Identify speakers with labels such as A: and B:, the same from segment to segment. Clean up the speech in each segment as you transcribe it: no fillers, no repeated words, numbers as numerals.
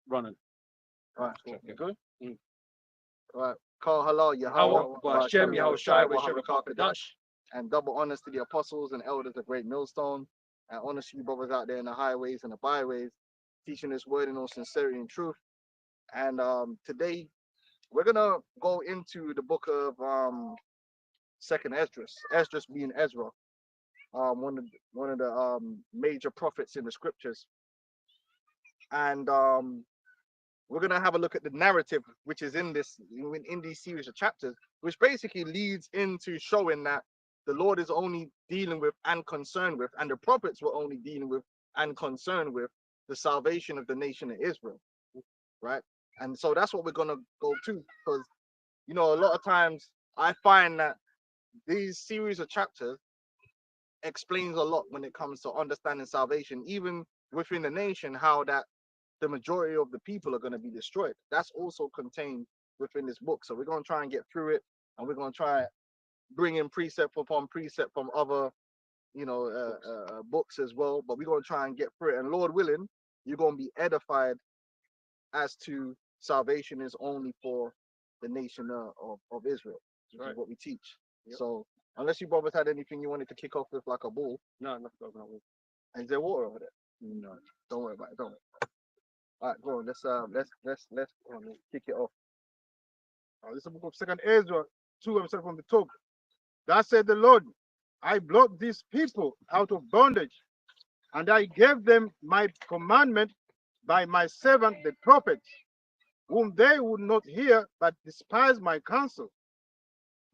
A: running.
B: Right,
A: Cool.
B: you good?
A: Mm.
B: Right. Call halal Yahweh,
A: Shem Yahushai Shem Dash.
B: and double honors to the apostles and elders of Great Millstone, and honors to you brothers out there in the highways and the byways, teaching this word in all sincerity and truth. And today we're gonna go into the book of Second Esdras. Esdras being Ezra, one of the major prophets in the scriptures, and we're gonna have a look at the narrative which is in these series of chapters, which basically leads into showing that the Lord is only dealing with and concerned with, and the prophets were only dealing with and concerned with the salvation of the nation of Israel, right? And so that's what we're gonna go to, because a lot of times I find that these series of chapters explains a lot when it comes to understanding salvation, even within the nation, how that the majority of the people are going to be destroyed. That's also contained within this book. So we're going to try and get through it, and we're going to try bring in precept upon precept from other, books as well. But we're going to try and get through it. And Lord willing, you're going to be edified as to salvation is only for the nation of Israel, which is what we teach. Yep. So unless you brothers had anything you wanted to kick off with, like a ball.
A: No, nothing.
B: Is there water over there? No. Don't worry about it. Don't worry. All right, go on. Let's kick it off.
C: This is the book of Second Ezra 2, episode from the top. Thus said the Lord, I brought these people out of bondage, and I gave them my commandment by my servant the prophets, whom they would not hear, but despise my counsel.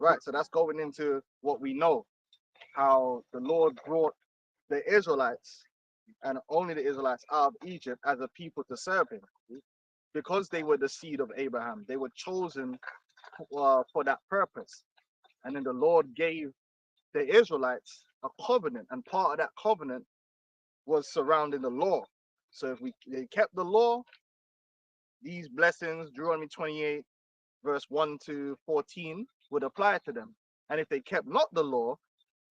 B: Right, so that's going into what we know, how the Lord brought the Israelites, and only the Israelites, out of Egypt as a people to serve him, because they were the seed of Abraham. They were chosen for that purpose. And then the Lord gave the Israelites a covenant, and part of that covenant was surrounding the law. So if they kept the law, these blessings, Deuteronomy 28, verse 1 to 14, would apply to them. And if they kept not the law,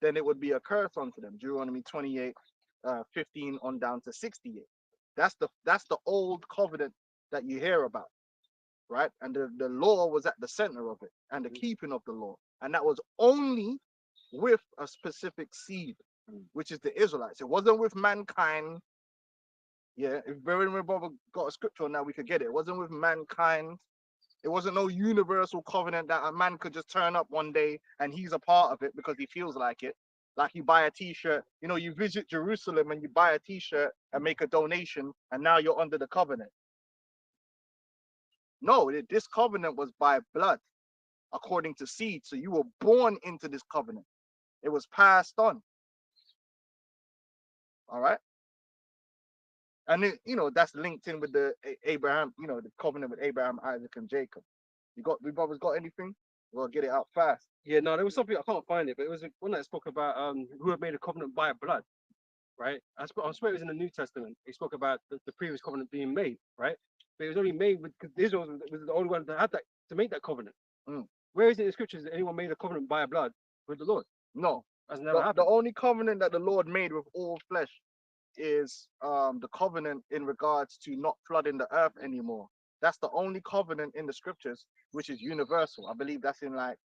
B: then it would be a curse unto them. Deuteronomy 28, 15 on down to 68. That's the old covenant that you hear about, right? And the law was at the center of it, and the keeping of the law. And that was only with a specific seed, which is the Israelites. It wasn't with mankind. Yeah, if my brother got a scripture on that, we could get it. It wasn't with mankind. It wasn't no universal covenant that a man could just turn up one day and he's a part of it because he feels like it. Like you buy a t-shirt, you visit Jerusalem and you buy a t-shirt and make a donation, and now you're under the covenant. No, this covenant was by blood, according to seed. So you were born into this covenant. It was passed on. All right. And that's linked in with the Abraham, the covenant with Abraham, Isaac, and Jacob. We brothers got anything? We'll get it out fast.
A: Yeah, no, there was something I can't find it, but it was one that spoke about who had made a covenant by blood, right? I swear it was in the New Testament. It spoke about the previous covenant being made, right? But it was only made because Israel was the only one that had that to make that covenant. Where is it in the scriptures that anyone made a covenant by blood with the Lord?
B: No,
A: that's never happened.
B: The only covenant that the Lord made with all flesh is the covenant in regards to not flooding the earth anymore. That's the only covenant in the scriptures which is universal. I believe that's in like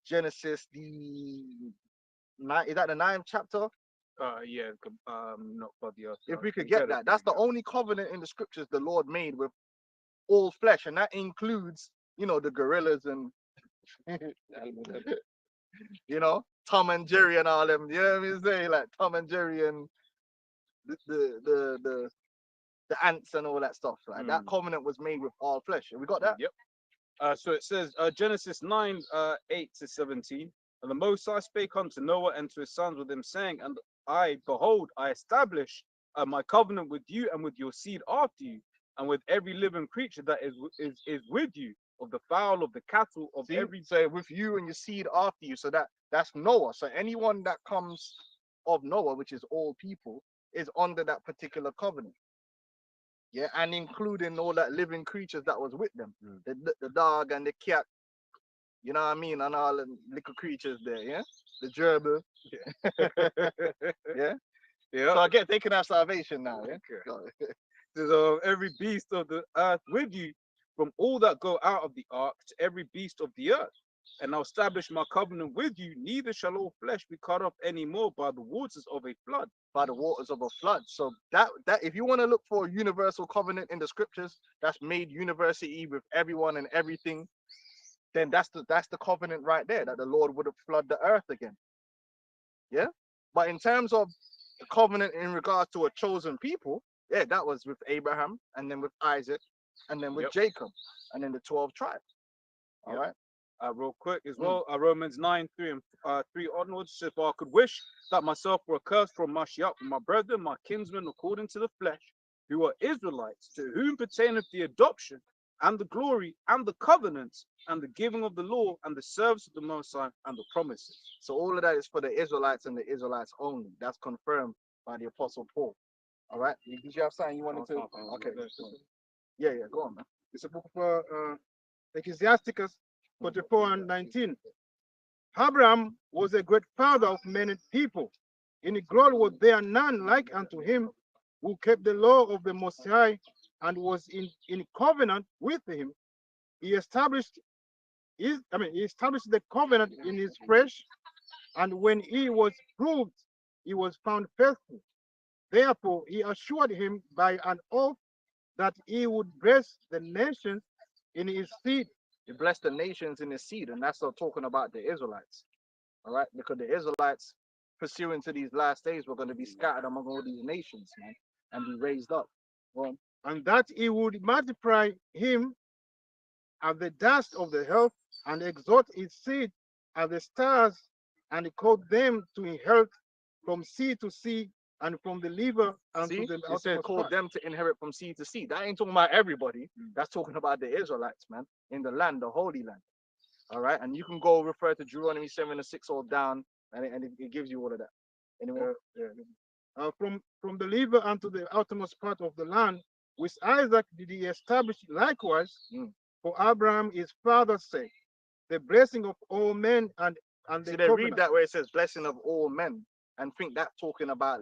B: Genesis is that the 9th chapter?
C: Yeah, not for the earth.
B: If we could get that's the only covenant in the scriptures the Lord made with all flesh, and that includes, the gorillas and Tom and Jerry and all them. You know what I mean? Say like Tom and Jerry and the ants and all that stuff. Like that covenant was made with all flesh. Have we got that?
C: Yep. So it says Genesis 9, 8 to 17. And the Most High spake unto Noah and to his sons with him, saying, and I, behold, I establish my covenant with you and with your seed after you, and with every living creature that is with you, of the fowl, of the cattle, of every.
B: So with you and your seed after you. So that's Noah. So anyone that comes of Noah, which is all people, is under that particular covenant. Yeah, and including all that living creatures that was with them, the dog and the cat, you know what I mean, and all the little creatures there, yeah, the gerbil, yeah,
C: Yeah.
B: So again, they can have salvation now. Yeah.
C: Okay.
B: Go.
C: Says, every beast of the earth with you, from all that go out of the ark to every beast of the earth. And I'll establish my covenant with you, neither shall all flesh be cut off any more by the waters of a flood.
B: By the waters of a flood. So that if you want to look for a universal covenant in the scriptures that's made university with everyone and everything, then that's the covenant right there, that the Lord would have flood the earth again. Yeah. But in terms of the covenant in regards to a chosen people, yeah, that was with Abraham, and then with Isaac, and then with
C: Yep.
B: Jacob, and then the 12 tribes. All
C: Yep.
B: right.
C: Real quick as well, Romans 9:3 and 3 onwards. If I could wish that myself were accursed from Mashiach, my brethren, my kinsmen, according to the flesh, who are Israelites, to whom pertaineth the adoption and the glory and the covenants and the giving of the law and the service of the Most High and the promises.
B: So all of that is for the Israelites and the Israelites only. That's confirmed by the Apostle Paul. All right. Did you have something you wanted to? Okay. Yeah, go on, man.
D: It's a book of Ecclesiasticus 44:19. Abraham was a great father of many people. In the glory was there none like unto him, who kept the law of the Most High and was in covenant with him. He established the covenant in his flesh, and when he was proved, he was found faithful. Therefore, he assured him by an oath that he would bless the nations in his seed.
B: He blessed the nations in his seed, and that's not talking about the Israelites. All right, because the Israelites, pursuing to these last days, were going to be scattered among all these nations, man, and be raised up. Well,
D: And that he would multiply him as the dust of the earth, and exalt his seed as the stars, and cause them to inherit from sea to sea, and from the liver unto
B: see,
D: the
B: it said
D: uttermost
B: called
D: part.
B: them to inherit from sea to sea. That ain't talking about everybody. That's talking about the Israelites, man, in the land, the Holy Land. All right, and you can go refer to Deuteronomy 7:6 all down, and it gives you all of that. Anymore?
D: From the liver unto the uttermost part of the land, which Isaac did he establish likewise for Abraham his father's sake, the blessing of all men and the
B: See, they read
D: covenant.
B: that where it says blessing of all men and think that's talking about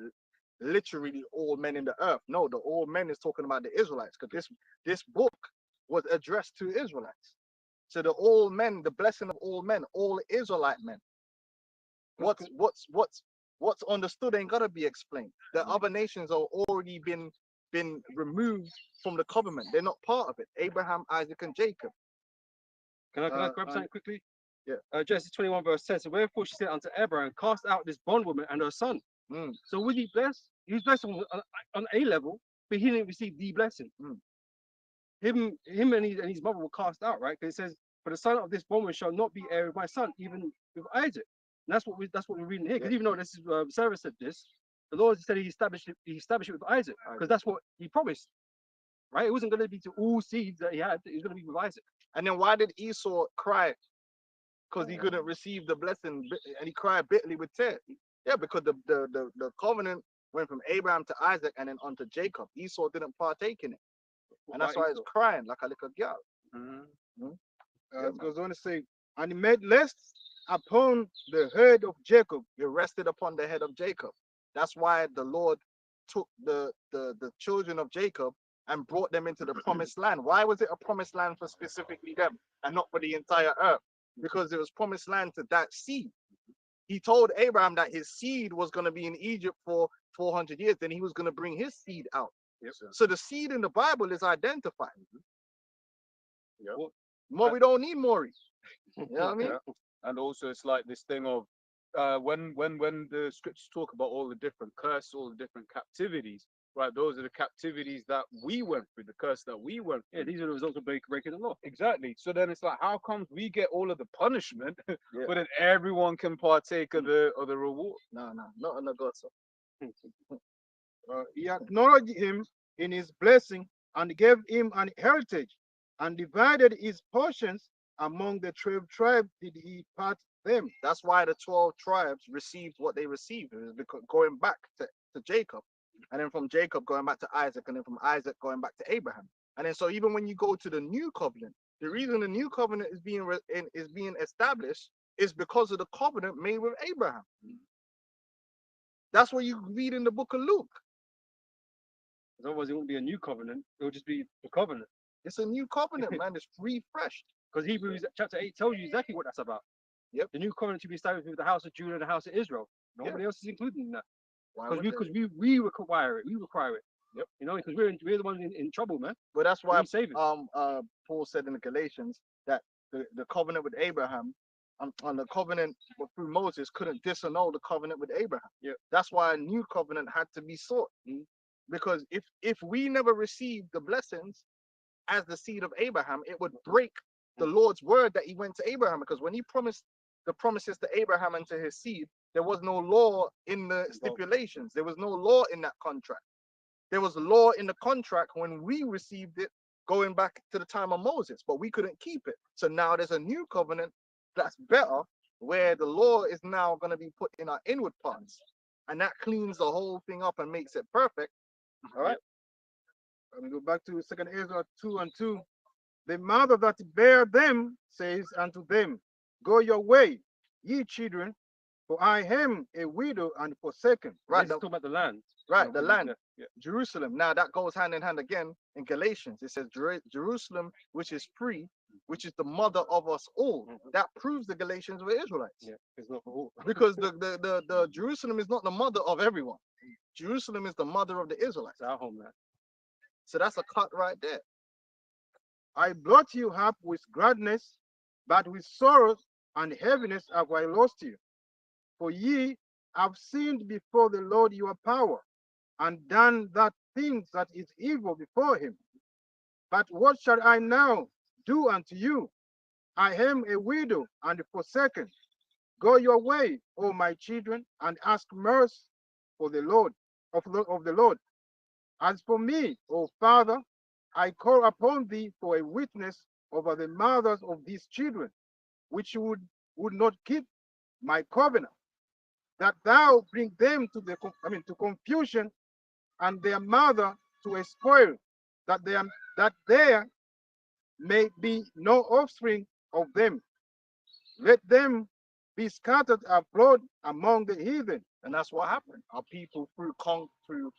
B: literally all men in the earth. No, the all men is talking about the Israelites, because this book was addressed to Israelites. So the all men, the blessing of all men, all Israelite men. What's understood ain't gotta be explained. The other nations are already been removed from the covenant. They're not part of it. Abraham, Isaac, and Jacob.
A: Can I grab something quickly?
B: Yeah.
A: Genesis 21 verse 10. So wherefore she said unto Abraham, cast out this bondwoman and her son. So was he blessed? He was blessed on a level, but he didn't receive the blessing. Him and his mother were cast out, right? Because it says, for the son of this bondwoman shall not be heir with my son, even with Isaac. And that's what we're reading here. Because even though this is Sarah said this, the Lord said he established it with Isaac, because that's what he promised. Right? It wasn't going to be to all seeds that he had, it was going to be with Isaac.
B: And then why did Esau cry? Because he couldn't receive the blessing, and he cried bitterly with tears. Yeah, because the covenant went from Abraham to Isaac and then on to Jacob. Esau didn't partake in it, and that's why he's crying like a little girl.
D: It goes on to say, and he made less upon the head of Jacob.
B: He rested upon the head of Jacob. That's why the Lord took the children of Jacob and brought them into the promised land. Why was it a promised land for specifically them and not for the entire earth? Because it was promised land to that seed. He told Abraham that his seed was going to be in Egypt for 400 years. Then he was going to bring his seed out.
C: Yes, sir.
B: So the seed in the Bible is identified.
C: Yep.
B: More, we don't need Maury. You know what I mean?
C: Yeah. And also it's like this thing of when the scriptures talk about all the different curses, all the different captivities, right? Those are the captivities that we went through, the curse that we went through.
A: Yeah, these are the results of breaking the law.
C: Exactly. So then it's like, how comes we get all of the punishment, but then everyone can partake of the reward?
B: No, not on the gospel.
D: He acknowledged him in his blessing and gave him an heritage, and divided his portions among the 12 tribes did he part them.
B: That's why the 12 tribes received what they received. It was because going back to Jacob, and then from Jacob going back to Isaac, and then from Isaac going back to Abraham. And then so even when you go to the new covenant, the reason the new covenant is being established is because of the covenant made with Abraham. That's what you read in the book of Luke.
A: Because otherwise it wouldn't be a new covenant. It would just be the covenant.
B: It's a new covenant, man. It's refreshed.
A: Because Hebrews chapter 8 tells you exactly what that's about.
B: Yep.
A: The new covenant to be established with the house of Judah and the house of Israel. Nobody else is included in that.
B: Why
A: Because
B: would they?
A: we require it. We require it.
B: Yep.
A: You know, because we're the ones in trouble, man.
B: But that's
A: We
B: why
A: need saving.
B: Paul said in the Galatians that the covenant with Abraham and the covenant through Moses couldn't disannul the covenant with Abraham.
A: Yeah.
B: That's why a new covenant had to be sought. Because if we never received the blessings as the seed of Abraham, it would break the Lord's word that he went to Abraham. Because when he promised the promises to Abraham and to his seed, there was no law in the stipulations. There was no law in that contract. There was law in the contract when we received it going back to the time of Moses, but we couldn't keep it. So now there's a new covenant that's better, where the law is now going to be put in our inward parts, and that cleans the whole thing up and makes it perfect. All right.
D: Let me go back to 2 Ezra 2:2. The mother that bare them says unto them, Go your way, ye children, for I am a widow and forsaken.
B: Right.
A: This is talking about the land.
B: Right,
A: You
B: the
A: know,
B: land,
A: yeah.
B: Jerusalem. Now that goes hand in hand again in Galatians. It says Jerusalem, which is free, which is the mother of us all. That proves the Galatians were Israelites.
A: Yeah, it's not for all.
B: Because the Jerusalem is not the mother of everyone. Jerusalem is the mother of the Israelites.
A: It's our homeland.
B: So that's a cut right there.
D: I brought you up with gladness, but with sorrows and heaviness have I lost you. For ye have sinned before the Lord your power, and done that thing that is evil before him. But what shall I now do unto you? I am a widow and forsaken. Go your way, O my children, and ask mercy for the Lord of the Lord. As for me, O Father, I call upon thee for a witness over the mothers of these children, which would not keep my covenant, that thou bring them to to confusion, and their mother to a spoil, that there may be no offspring of them. Let them be scattered abroad among the heathen.
B: And that's what happened. Our people through conquering,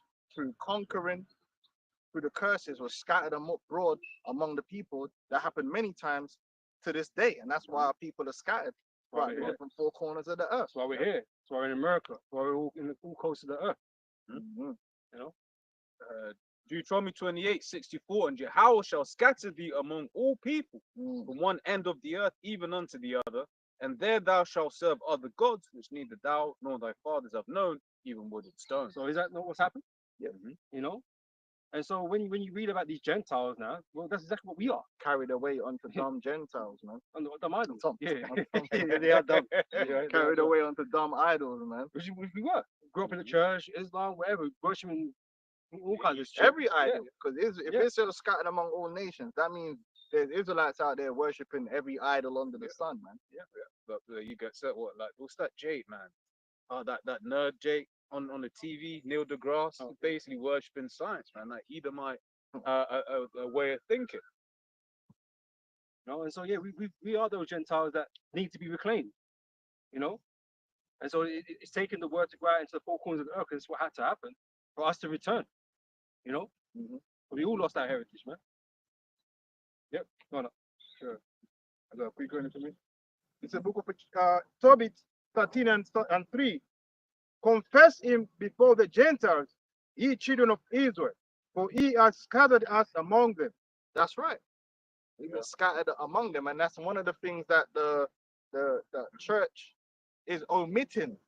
B: through the curses, were scattered abroad among the people. That happened many times to this day. And that's why our people are scattered
A: Why
B: right
A: we're here.
B: different four corners of the earth.
A: That's why we're here. That's why we're in America. That's why we're all in the full coast of the earth.
B: Mhm.
C: Deuteronomy 28:64, and Jehovah shall scatter thee among all people,
B: Mm.
C: from one end of the earth even unto the other, and there thou shalt serve other gods, which neither thou nor thy fathers have known, even wood and stone.
A: So is that not what's happened?
B: Yeah.
A: You know? And so when you read about these Gentiles now, well, that's exactly what we are.
B: Carried away onto dumb Gentiles, man.
A: On the idols.
B: Dumb.
A: Yeah.
B: Yeah, they are dumb.
A: Yeah, they are
B: Carried
A: dumb.
B: away onto dumb idols, man.
A: Which we were. Grew up in the church, Islam, whatever, worshiping all kinds of shit.
B: Every
A: Yeah.
B: idol. Because if
A: Yeah.
B: Israel is scattered among all nations, that means there's Israelites out there worshiping every idol under the sun, man.
C: But you get so what, like, what's that Jake, man? That nerd Jake on the TV, Neil deGrasse,
A: Oh.
C: basically worshiping science, man. Like Edomite a way of thinking.
A: You know, and so yeah, we are those Gentiles that need to be reclaimed. You know? And so it's taking the word to go out into the four corners of the earth, and it's what had to happen for us to return. You know?
B: Mhm.
A: But we all lost our heritage, man. Yep. No, no.
D: Sure. I got a quick one for me. It's a book of Tobit 13:3. Confess him before the Gentiles, ye children of Israel, for he has scattered us among them.
B: That's right. We were scattered among them, and that's one of the things that the church is omitting,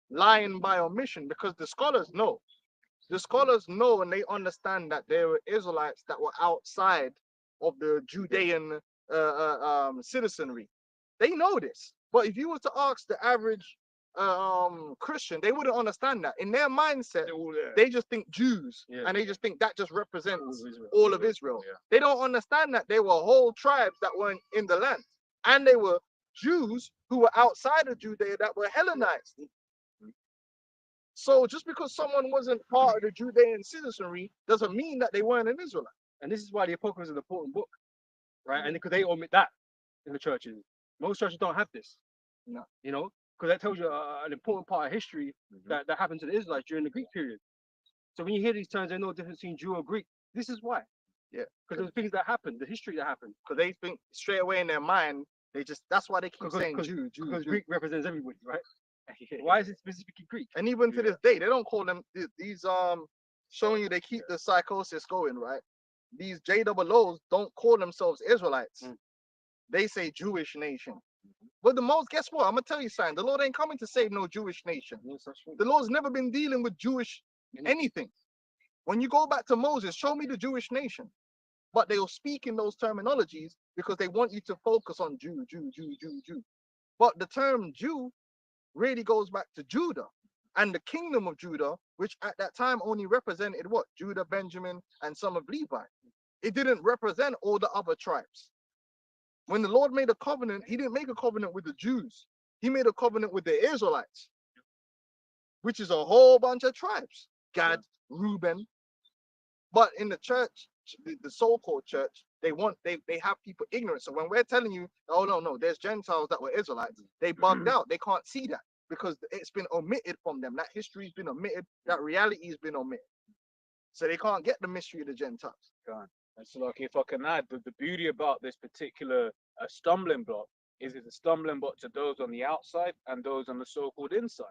B: lying by omission, because the scholars know. The scholars know and they understand that there were Israelites that were outside of the Judean citizenry. They know this. But if you were to ask the average Christian, they wouldn't understand that. In their mindset,
A: They're all there.
B: they just think Jews,
A: Yeah.
B: and they just think that just represents
A: All of Israel.
B: all of Israel.
C: Yeah.
B: They don't understand that there were whole tribes that weren't in the land, and they were Jews who were outside of Judea that were Hellenized. So just because someone wasn't part of the Judean citizenry doesn't mean that they weren't an Israelite.
A: And this is why the Apocrypha is an important book, right? And because they omit that in the churches. Most churches don't have this.
B: No.
A: You know, because that tells you an important part of history that happened to the Israelites during the Greek period. So when you hear these terms, there's no difference between Jew or Greek. This is why.
B: Yeah.
A: Because there were things that happened, the history that happened.
B: Because they think straight away in their mind, that's why they keep saying Jew, Jew,
A: Because
B: Jew.
A: Greek represents everybody, right? Why is it specifically Greek?
B: And even to this day, they don't call them these showing you they keep the psychosis going, right? These JOOs don't call themselves Israelites. They say Jewish nation. But the most, guess what? I'm gonna tell you something. The Lord ain't coming to save no Jewish nation. The Lord's never been dealing with Jewish anything. When you go back to Moses, show me the Jewish nation. But they'll speak in those terminologies because they want you to focus on Jew, Jew, Jew, Jew, Jew. But the term Jew really goes back to Judah and the kingdom of Judah, which at that time only represented what? Judah, Benjamin, and some of Levi. It didn't represent all the other tribes. When the Lord made a covenant, he didn't make a covenant with the Jews. He made a covenant with the Israelites, which is a whole bunch of tribes. Gad, Reuben. But in the church, the so-called church, they have people ignorant. So when we're telling you, oh no, there's Gentiles that were Israelites, they bugged out. They can't see that because it's been omitted from them. That history's been omitted. That reality has been omitted. So they can't get the mystery of the Gentiles.
C: And so, like, if I can add, the beauty about this particular stumbling block is it's a stumbling block to those on the outside and those on the so-called inside,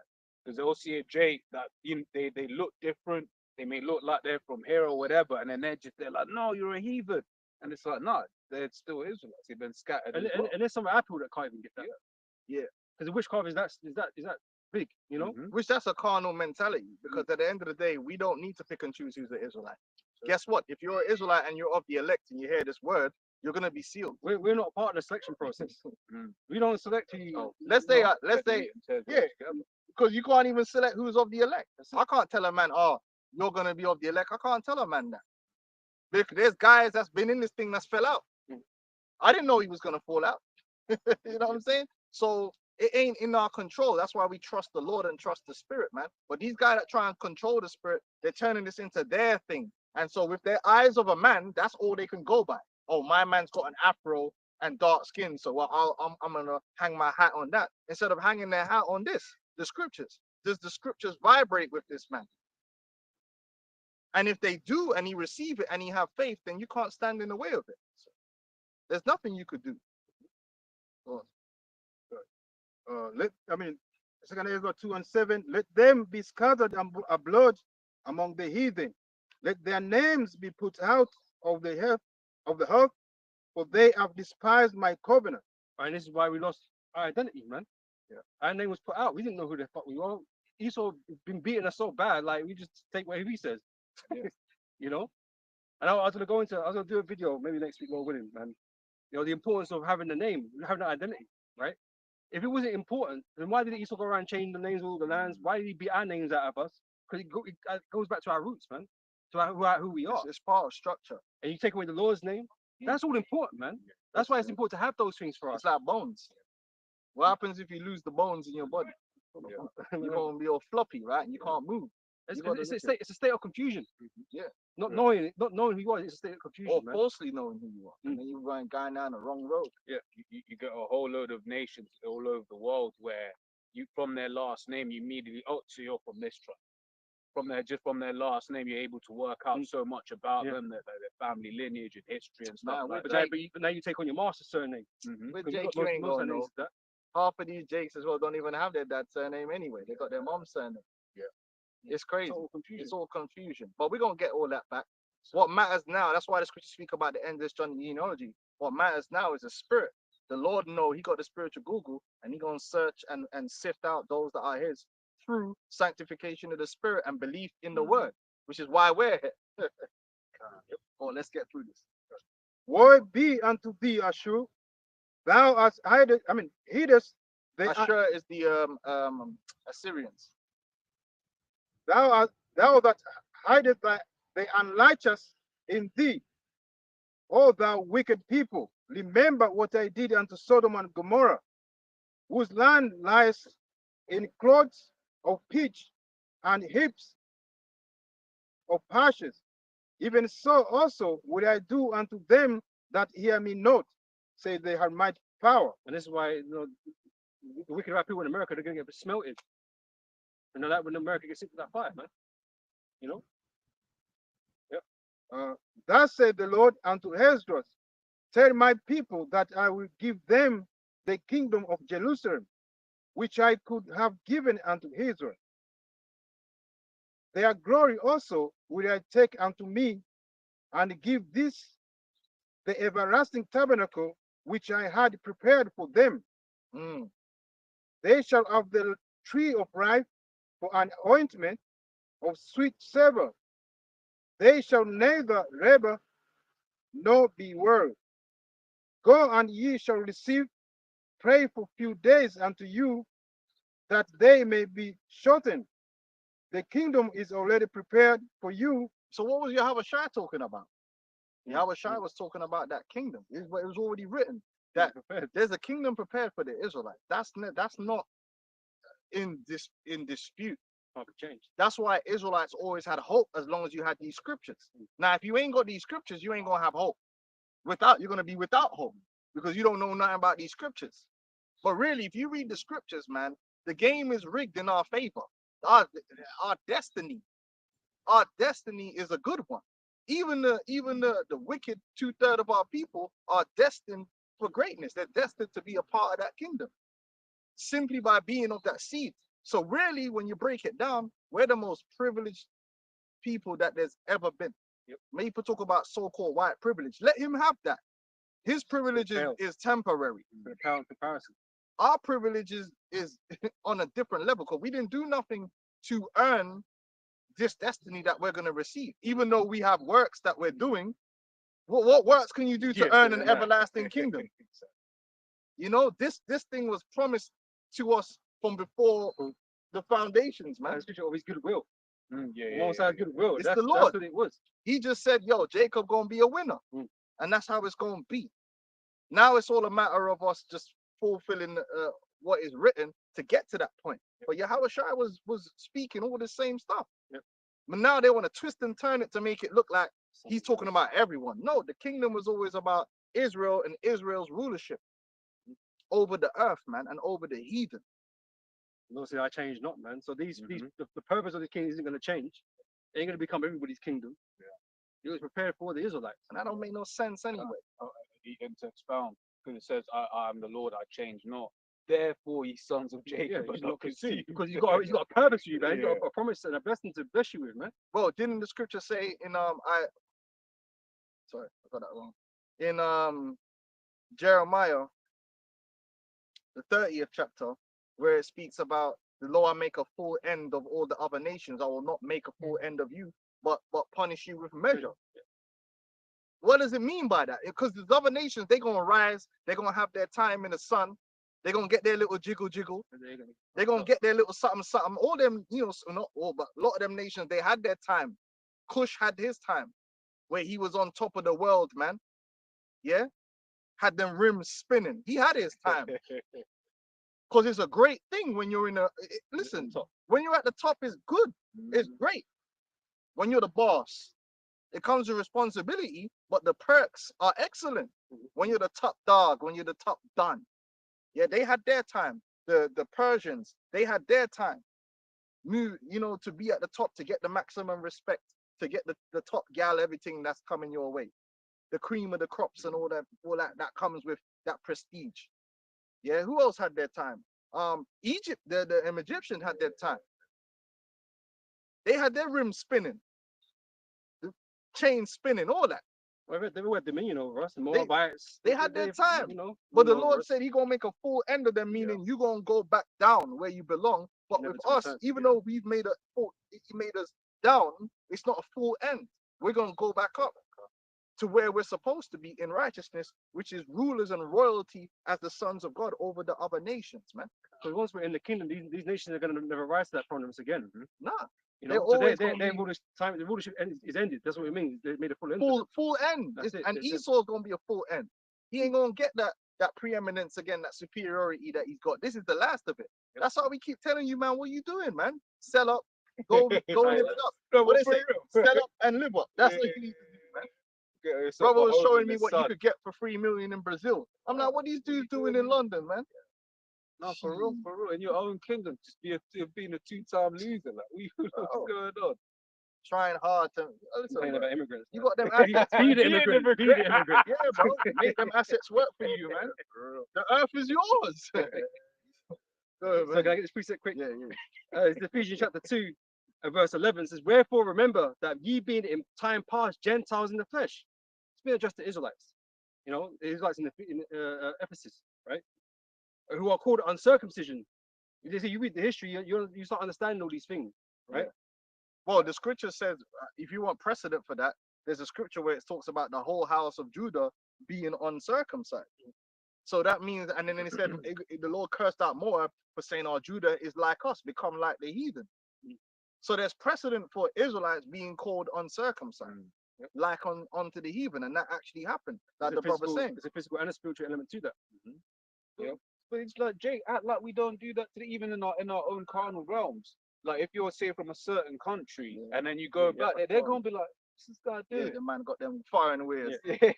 C: because they'll see a Jake that they look different. They may look like they're from here or whatever, and then they're like, no, you're a heathen, and it's like, no, they're still Israelites. They've been scattered.
A: And there's some Apple that can't even get that.
B: Yeah.
A: Because the witchcraft is that big, you know?
B: Which that's a carnal mentality, because at the end of the day, we don't need to pick and choose who's an Israelite. Guess what? If you're an Israelite and you're of the elect and you hear this word, you're gonna be sealed.
A: We're not part of the selection process. We don't select who you.
B: Let's say, because you can't even select who's of the elect. I can't tell a man, oh, you're gonna be of the elect. I can't tell a man that. Because there's guys that's been in this thing that's fell out. I didn't know he was gonna fall out. You know what I'm saying? So it ain't in our control. That's why we trust the Lord and trust the Spirit, man. But these guys that try and control the Spirit, they're turning this into their thing. And so with their eyes of a man, that's all they can go by. Oh, my man's got an afro and dark skin, so I'm gonna hang my hat on that instead of hanging their hat on this, the scriptures. Does the scriptures vibrate with this man? And if they do, and he receive it, and he have faith, then you can't stand in the way of it. So there's nothing you could do.
D: Second Ezra 2:7, let them be scattered abroad among the heathen. Let their names be put out of the earth, for they have despised my covenant.
A: And this is why we lost our identity, man.
B: Yeah.
A: Our name was put out. We didn't know who the fuck we were. Esau been beating us so bad, like we just take what he says.
B: Yeah.
A: You know? And I was gonna do a video maybe next week, Lord willing, man. You know, the importance of having the name, having the identity, right? If it wasn't important, then why did Esau go around changing the names of all the lands? Why did he beat our names out of us? Because it goes back to our roots, man. To who we are.
B: It's part of structure.
A: And you take away the Lord's name, that's all important, man. That's why it's important to have those things for us.
B: It's like bones. What happens if you lose the bones in your body? You're gonna be all floppy, right? And you can't move.
A: It's a state of confusion.
B: Yeah.
A: Not knowing who you are, it's a state of confusion,
B: Or
A: man.
B: falsely knowing who you are. And then you're going down the wrong road.
C: Yeah, you get a whole load of nations all over the world where you, from their last name, you immediately, oh, so you're from this tribe. From their last name, you're able to work out so much about them, their family lineage and history and stuff like that.
A: But now you take on your master's surname.
B: With
A: 'Cause
B: Jake,
A: most-
B: you ain't
A: most
B: gonna know.
A: surnames is that.
B: Half of these Jakes as well don't even have their dad's surname anyway. They got their mom's surname.
C: Yeah.
B: It's crazy.
A: Total confusion.
B: It's all confusion. But we're gonna get all that back. What matters now, that's why the scriptures speak about the endless genealogy. What matters now is the spirit. The Lord know he got the spiritual Google, and he gonna search and sift out those that are his through sanctification of the spirit and belief in the word, which is why we're here. Oh, let's get through this.
D: Woe be unto thee, Ashur. Thou hast hidest the
B: Ashur is the Assyrians.
D: thou that hidest the unrighteous in thee. O thou wicked people, remember what I did unto Sodom and Gomorrah, whose land lies in clods of pitch and heaps of ashes. Even so also will I do unto them that hear me not, say they have mighty power.
A: And this is why the wicked right people in America, they're gonna get smelted. And that when America gets into that fire, man. You know?
D: Thus said the Lord unto Esdras, tell my people that I will give them the kingdom of Jerusalem, which I could have given unto Israel. Their glory also will I take unto me, and give this the everlasting tabernacle which I had prepared for them.
B: Mm.
D: They shall have the tree of life for an ointment of sweet savour. They shall neither labor nor be weary. Go, and ye shall receive. Pray for few days unto you, that they may be shortened. The kingdom is already prepared for you.
B: So what was Yahweh Shai talking about? Yahweh Shai was talking about that kingdom. It was already written that there's a kingdom prepared for the Israelites. That's not in dispute.
A: Can't be changed.
B: That's why Israelites always had hope as long as you had these scriptures. Now, if you ain't got these scriptures, you ain't gonna have hope. You're gonna be without hope because you don't know nothing about these scriptures. But really, if you read the scriptures, man, the game is rigged in our favor. Our destiny is a good one. Even the wicked 2/3 of our people are destined for greatness. They're destined to be a part of that kingdom simply by being of that seed. So really, when you break it down, we're the most privileged people that there's ever been.
A: Yep.
B: People talk about so-called white privilege. Let him have that. His privilege is temporary.
A: For the power comparison.
B: Our privilege is on a different level because we didn't do nothing to earn this destiny that we're going to receive. Even though we have works that we're doing, what works can you do to earn an everlasting kingdom? You know, this thing was promised to us from before the foundations, man.
A: It's always goodwill.
C: Yeah,
A: Alongside goodwill.
B: It's the Lord.
A: That's what it was.
B: He just said, yo, Jacob gonna be a winner. And that's how it's gonna be. Now it's all a matter of us just fulfilling what is written to get to that point. But Yahweh Shai was speaking all the same stuff.
A: Yep.
B: But now they want to twist and turn it to make it look like he's talking about everyone. No, the kingdom was always about Israel and Israel's rulership over the earth, man, and over the heathen.
A: Lord said, I change not, man. So the purpose of the king isn't going to change. It ain't going to become everybody's kingdom. It was prepared for the Israelites.
B: And that don't make no sense anyway.
C: And to expound, because it says, I am the Lord, I change not. Therefore, ye sons of Jacob are not conceived.
A: Because he's got a purpose for you, man. He's got a promise and a blessing to bless you with, man.
B: Well, didn't the scripture say in sorry, I got that wrong. In Jeremiah, the 30th chapter, where it speaks about the Lord, I make a full end of all the other nations. I will not make a full end of you, but punish you with measure. What does it mean by that? Because the other nations, they're gonna rise, they're gonna have their time in the sun, they're gonna get their little jiggle. They're gonna get their little something. All them, you know, not all, but a lot of them nations, they had their time. Cush had his time where he was on top of the world, man. Yeah, had them rims spinning. He had his time. Because it's a great thing when you're in listen, when you're at the top, it's good. It's great. When you're the boss, it comes with responsibility, but the perks are excellent. When you're the top dog, when you're the top don. Yeah, they had their time. The Persians, they had their time. You know, to be at the top, to get the maximum respect, to get the top gal, everything that's coming your way. The cream of the crops and all that comes with that prestige. Yeah, who else had their time? Egypt, the Egyptians had their time. They had their rims spinning, the chain spinning, all that.
A: Well, they were dominion over us. The Moabites.
B: They had their time.
A: You know,
B: but the Lord said He gonna make a full end of them, meaning you gonna go back down where you belong. But
A: Never
B: with
A: to
B: us,
A: return.
B: even though we've made He made us down, it's not a full end. We're gonna go back up to where we're supposed to be in righteousness, which is rulers and royalty as the sons of God over the other nations, man.
A: Because once we're in the kingdom, these nations are going to never rise to that prominence again.
B: Nah,
A: You
B: they're
A: know, so
B: always
A: they
B: gonna be-
A: rule this time. The rulership is ended. That's what it means. They made a full end.
B: full end.
A: That's it.
B: And
A: That's it.
B: Esau's gonna be a full end. He ain't gonna get that preeminence again, that superiority that he's got. This is the last of it. That's why we keep telling you, man. What you doing, man? Sell up, go live it up. What they say? Sell up and live up. That's what you need to do, man. Brother was showing me what you could get for 3 million in Brazil. I'm like, what these dudes doing in London, man?
C: No, for real, for real. In your own kingdom, just being a two-time loser. Like, what's
B: Bro.
C: going on?
B: Trying hard to listen,
A: Complaining
B: bro.
A: about immigrants.
B: You
A: man.
B: got them assets.
A: Be
B: man.
A: the immigrant. Be the immigrant.
B: Yeah, bro. Make them assets work for you, man. The earth is yours. Go,
A: So
B: man.
A: can I get this precept quick?
B: Yeah, yeah.
A: It's Ephesians chapter 2 and verse 11 says, "Wherefore remember that ye being in time past Gentiles in the flesh." It's been addressed to Israelites. You know, the Israelites in Ephesus, right? Who are called uncircumcision. You read the history, you start understanding all these things, right?
B: Well, the scripture says, if you want precedent for that, there's a scripture where it talks about the whole house of Judah being uncircumcised. So that means, and then it said, the Lord cursed out Moab for saying, "Oh, Judah is like us, become like the heathen." So there's precedent for Israelites being called uncircumcised, like onto the heathen, and that actually happened. Like the brother saying,
A: There's a physical and a spiritual element to that.
C: But it's like Jake, act like we don't do that even in our own carnal realms. Like if you're say from a certain country and then you go back there, they're gonna be like, "What's this guy
B: yeah,
C: doing?"
B: the man got them foreign ways.
C: Yeah.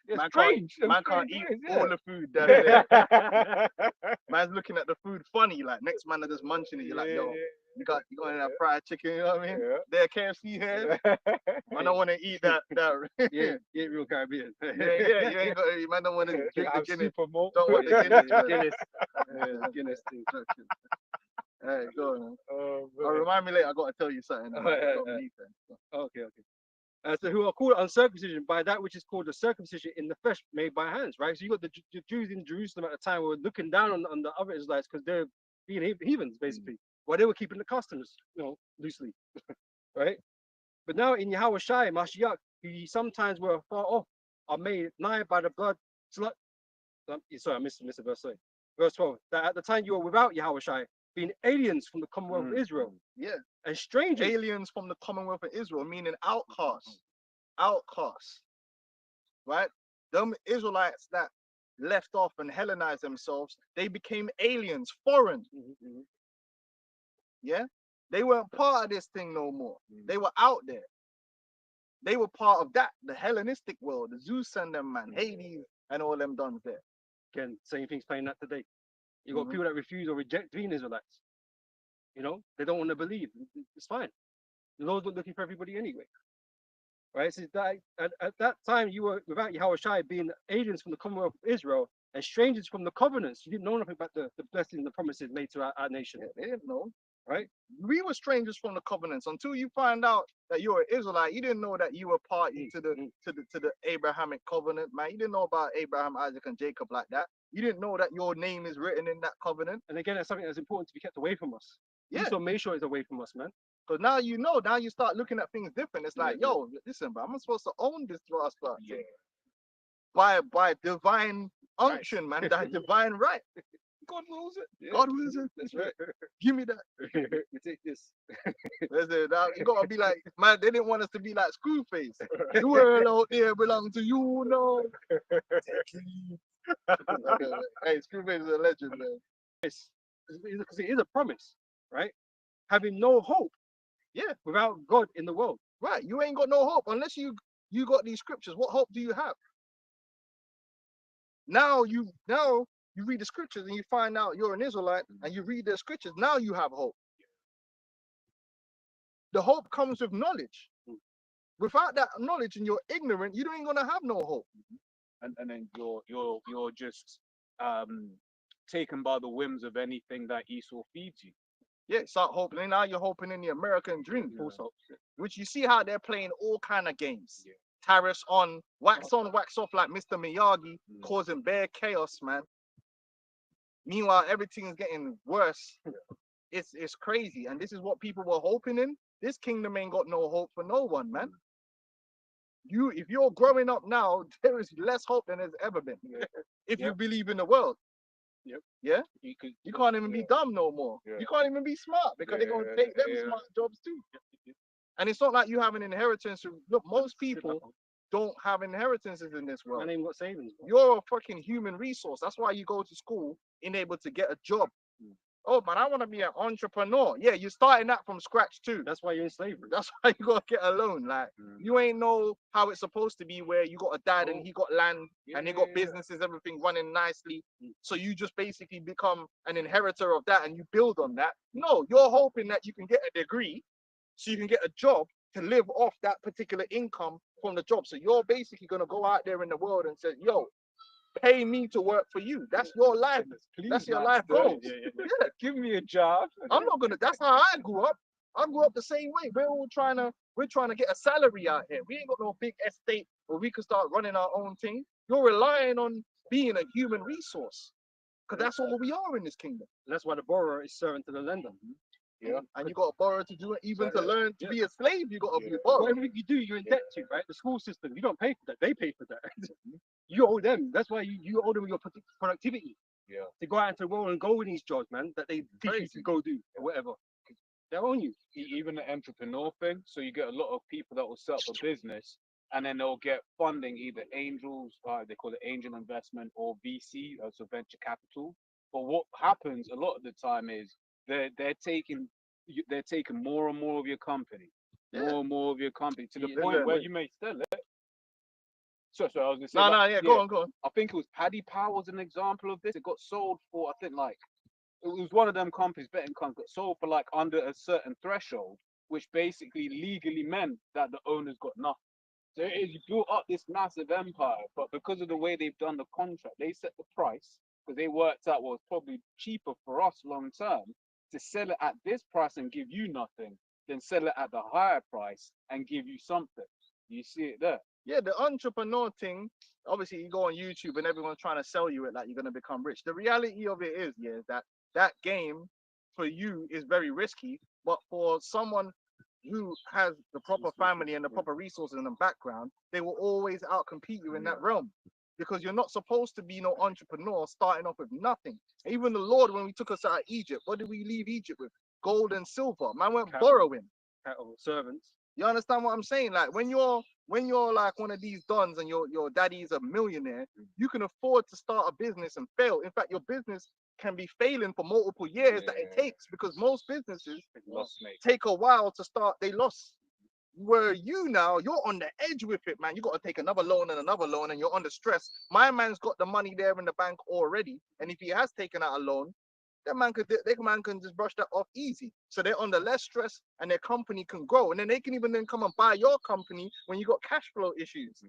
C: It's
B: Man
C: strange.
B: Man can't
C: Strange
B: eat
C: ways,
B: all the food down there. Man's looking at the food funny, like next man are just munching it. You're like, yo, you got that fried chicken, you know what I mean?
C: Yeah.
B: There KFC here. Man don't want to eat that.
A: Yeah, real Caribbean.
B: yeah, you ain't got man don't want to drink the
C: Have
B: Guinness.
C: super malt.
B: Don't want the Guinness. man.
A: Guinness. Guinness thing.
B: Hey, go on.
C: Oh,
B: Remind me later, I gotta tell you something.
A: Alright,
B: I got
A: alright.
B: beef then.
A: Okay. So who are called uncircumcision by that which is called the circumcision in the flesh made by hands, right? So you got the Jews in Jerusalem at the time were looking down on the other Israelites because they're being heathens basically, while they were keeping the customs, loosely, right? But now in Yahweh Shai, Mashiach, who sometimes were far off, are made nigh by the blood. Sorry, I missed the verse. Sorry. Verse 12. That at the time you were without Yahweh Shai, being aliens from the Commonwealth of Israel
B: Yeah.
A: and strangers.
B: Aliens from the Commonwealth of Israel, meaning outcasts. Outcasts. Right? Them Israelites that left off and Hellenized themselves, they became aliens, foreign. Yeah? They weren't part of this thing no more. They were out there. They were part of that, the Hellenistic world, the Zeus and them, man, Hades and all them dons there.
A: Again, same thing's playing out today. You got people that refuse or reject being Israelites. They don't want to believe. It's fine. The Lord's not looking for everybody anyway. Right? So that at that time you were without Yahweh Shai, being aliens from the Commonwealth of Israel and strangers from the covenants. You didn't know nothing about the blessings and the promises made to our nation.
B: Yeah, they didn't know.
A: Right?
B: We were strangers from the covenants until you find out that you're an Israelite. You didn't know that you were party to the Abrahamic covenant, man. You didn't know about Abraham, Isaac, and Jacob like that. You didn't know that your name is written in that covenant.
A: And again, that's something that's important to be kept away from us.
B: Yeah.
A: So make sure it's away from us, man.
B: Because now now you start looking at things different. It's like, yo, listen, bro, I'm supposed to own this last thing. By divine unction, man, that divine right.
C: God wills it. Yeah.
B: God wills it. That's right. Give me that.
A: You take this.
B: Listen, now, you gotta be like, man, they didn't want us to be like Screwface. The world out there belongs to you, no. Hey, Screwface is a legend, man.
A: Because it is a promise, right? Having no hope, without God in the world.
B: Right, you ain't got no hope unless you got these scriptures. What hope do you have? Now you read the scriptures and you find out you're an Israelite and you read the scriptures. Now you have hope. The hope comes with knowledge. Without that knowledge and you're ignorant, you ain't gonna have no hope.
C: And then you're just taken by the whims of anything that Esau feeds you.
B: Yeah, start hoping. And now you're hoping in the American dream.
A: False hope.
B: Which you see how they're playing all kind of games. Tariffs on, wax off like Mr. Miyagi, causing bare chaos, man. Meanwhile, everything's getting worse. It's crazy. And this is what people were hoping in. This kingdom ain't got no hope for no one, man. If you're growing up now, there is less hope than there's ever been. If you believe in the world. Yeah? You can't even be dumb no more. You can't even be smart because they're gonna take them smart jobs too. And it's not like you have an inheritance. Look, most people don't have inheritances in this world.
A: And ain't got savings.
B: You're a fucking human resource. That's why you go to school and able to get a job. Oh man, I want to be an entrepreneur. Yeah, you're starting that from scratch too.
A: That's why you're in slavery.
B: That's why you gotta get a loan. Like
C: Mm.
B: you ain't know how it's supposed to be, where you got a dad and
C: Oh.
B: he got land and they got
C: Yeah.
B: businesses, everything running nicely.
A: Mm.
B: So you just basically become an inheritor of that and you build on that. No, you're hoping that you can get a degree so you can get a job to live off that particular income from the job. So you're basically gonna go out there in the world and say, yo, pay me to work for you. That's your life. That's
C: Please,
B: your life
C: master.
B: goals.
C: Yeah.
B: Yeah.
C: Give me a job.
B: I'm not gonna. That's how I grew up. I grew up the same way. We're trying to get a salary out here. We ain't got no big estate where we can start running our own thing. You're relying on being a human resource, because that's all we are in this kingdom.
A: And that's why the borrower is servant to the lender.
B: Yeah. And you got to borrow to do it. Even to
C: Yeah.
B: learn to be a slave, you got to be
C: Yeah.
B: borrowed.
A: Whatever you do, you're in debt to, right? The school system, you don't pay for that. They pay for that. You owe them. That's why you owe them your productivity.
C: Yeah.
A: To go out into the world and go in these jobs, man, that they teach you
C: Crazy.
A: to go do or whatever. They own you.
C: Even the entrepreneur thing. So you get a lot of people that will set up a business and then they'll get funding, either angels, they call it angel investment, or VC, so venture capital. But what happens a lot of the time is they're taking more and more of your company,
B: Yeah.
C: more and more of your company, to the
A: Yeah,
C: point
B: yeah.
C: where you may sell it. So I was gonna say,
B: No,
C: like,
B: no, yeah, go on.
C: I think it was Paddy Power was an example of this. It got sold for, I think, like, it was one of them companies, betting companies, got sold for like under a certain threshold, which basically legally meant that the owners got nothing. So it is, you built up this massive empire, but because of the way they've done the contract, they set the price because they worked out what was probably cheaper for us long term to sell it at this price and give you nothing, than sell it at the higher price and give you something. You see it there.
B: Yeah, the entrepreneur thing. Obviously, you go on YouTube and everyone's trying to sell you it like you're gonna become rich. The reality of it is, yeah, that game for you is very risky, but for someone who has the proper family and the proper resources in the background, they will always outcompete you in that realm. Because you're not supposed to be no entrepreneur starting off with nothing. Even the Lord, when we took us out of Egypt, what did we leave Egypt with? Gold and silver. Man went
A: Cattle.
B: borrowing.
A: Cattle, servants.
B: You understand what I'm saying? Like when you're like one of these dons and your daddy's a millionaire, you can afford to start a business and fail. In fact, your business can be failing for multiple years that it
C: Yeah.
B: takes, because most businesses
C: Lost, mate.
B: take a while to start. They lost. Where you now, you're on the edge with it, man. You got to take another loan and you're under stress. My man's got the money there in the bank already, and if he has taken out a loan, that man can just brush that off easy. So they're under less stress and their company can grow. And then they can even then come and buy your company when you got cash flow issues.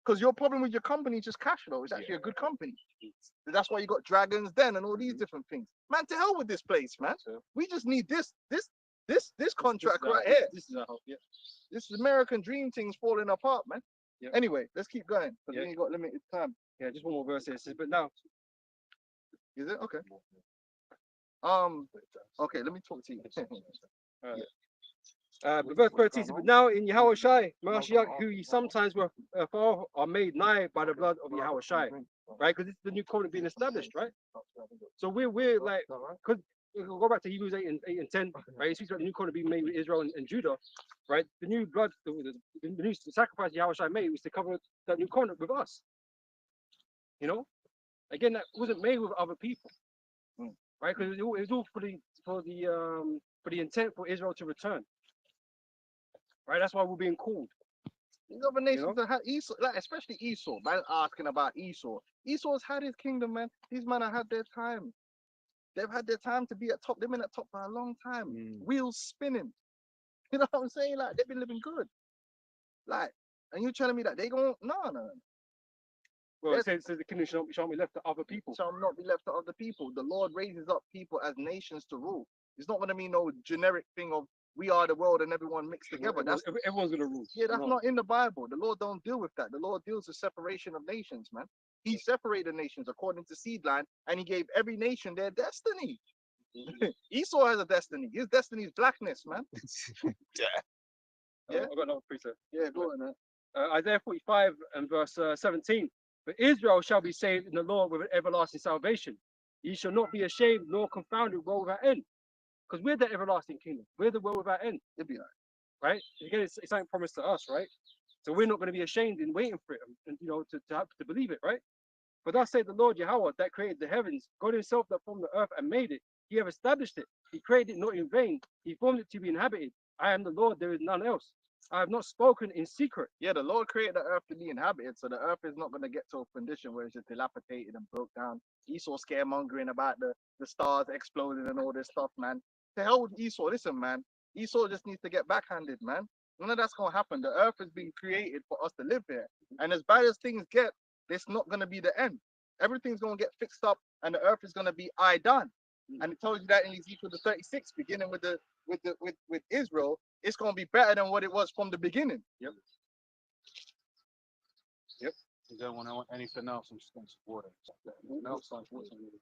B: Because your problem with your company is just cash flow. It's actually a good company. That's why you got Dragons Den and all these different things. Man, to hell with this place, man. We just need this contract right here.
A: This is our hope, yeah.
B: This American dream thing's falling apart, man.
A: Yeah.
B: Anyway, let's keep going because
A: Yeah.
B: we ain't got limited time.
A: Yeah, just one more verse here. It says, but now,
B: Is it? Okay. Okay, let me talk to you.
A: but verse 13 says, but now in Yahushai, Mashiach, who ye sometimes were far, are made nigh by the blood of Yahushai, right? Because this is the new covenant being established, right? So we're like, because we'll go back to Hebrews 8 and 10, right? It speaks about the new covenant being made with Israel and Judah, right? The new blood, the new sacrifice Yahushai made was to cover that new covenant with us. You know, again, that wasn't made with other people, right? Because it was all for the intent for Israel to return, right? That's why we're being called.
B: These other nations that had Esau, like especially Esau, man, asking about Esau. Esau's had his kingdom, man. These men have had their time. They've had their time to be at top. They've been at top for a long time. Wheels spinning. You know what I'm saying? Like they've been living good. Like, and you telling me that they gon' no.
A: Well, it says the kingdom shall be left to other people.
B: Shall not be left to other people. The Lord raises up people as nations to rule. It's not gonna be no generic thing of we are the world and everyone mixed together. That's
A: Everyone's gonna rule.
B: yeah, that's not in the Bible. The Lord don't deal with that. The Lord deals with separation of nations, man. He separated nations according to seed line, and he gave every nation their destiny. Esau has a destiny. His destiny is blackness, man.
A: Yeah. I've got another precept.
B: Yeah, go on, man.
A: Isaiah 45 and verse 17. But Israel shall be saved in the Lord with an everlasting salvation. Ye shall not be ashamed nor confounded, world without end. Because we're the everlasting kingdom. We're the world without end.
B: It'll be all
A: Right? Again, it's something promised to us, right? So we're not going to be ashamed in waiting for it, and to believe it, right? For thus saith the Lord Yahweh that created the heavens, God himself that formed the earth and made it. He have established it. He created it not in vain. He formed it to be inhabited. I am the Lord, there is none else. I have not spoken in secret.
B: Yeah, the Lord created the earth to be inhabited, so the earth is not going to get to a condition where it's just dilapidated and broke down. Esau scaremongering about the stars exploding and all this stuff, man. To hell with Esau. Listen, man. Esau just needs to get backhanded, man. None of that's going to happen. The earth has been created for us to live here. And as bad as things get, it's not going to be the end. Everything's going to get fixed up and the earth is going to be done. And it tells you that in Ezekiel the 36, beginning with Israel, it's going to be better than what it was from the beginning.
C: You don't want anything else. I'm just going to support it. Anything else, unfortunately.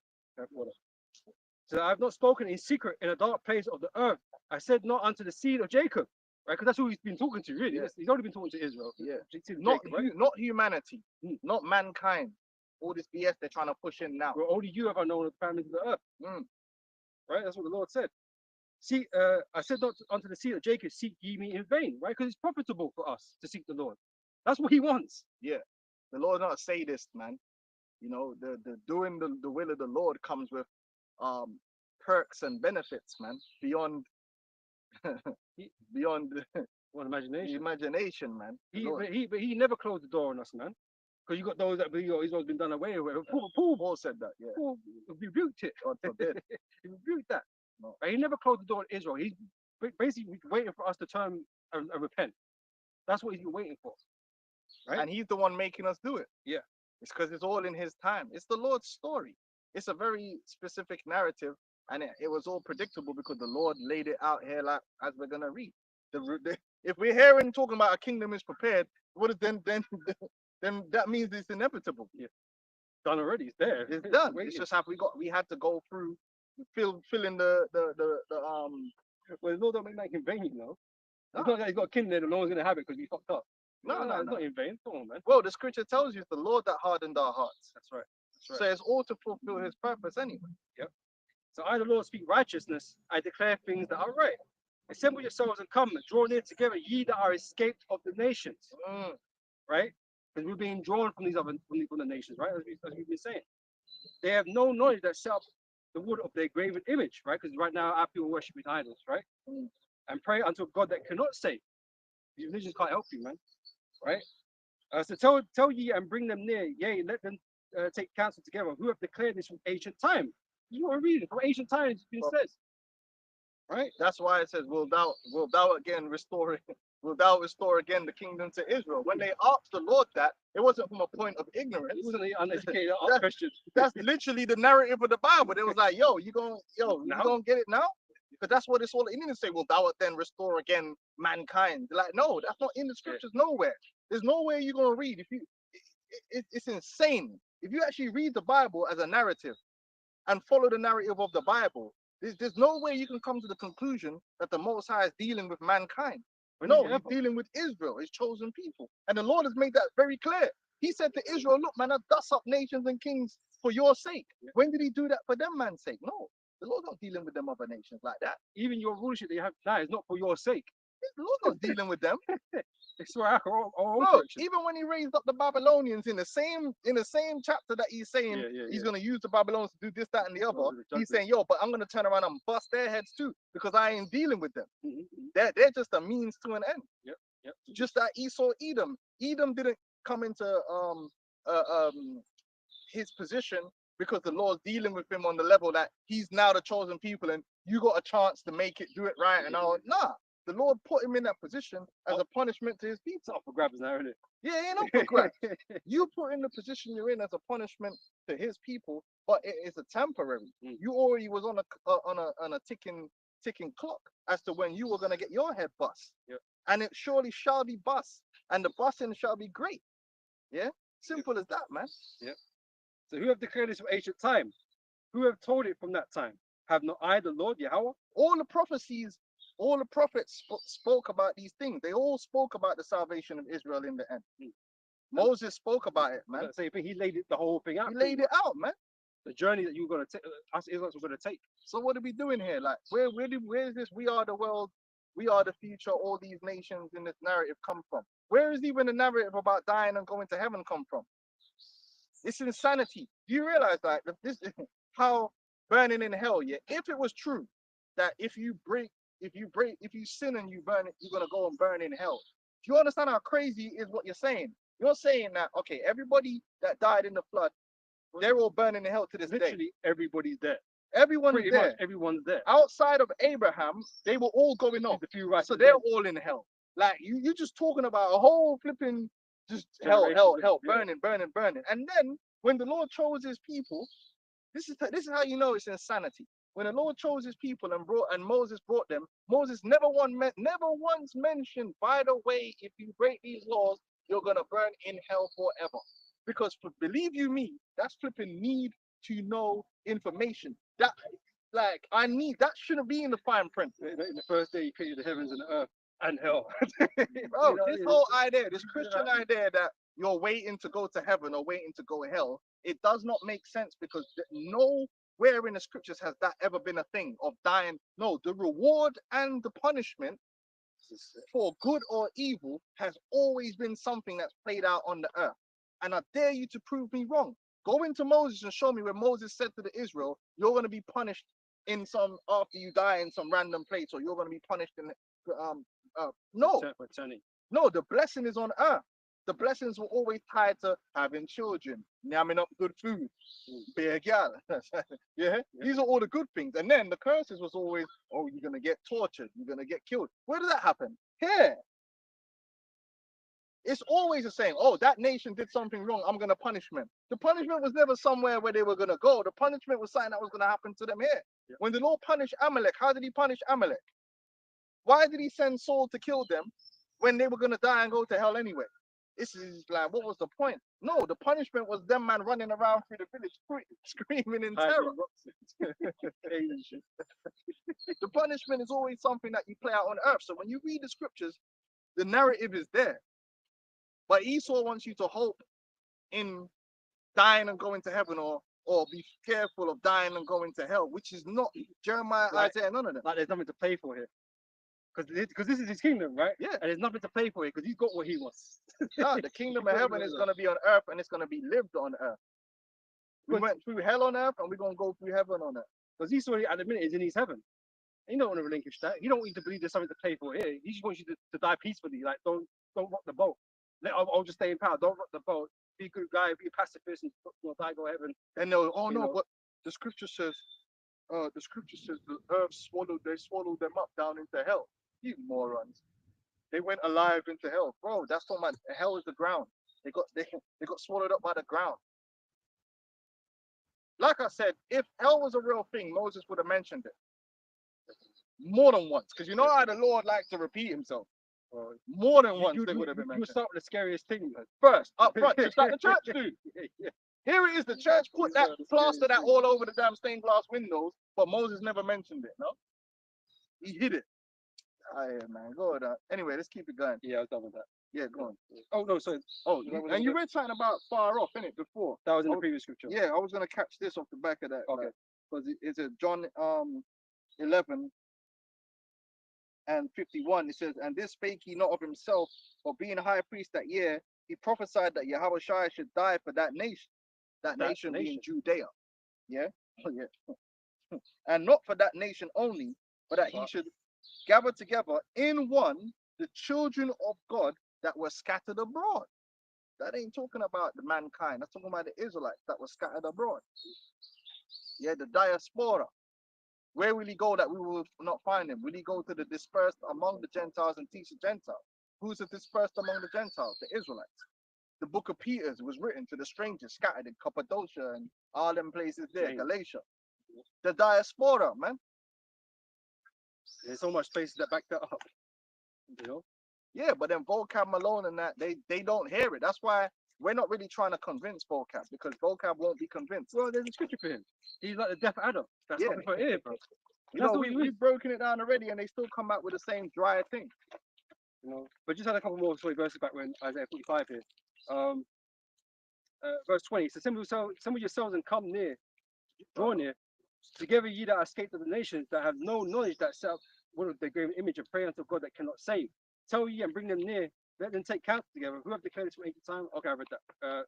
A: So I have not spoken in secret in a dark place of the earth. I said not unto the seed of Jacob. Right? Because that's who he's been talking to, really.
B: Yeah.
A: He's only been talking to Israel.
B: Yeah.
A: Not,
B: Not humanity, not mankind. All this BS they're trying to push in now.
A: well, only you have I known the families of the earth.
B: Mm.
A: Right? That's what the Lord said. See, I said not unto the seed of Jacob, seek ye me in vain, right? Because it's profitable for us to seek the Lord. That's what he wants.
B: The Lord not say this, man. You know, the doing the will of the Lord comes with perks and benefits, man, beyond beyond
A: What
B: the
A: imagination.
B: imagination, man.
A: But he never closed the door on us, man. Because you got those that believe Israel's been done away with. Paul
B: said that, yeah.
A: Paul rebuked it.
B: God forbid.
A: He rebuked that.
B: No.
A: But he never closed the door on Israel. He's basically waiting for us to turn and repent. That's what he's been waiting for. Right?
B: And he's the one making us do it.
A: Yeah.
B: It's because it's all in his time. It's the Lord's story. It's a very specific narrative, and it was all predictable because the Lord laid it out here, like as we're gonna read. If we're hearing talking about a kingdom is prepared, what is then that means it's inevitable.
A: Done already. It's there.
B: It's done.
A: Waiting.
B: It's just we had to go through fill in the
A: Well, the Lord don't make that in vain, you know.
B: No.
A: It's not that he's got a kingdom and no one's gonna have it because we fucked up.
B: no.
A: It's not in vain. Come on, man.
B: Well, the scripture tells you it's the Lord that hardened our hearts.
A: That's right.
B: So it's all to fulfill his purpose anyway.
A: So I, the Lord, speak righteousness. I declare things that are right. Assemble yourselves and come, draw near together, ye that are escaped of the nations. Right? Because we're being drawn from these other from the nations, right? As we've been saying. They have no knowledge that set up the wood of their graven image, right? Because right now our people worshiping idols, right? And pray unto a God that cannot save. These religions can't help you, man. Right? So tell ye and bring them near, yea, let them take counsel together, who have declared this from ancient time. You want to read it from ancient times, it says. Right?
B: That's why it says, will thou again restore it? Will thou restore again the kingdom to Israel? When they asked the Lord that, it wasn't from a point of ignorance.
A: It wasn't an uneducated question.
B: That's literally the narrative of the Bible. It was like, you gonna get it now? Because that's what it's all. It didn't say, will thou then restore again mankind? Like, no, that's not in the scriptures nowhere. There's nowhere you're gonna read. It's insane. If you actually read the Bible as a narrative and follow the narrative of the Bible, there's no way you can come to the conclusion that the Most High is dealing with mankind. No, he's dealing with Israel, his chosen people. And the Lord has made that very clear. He said to Israel, look, man, I dust up nations and kings for your sake. When did he do that for them man's sake? No, the Lord's not dealing with them other nations like that.
A: Even your rulership that you have now is not for your sake.
B: The Lord's not dealing with them.
A: It's for our own
B: Bro,
A: function.
B: even when he raised up the Babylonians in the same chapter that he's saying he's going to use the Babylonians to do this, that, and the other, he's saying, but I'm going to turn around and bust their heads too because I ain't dealing with them. They're just a means to an end.
A: Yep.
B: Just like Esau, Edom. Edom didn't come into his position because the Lord's dealing with him on the level that he's now the chosen people and you got a chance to make it, do it right, and all. Nah. The Lord put him in that position as a punishment to his people.
A: It's up for grabs now, isn't it?
B: Yeah, ain't up for grabs. You put in the position you're in as a punishment to his people, but it is a temporary. You already was on a ticking clock as to when you were gonna get your head bust. And it surely shall be bust, and the busting shall be great. Yeah, simple as that, man.
A: So who have declared this from ancient time? Who have told it from that time? Have not I, the Lord Yahweh?
B: All the prophecies. All the prophets spoke about these things. They all spoke about the salvation of Israel in the end. Moses spoke about it, man.
A: So he laid the whole thing out.
B: He laid it out, man.
A: The journey that you're gonna take, us Israelites were gonna take.
B: So what are we doing here? Like, where is this? We are the world. We are the future. All these nations in this narrative come from. Where is even the narrative about dying and going to heaven come from? It's insanity. Do you realize that this how burning in hell? Yeah, if it was true that if you sin and you burn it, you're gonna go and burn in hell. Do you understand how crazy is what you're saying? You're saying that okay, everybody that died in the flood, they're all burning in hell to this day.
A: Literally everybody's there.
B: Everyone's
A: Pretty
B: there.
A: much everyone's there.
B: Outside of Abraham, they were all going off.
A: The few righteous
B: So they're
A: there.
B: all in hell. Like you just talking about a whole flipping just hell,
A: Generations
B: hell,
A: of- yeah.
B: burning. And then when the Lord chose his people, this is how you know it's insanity. When the Lord chose his people and Moses brought them, Moses never once mentioned, by the way, if you break these laws, you're gonna burn in hell forever. Because believe you me, that's flipping need to know information. That like I need that shouldn't be in the fine print.
A: In the first day, he created the heavens and the earth and hell.
B: Bro,
A: You know,
B: this
A: it's-
B: whole idea, this Christian idea that you're waiting to go to heaven or waiting to go to hell, it does not make sense because nowhere in the scriptures has that ever been a thing of dying. No, the reward and the punishment for good or evil has always been something that's played out on the earth. And I dare you to prove me wrong. Go into Moses and show me where Moses said to the Israel, you're going to be punished in some after you die in some random place, or you're going to be punished in no.
A: for turning.
B: No, the blessing is on earth. The blessings were always tied to having children, namming up good food, be a gal. Yeah, these are all the good things. And then the curses was always, oh, you're gonna get tortured, you're gonna get killed. Where did that happen? Here. It's always the same. Oh, that nation did something wrong. I'm gonna punish them. The punishment was never somewhere where they were gonna go. The punishment was something that was gonna happen to them here.
A: Yeah.
B: When the Lord punished Amalek, how did he punish Amalek? Why did he send Saul to kill them when they were gonna die and go to hell anyway? This is like, what was the point? No, the punishment was them man running around through the village screaming in terror. The punishment is always something that you play out on earth. So when you read the scriptures, the narrative is there. But Esau wants you to hope in dying and going to heaven, or be careful of dying and going to hell, which is not Jeremiah,
A: Right.
B: Isaiah, none of them.
A: Like there's nothing to play for here. Because this is his kingdom, right?
B: Yeah.
A: And there's nothing to play for here because he's got what he wants.
B: No, the kingdom of heaven is going to be on earth and it's going to be lived on earth. We went through hell on earth and we're going to go through heaven on earth.
A: Because Esau at the minute is in his heaven. He don't want to relinquish that. He don't want you to believe there's something to play for here. He just wants you to die peacefully. Like don't rock the boat. I'll just stay in power. Don't rock the boat. Be a good guy. Be a pacifist and die, go to heaven.
B: And they'll, oh
A: You
B: no,
A: know.
B: but the scripture says the earth swallowed them up down into hell. You morons. They went alive into hell. Bro, that's talking about hell is the ground. They got swallowed up by the ground. Like I said, if hell was a real thing, Moses would have mentioned it. More than once. Because you know how the Lord likes to repeat himself. More than once they would have been
A: You
B: mentioned.
A: start with the scariest thing, man.
B: First, up front, just like the church do.
A: Yeah.
B: Here it is, the church put that, plaster that all over the damn stained glass windows, but Moses never mentioned it, no? He hid it. Oh, yeah, man, go with that. Anyway, let's keep it going.
A: Yeah, I was done with that.
B: Yeah, go on.
A: Oh no, sorry.
B: Oh,
A: That was
B: and
A: in
B: you
A: the-
B: read something about far off, innit, before?
A: That was in the
B: Oh,
A: previous scripture.
B: Yeah, I was going to catch this off the back of that.
A: Okay.
B: Because it's a John 11 and 51. It says, and this spake he not of himself, but being a high priest that year, he prophesied that Yahweh Shai should die for that nation. That nation being Judea. Yeah? Oh, yeah. And not for that nation only, but that he
A: Right.
B: should gather together in one the children of God that were scattered abroad. That ain't talking about the mankind. That's talking about the Israelites that were scattered abroad. Yeah, the diaspora. Where will he go that we will not find him? Will he go to the dispersed among the Gentiles and teach the Gentiles? Who's the dispersed among the Gentiles? The Israelites. The book of Peter was written to the strangers scattered in Cappadocia and all them places there,
A: Strange.
B: Galatia. The diaspora, man.
A: There's so much spaces that back that up. You know?
B: Yeah, but then Vocab Malone and that, they don't hear it. That's why we're not really trying to convince Vocab, because Vocab won't be convinced.
A: Well, there's a scripture for him. He's like the deaf adder. That's
B: Yeah.
A: something for here, bro.
B: You
A: That's
B: know,
A: what he is.
B: we've broken it down already and they still come back with the same dry thing.
A: You know, but just had a couple more verses back when Isaiah 45 here. Verse 20. So assemble yourselves and come near, draw near. Together ye that escaped of the nations that have no knowledge that set up one of the graven image and pray unto God that cannot save. Tell ye and bring them near. Let them take counsel together. Who have declared this from ancient time? Okay, I read that.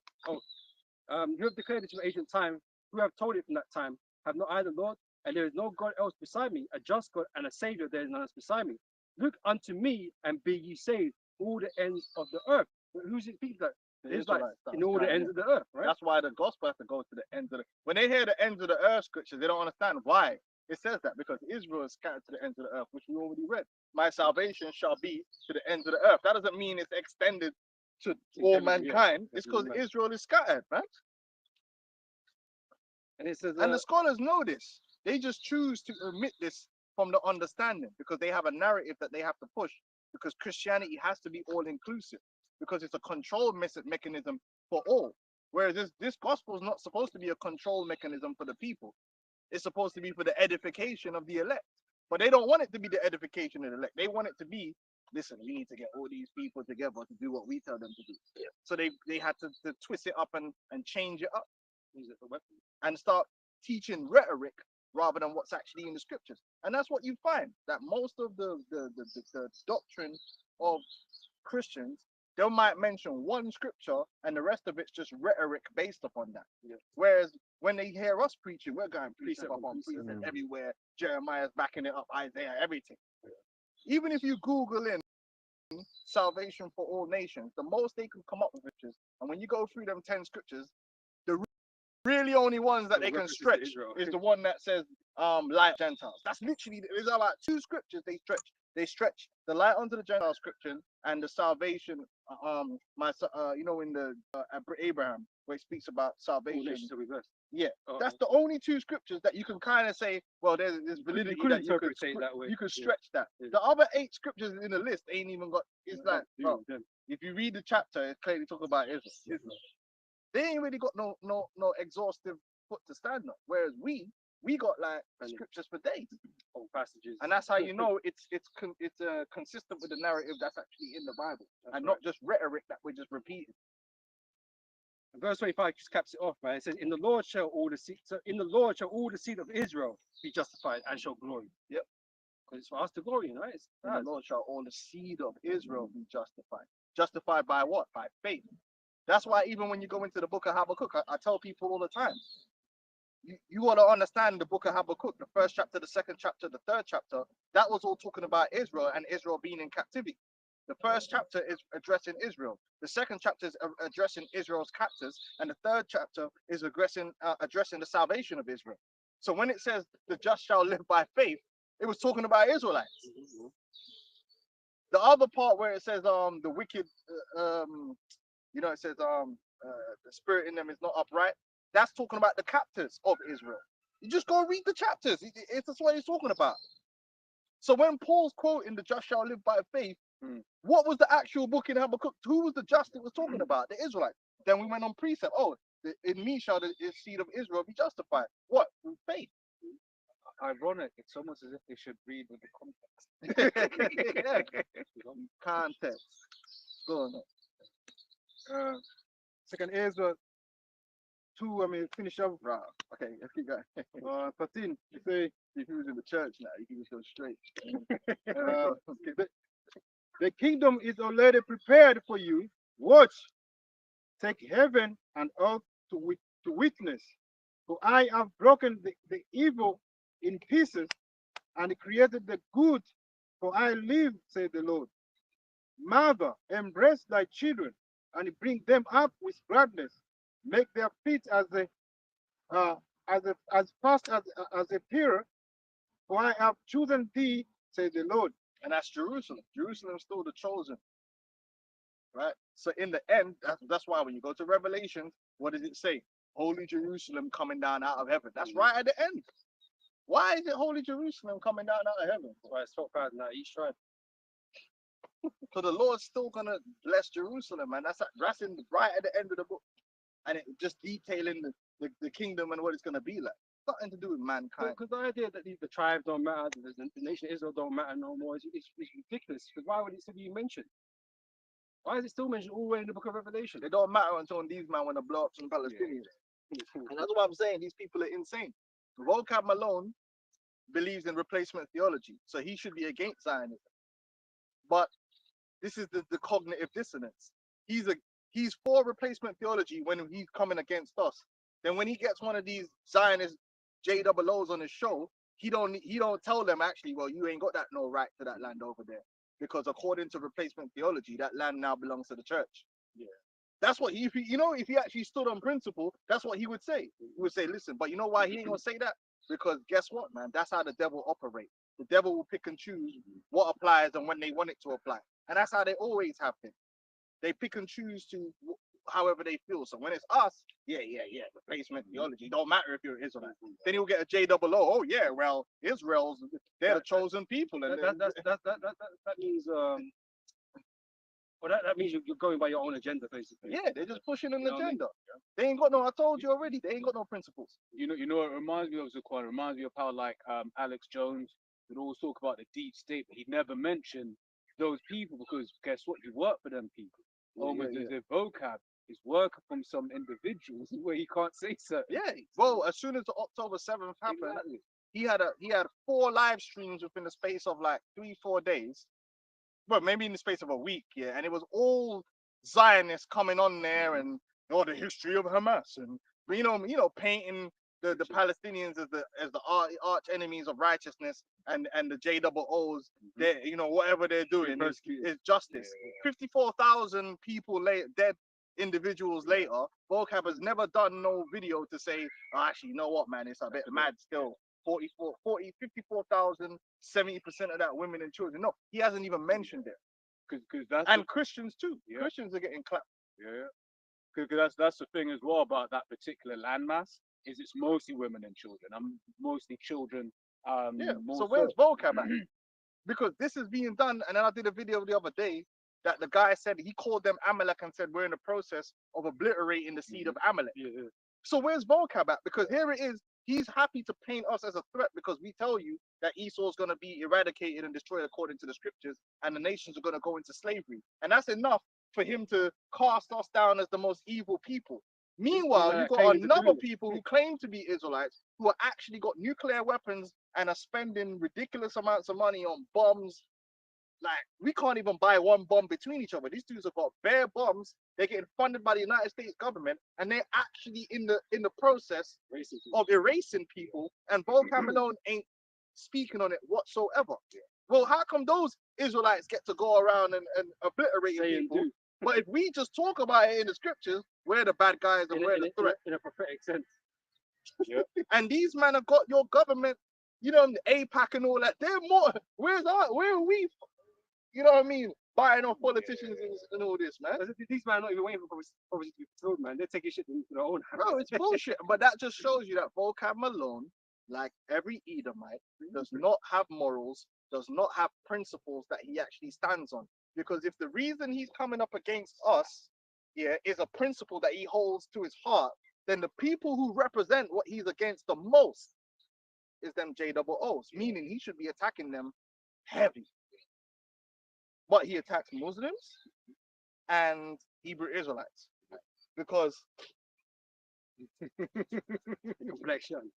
A: who have declared it from ancient time, who have told it from that time, have not I the Lord, and there is no God else beside me, a just God and a Savior, there is none else beside me. Look unto me and be ye saved, all the ends of the earth. Who's it speaking like?
B: The
A: It's like
B: Israelites,
A: in all the ends of the earth, right?
B: That's why the gospel has to go to the ends of the. When they hear the ends of the earth scriptures, they don't understand why it says that, because Israel is scattered to the ends of the earth, which we already read. My salvation shall be to the ends of the earth. That doesn't mean it's extended to all
A: everybody, yeah.
B: mankind. It's because
A: Everybody.
B: Israel is scattered, man.
A: And it says,
B: And the scholars know this. They just choose to omit this from the understanding because they have a narrative that they have to push. Because Christianity has to be all inclusive, because it's a control mechanism for all. Whereas this gospel is not supposed to be a control mechanism for the people. It's supposed to be for the edification of the elect. But they don't want it to be the edification of the elect. They want it to be, listen, we need to get all these people together to do what we tell them to do.
A: Yeah.
B: So they had to twist it up and change it up
A: use it for weapons.
B: and start teaching rhetoric rather than what's actually in the scriptures. And that's what you find, that most of the doctrine of Christians, they might mention one scripture and the rest of it's just rhetoric based upon that.
A: Yeah.
B: Whereas when they hear us preaching, we're going precept
A: Precept on
B: upon
A: precept.
B: precept everywhere. Jeremiah's backing it up, Isaiah, everything. Even if you Google in salvation for all nations, the most they can come up with scriptures, and when you go through them 10 scriptures, the really only ones that
A: The
B: they can
A: references to
B: stretch
A: Israel.
B: is the one that says light Gentiles. That's literally, there's about 2 scriptures they stretch. They stretch the light unto the Gentile scripture and the salvation. You know, in the Abraham, where it speaks about
A: All
B: salvation.
A: nations shall be blessed.
B: Yeah,
A: Oh,
B: that's the only 2 scriptures that you can kind of say, well, there's validity
A: could
B: that you could,
A: interpret it that way.
B: you could
A: Yeah.
B: stretch that.
A: Yeah.
B: The other 8 scriptures in the list ain't even got. It's like, bro,
A: them.
B: if you read the chapter, it's clearly talking about Israel. They ain't really got no exhaustive foot to stand on. Whereas we got like scriptures for days,
A: Old passages.
B: and that's how you know it's consistent with the narrative that's actually in the Bible, and not just rhetoric that we're just repeating.
A: And verse 25 just caps it off, right? It says, "In the Lord shall all the seed, so in the Lord shall all the seed of Israel be justified and shall glory."
B: Yep.
A: Because it's for us to glory, right? It's
B: And the Lord shall all the seed of Israel be justified. Justified by what? By faith. That's why even when you go into the book of Habakkuk, I tell people all the time, you want to understand the book of Habakkuk, the 1st chapter, the 2nd chapter, the 3rd chapter, that was all talking about Israel and Israel being in captivity. The 1st chapter is addressing Israel. The 2nd chapter is addressing Israel's captors. And the 3rd chapter is addressing the salvation of Israel. So when it says the just shall live by faith, it was talking about Israelites. The other part where it says the wicked, you know, it says the spirit in them is not upright. That's talking about the captors of Israel. You just go read the chapters. That's what he's talking about. So when Paul's quoting the just shall live by faith, what was the actual book in Habakkuk? Who was the just it was talking about? The Israelites. Then we went on precept. Oh, in me shall the seed of Israel be justified. What? Through faith.
C: Ironic. It's almost as if they should read with the context.
B: Context. Go on.
D: Second Ezra 2, finish up.
B: Right. Okay, let's keep going.
D: 13, you say,
B: If he was in the church now, you can just go straight.
D: the kingdom is already prepared for you. Watch, take heaven and earth to witness. For I have broken the evil in pieces and created the good. For I live, says the Lord. Mother, embrace thy children and bring them up with gladness. Make their feet as fast as a pillar. For I have chosen thee, says the Lord.
B: And that's Jerusalem. Jerusalem's still the chosen. Right? So in the end, that's why when you go to Revelation, what does it say? Holy Jerusalem coming down out of heaven. That's right at the end. Why is it Holy Jerusalem coming down out of heaven?
A: That's why it's 12,000 out each tribe.
B: So the Lord's still gonna bless Jerusalem, and that's in right at the end of the book. And it just detailing the kingdom and what it's gonna be like. Nothing to do with mankind.
A: Because the idea that the tribes don't matter, the nation of Israel don't matter no more, is ridiculous. Because why would it still be mentioned? Why is it still mentioned all the way in the book of Revelation?
B: It don't matter until these men want to blow up some Palestinians. And that's what I'm saying. These people are insane. Vocab Malone believes in replacement theology, so he should be against Zionism. But this is the cognitive dissonance. he's for replacement theology when he's coming against us. Then when he gets one of these Zionist JOOs on his show, he don't tell them actually, well, you ain't got that no right to that land over there, because according to replacement theology, that land now belongs to the church.
A: Yeah.
B: That's what if he actually stood on principle, that's what he would say. He would say, listen, but you know why he ain't gonna say that? Because guess what, man? That's how the devil operates. The devil will pick and choose what applies and when they want it to apply. And that's how they always have been. They pick and choose to however they feel. So when it's us, yeah, replacement theology. Don't matter if you're an Israelite. Then he'll get a JOO. Oh yeah, well, Israel's they're the chosen people. And
A: That means well, that means you're going by your own agenda, basically.
B: yeah, they're just pushing an
C: You know what I mean?
B: agenda. They ain't got no. I told you already. They ain't got no principles.
C: You know what it reminds me of, Zaquan? It reminds me of how like Alex Jones would always talk about the deep state, but he'd never mention those people because guess what? He worked for them people. Almost as if vocab is working from some individuals where he can't say certain.
B: Yeah. Well, as soon as the October 7th happened,
C: Exactly.
B: he had 4 live streams within the space of like 3-4 days. Well, maybe in the space of a week, yeah. And it was all Zionists coming on there and the history of Hamas and painting the Palestinians as the arch enemies of righteousness and the JOOs. They whatever they're doing is justice. 54,000 people dead individuals later. Vocab has never done no video to say, oh, actually, you know what, man, it's a bit mad still. 54,000, 70% of that women and children. No, he hasn't even mentioned it.
C: Because that's
B: And Christians too.
C: Yeah.
B: Christians are getting clapped.
C: Because that's the thing as well about that particular landmass is it's mostly women and children. Mostly children.
B: Yeah.
C: More
B: So where's vocab at? Because this is being done, and then I did a video the other day that the guy said he called them Amalek and said we're in the process of obliterating the seed of Amalek.
A: Yeah.
B: So where's vocab at? Because here it is. He's happy to paint us as a threat because we tell you that Esau's going to be eradicated and destroyed according to the scriptures, and the nations are going to go into slavery. And that's enough for him to cast us down as the most evil people. Meanwhile, you've got
A: claiming to
B: another
A: do it.
B: people who claim to be Israelites who are actually got nuclear weapons and are spending ridiculous amounts of money on bombs. Like, we can't even buy one bomb between each other. These dudes have got bare bombs. They're getting funded by the United States government, and they're actually in the process of erasing people. And Vocab Malone ain't speaking on it whatsoever. Well, how come those Israelites get to go around and obliterate people? But if we just talk about it in the scriptures, we're the bad guys and we're the threat.
A: In a prophetic sense.
B: And these men have got your government, the APAC and all that. They're more. Where are we? You know what I mean? Buying off politicians and all this, man.
A: These men are not even waiting for prophecy to be fulfilled, man. They're taking shit into their own hands.
B: Bro, it's bullshit. But that just shows you that Vocab Malone, like every Edomite, does not have morals, does not have principles that he actually stands on. Because if the reason he's coming up against us, is a principle that he holds to his heart, then the people who represent what he's against the most is them JOOs, meaning he should be attacking them heavy. But he attacks Muslims and Hebrew Israelites because
A: complexion.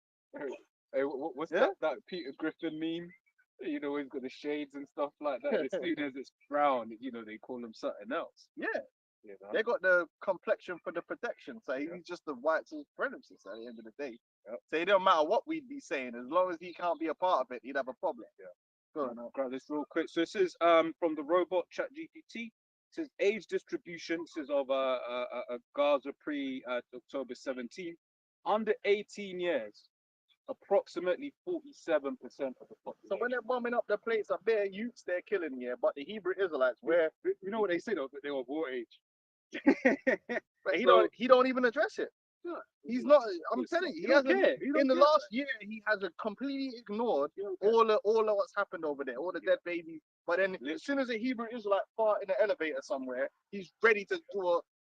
C: Hey, what's that Peter Griffin meme? He's got the shades and stuff like that. As soon as it's brown, they call him something else.
B: they got the complexion for the protection. So he's just the white supremacist at the end of the day. So it don't matter what we'd be saying, as long as he can't be a part of it, he'd have a problem. Go on,
C: I'll grab this real quick. So this is from the robot ChatGPT. It says age distribution. This is of Gaza pre October 17. Under 18 years, approximately 47% of the population.
B: So when they're bombing up the place of bare youths, they're killing but the Hebrew Israelites, where
A: You know what they say though? That they were war age.
B: but he don't even address it. He's not. I'm telling you, he hasn't. In the last year, he has completely ignored all of what's happened over there, all the dead babies. But then, as soon as a Hebrew Israelite fart in an elevator somewhere, he's ready to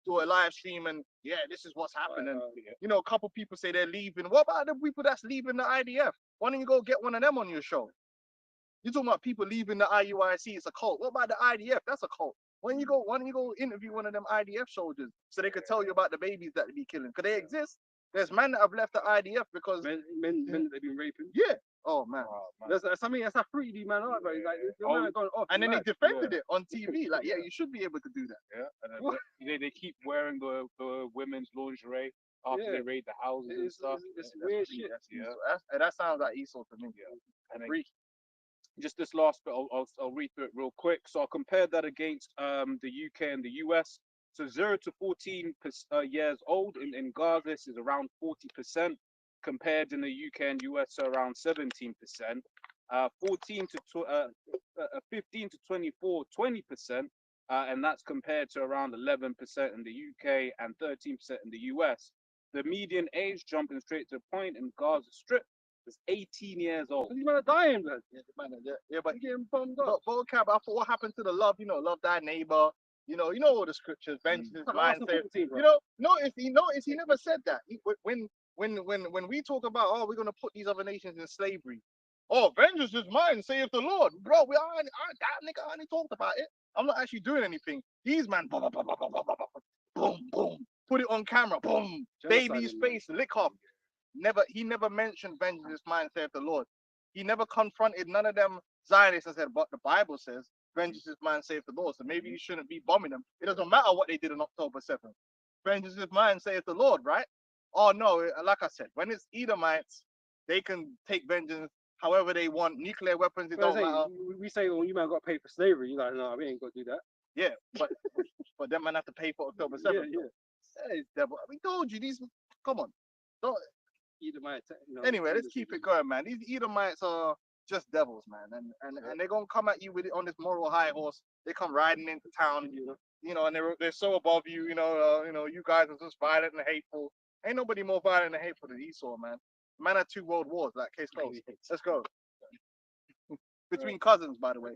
B: do a live stream and this is what's happening. A couple people say they're leaving. What about the people that's leaving the IDF? Why don't you go get one of them on your show? You're talking about people leaving the IUIC. It's a cult. What about the IDF? That's a cult. Why don't you go interview one of them IDF soldiers so they could tell you about the babies that they be killing? Because they exist. There's men that have left the IDF because
A: men that they've been raping.
B: Yeah, Oh man.
C: Oh, man.
A: That's I mean, that's how fruity these man are, bro. Like, your
C: Oh,
A: man going off.
B: And then they
A: mad.
B: defended it on TV. Like, yeah, you should be able to do that.
C: Yeah, and then they keep wearing the women's lingerie after
A: Yeah.
C: they raid the houses and stuff.
A: It's
B: That's
A: weird
B: free,
A: shit.
B: that's
C: Yeah.
B: Esau. That sounds like Esau to me.
C: And then
B: Free.
C: just this last bit, I'll read through it real quick. So I'll compare that against the UK and the US. So 0 to 14 years old in Gaza, this is around 40%, compared in the UK and US to around 17%. 15 to 24, 20%, and that's compared to around 11% in the UK and 13% in the US. The median age, jumping straight to the point, in Gaza Strip is 18 years old.
A: These men are dying, man.
B: Yeah, but
A: They're getting bombed up.
B: but Cap, I thought, what happened to the love? Love thy neighbor. You know all the scriptures. Vengeance is mine.
A: Arsenal
B: Say,
A: football team, bro.
B: notice he never said that. When we talk about, oh, we're gonna put these other nations in slavery. Oh, vengeance is mine, saith the Lord. Bro, that nigga only talked about it. I'm not actually doing anything. These man, boom, boom, boom, boom, boom, boom, boom, boom. Put it on camera, boom. Baby's face, lick off. He never mentioned vengeance is mine, saith the Lord. He never confronted none of them Zionists and said, but the Bible says, vengeance is mine, saith the Lord. So maybe you shouldn't be bombing them. It doesn't matter what they did on October 7th. Vengeance is mine, saith the Lord, right? Oh no, like I said, when it's Edomites, they can take vengeance however they want. Nuclear weapons, it
A: But I
B: don't
A: say,
B: matter.
A: we say, oh, you man got paid for slavery. You're like, no, we ain't got to do that.
B: Yeah, but them man have to pay for October 7th.
A: Yeah,
B: though.
A: yeah.
B: Hey, devil. We told you these. Come on. Don't,
A: Edomite,
B: anyway, let's keep it going, man. These Edomites are just devils, man, and they're gonna come at you with it on this moral high horse. They come riding into town, and they're so above you. You guys are just violent and hateful. Ain't nobody more violent and hateful than Esau, man. Man had 2 world wars, like case closed. Let's go. Between cousins, by the way.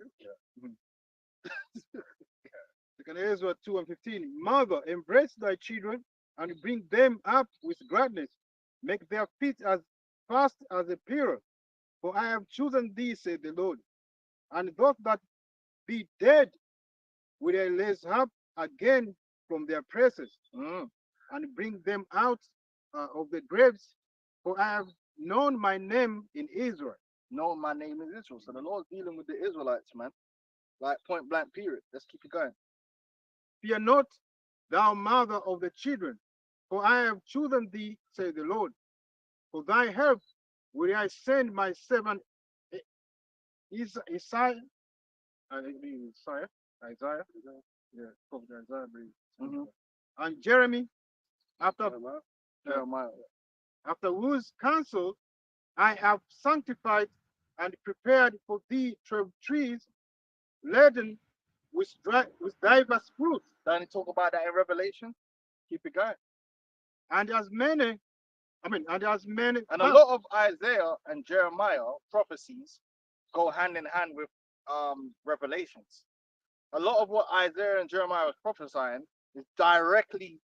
D: Second Ezra 2:15. Mother, embrace thy children and bring them up with gladness. Make their feet as fast as a pillar. For I have chosen thee, said the Lord. And those that be dead will I raise up again from their presence and bring them out of the graves. For I have known my name in Israel.
B: No, my name is Israel. So the Lord's dealing with the Israelites, man. Like point blank, period. Let's keep it going.
D: Fear not, thou mother of the children, for I have chosen thee, says the Lord. For thy help will I send my servant Isaiah. Yeah, prophet Isaiah. And Jeremy, after whose counsel I have sanctified and prepared for thee 12 trees laden with diverse fruits.
B: Don't you talk about that in Revelation? Keep it going.
D: And as many. And
B: a lot of Isaiah and Jeremiah prophecies go hand in hand with Revelations. A lot of what Isaiah and Jeremiah was prophesying is directly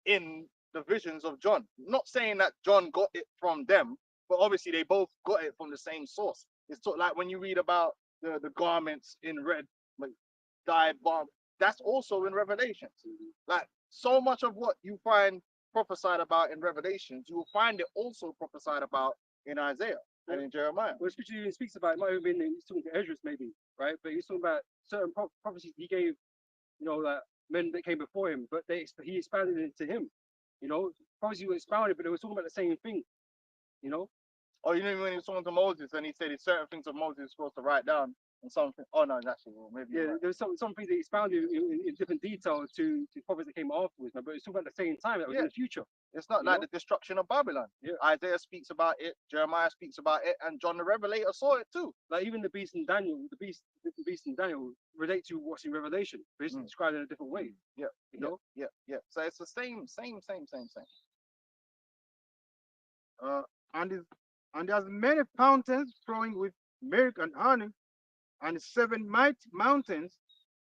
B: in the visions of John. Not saying that John got it from them, but obviously they both got it from the same source. It's like when you read about the garments in red, like dyed bomb, that's also in Revelations. Like so much of what you find prophesied about in Revelations, you will find it also prophesied about in Isaiah and in Jeremiah.
A: Well, scripture even speaks about, it might have been, he's talking to Esdras maybe, right? But he's talking about certain prophecies he gave, like men that came before him, but he expanded it to him. Prophecies were expounded, but they were talking about the same thing,
B: Oh, when he was talking to Moses and he said there's certain things that Moses is supposed to write down and something. Oh no, that's it. Well, maybe.
A: Yeah, there's something that expounded in different detail to prophets that came afterwards, but it's talking about the same time that was in the future.
B: It's not like the destruction of Babylon.
A: Yeah.
B: Isaiah speaks about it, Jeremiah speaks about it, and John the Revelator saw it too.
A: Like even the beast in Daniel, the beast in Daniel relate to what's in Revelation, but it's described in a different way.
B: Yeah.
A: Yeah.
B: So it's the same.
D: And there's many fountains flowing with milk and honey, and 7 mighty mountains,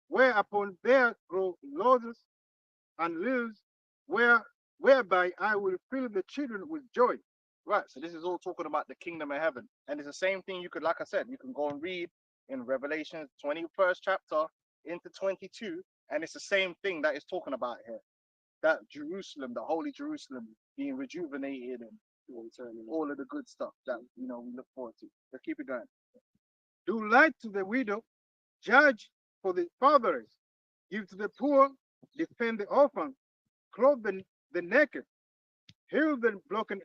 D: whereupon there grow lotus and lilies, whereby I will fill the children with joy.
B: Right. So this is all talking about the kingdom of heaven, and it's the same thing. You could, like I said, you can go and read in Revelation 21st chapter into 22, and it's the same thing that is talking about here. That Jerusalem, the holy Jerusalem, being rejuvenated and all of the good stuff that we look forward to. Let's keep it going.
D: Do light to the widow, judge for the fatherless, give to the poor, defend the orphan, clothe the naked, heal the broken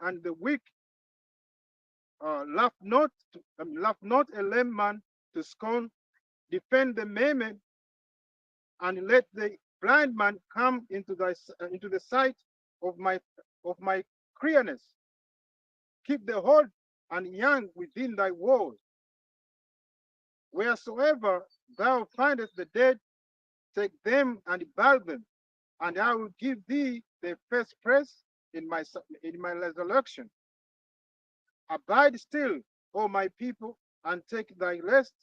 D: and the weak. Laugh not a lame man to scorn, defend the maimed, and let the blind man come into the sight of my clearness. Keep the old and young within thy walls. Wheresoever thou findest the dead, take them and bury them, and I will give thee the first place in my resurrection. Abide still, O my people, and take thy rest,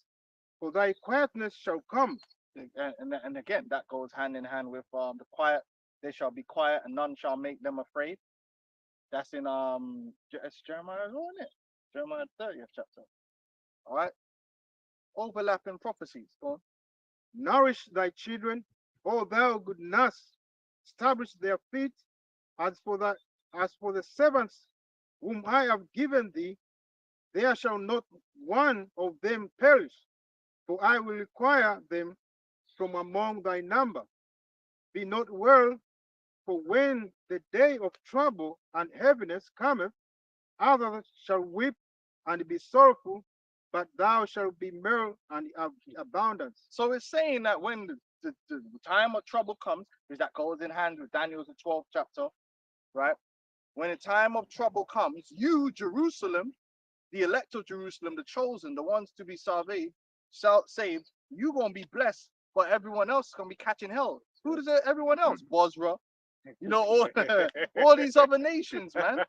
D: for thy quietness shall come.
B: And again, that goes hand in hand with the quiet. They shall be quiet, and none shall make them afraid. That's in it's Jeremiah, isn't it? Jeremiah 30th chapter. All right. Overlapping prophecies. Go on.
D: Nourish thy children, O thou good nurse. Establish their feet. As for the servants whom I have given thee, there shall not one of them perish, for I will require them from among thy number. Be not well, for when the day of trouble and heaviness cometh, others shall weep and be sorrowful, but thou shalt be merry and have abundance.
B: So it's saying that when the time of trouble comes, because that goes in hand with Daniel's 12th chapter, right? When the time of trouble comes, you, Jerusalem, the elect of Jerusalem, the chosen, the ones to be saved, you're going to be blessed, but everyone else is going to be catching hell. Who does everyone else? Bosra, all these other nations, man.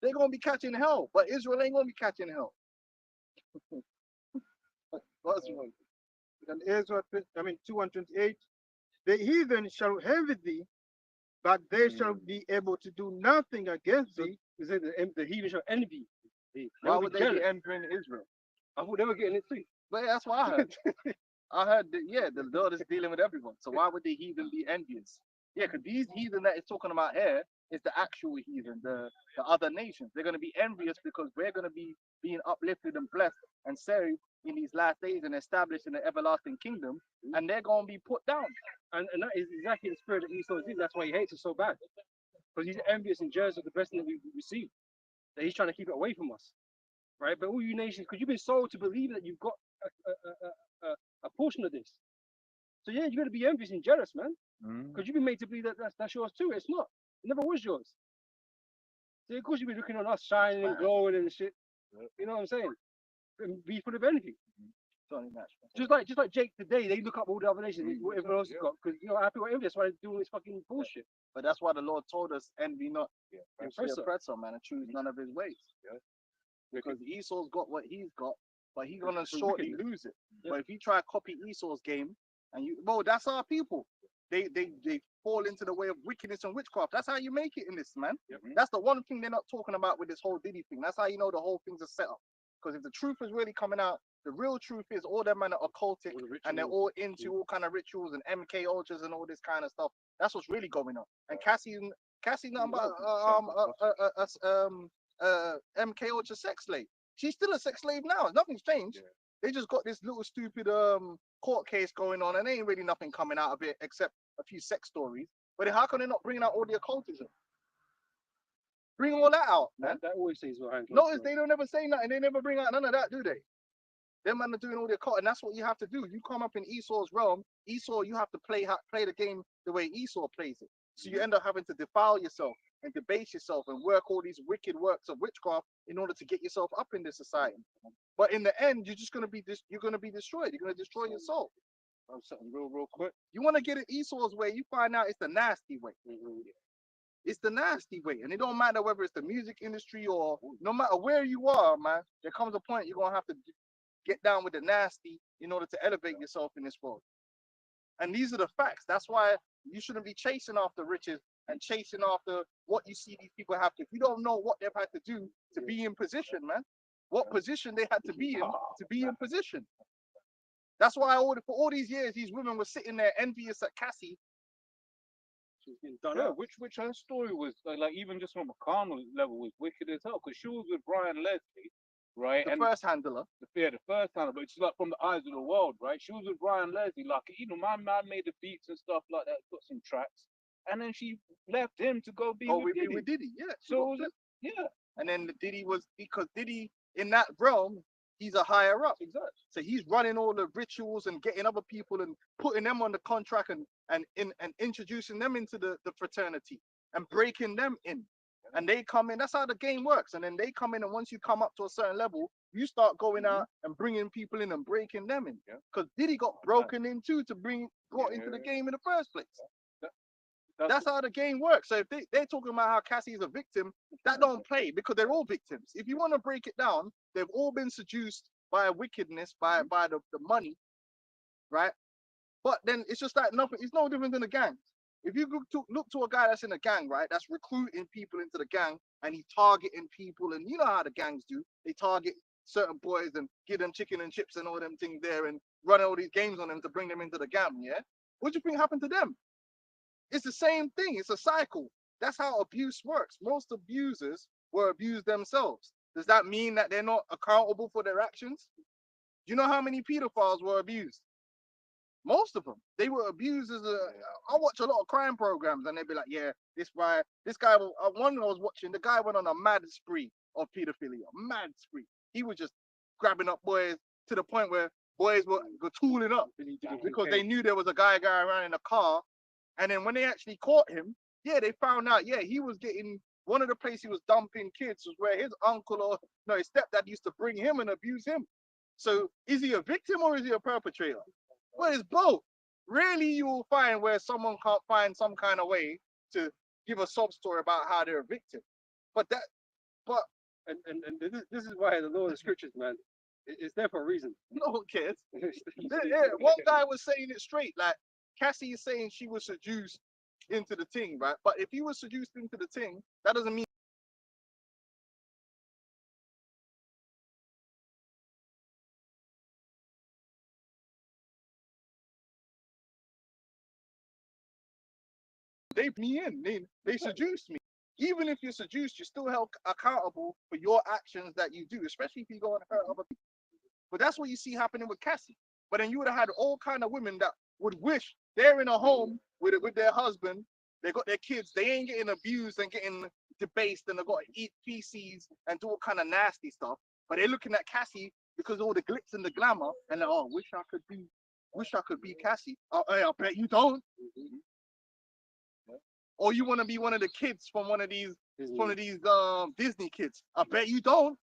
B: They're going to be catching hell, but Israel ain't going to be catching hell.
D: And Ezra 2:28, the heathen shall envy thee, but they shall be able to do nothing against thee.
A: Is it the heathen shall envy thee?
B: Why would they be envying Israel?
A: I thought they were getting it too.
B: But that's what I heard. I heard that, yeah, the Lord is dealing with everyone. So why would the heathen be envious? Yeah, because these heathen that it's talking about here is the actual heathen, the other nations. They're going to be envious because we're going to be being uplifted and blessed and saved in these last days and established in the everlasting kingdom, and they're going to be put down.
A: And that is exactly the spirit that Esau is in. That's why he hates us so bad. Because he's envious and jealous of the blessing that we receive. That he's trying to keep it away from us. Right? But all you nations, because you've been sold to believe that you've got a portion of this. So yeah, you're going to be envious and jealous, man. Because you've been made to believe that that's yours too. It's not. It never was yours. So of course you'll be looking on us shining and glowing and shit. You know what I'm saying? And be full of envy. Just like Jake today, they look up all the other nations, what everyone else has got, because I feel envious why they're doing this fucking bullshit.
B: But that's why the Lord told us, envy not the oppressor, man, and choose none of his ways. Yeah. Because Esau's got what he's got, but he's gonna shortly lose it. Yeah. But if you try to copy Esau's game, and that's our people. They fall into the way of wickedness and witchcraft. That's how you make it in this, man. Yep. That's the one thing they're not talking about with this whole Diddy thing. That's how you know the whole thing's a setup. Because if the truth is really coming out, the real truth is all them men are occultic and they're all into all kind of rituals and MK ultras and all this kind of stuff. That's what's really going on. And Cassie nothing but MK ultra sex slave. She's still a sex slave now. Nothing's changed. Yeah. They just got this little stupid court case going on, and ain't really nothing coming out of it except a few sex stories. But how can they not bring out all the occultism? Bring all that out, man.
A: That always says what I'm
B: Notice they don't ever say nothing. They never bring out none of that, do they? Them man are doing all the occult, and that's what you have to do. You come up in Esau's realm. Esau, you have to play the game the way Esau plays it. So you end up having to defile yourself and debase yourself and work all these wicked works of witchcraft in order to get yourself up in this society. But in the end, you're just gonna be destroyed. You're gonna destroy your soul.
A: I'm something real quick.
B: You want to get it Esau's way, you find out it's the nasty way. It's the nasty way, and it don't matter whether it's the music industry or no matter where you are, man. There comes a point you're gonna have to get down with the nasty in order to elevate yourself in this world. And these are the facts. That's why you shouldn't be chasing after riches and chasing after what you see these people have to. If you don't know what they've had to do to be in position, man, what position they had to be in position. That's why for all these years, these women were sitting there envious at Cassie
A: She was getting done
C: Yeah,
A: out.
C: which her story was like even just from a carnal level was wicked as hell because she was with Brian Leslie, right?
B: The
C: And
B: first handler.
C: the first time, but it's like from the eyes of the world, right? She was with Brian Leslie, like my man made the beats and stuff like that, got some tracks, and then she left him to go be
B: Oh,
C: with Diddy.
B: with Diddy, yeah.
C: So it was yeah,
B: and then Diddy was because Diddy in that realm, he's a higher up.
C: exactly.
B: So he's running all the rituals and getting other people and putting them on the contract and introducing them into the fraternity and breaking them in. And they come in, that's how the game works. And then they come in, and once you come up to a certain level, you start going out and bringing people in and breaking them in. Because Diddy got broken in too to brought into the game in the first place. That's how the game works. So if they're talking about how Cassie is a victim, that don't play because they're all victims. If you want to break it down, they've all been seduced by wickedness, by the money, right? But then it's just like nothing. It's no different than a gang. If you look to a guy that's in a gang, right, that's recruiting people into the gang and he's targeting people, and you know how the gangs do. They target certain boys and give them chicken and chips and all them things there and run all these games on them to bring them into the gang, yeah? What do you think happened to them? It's the same thing. It's a cycle. That's how abuse works. Most abusers were abused themselves. Does that mean that they're not accountable for their actions? Do you know how many pedophiles were abused? Most of them. They were abused as a. I watch a lot of crime programs, and they'd be like, "Yeah, this guy. One I was watching. The guy went on a mad spree of pedophilia. Mad spree. He was just grabbing up boys to the point where boys were tooling up because they knew there was a guy around in a car. And then when they actually caught him, yeah, they found out, yeah, he was getting, one of the places he was dumping kids was where his uncle or, no, his stepdad used to bring him and abuse him. So is he a victim or is he a perpetrator? Well, it's both. Rarely you will find where someone can't find some kind of way to give a sob story about how they're a victim. But
A: And this is why the law of the scriptures, man, it's there for a reason.
B: no one cares. Yeah, one guy was saying it straight, like Cassie is saying she was seduced into the thing, right? But if you were seduced into the thing, that doesn't mean they put me in. They seduced me. Even if you're seduced, you're still held accountable for your actions that you do, especially if you go and hurt other people. But that's what you see happening with Cassie. But then you would have had all kind of women that would wish they're in a home with their husband, they got their kids, they ain't getting abused and getting debased, and they got to eat feces and do all kind of nasty stuff. But they're looking at Cassie because of all the glitz and the glamour, and they're, oh, wish I could be Cassie. Oh, hey, I bet you don't. Or you want to be one of the kids from one of these Disney kids. I bet you don't.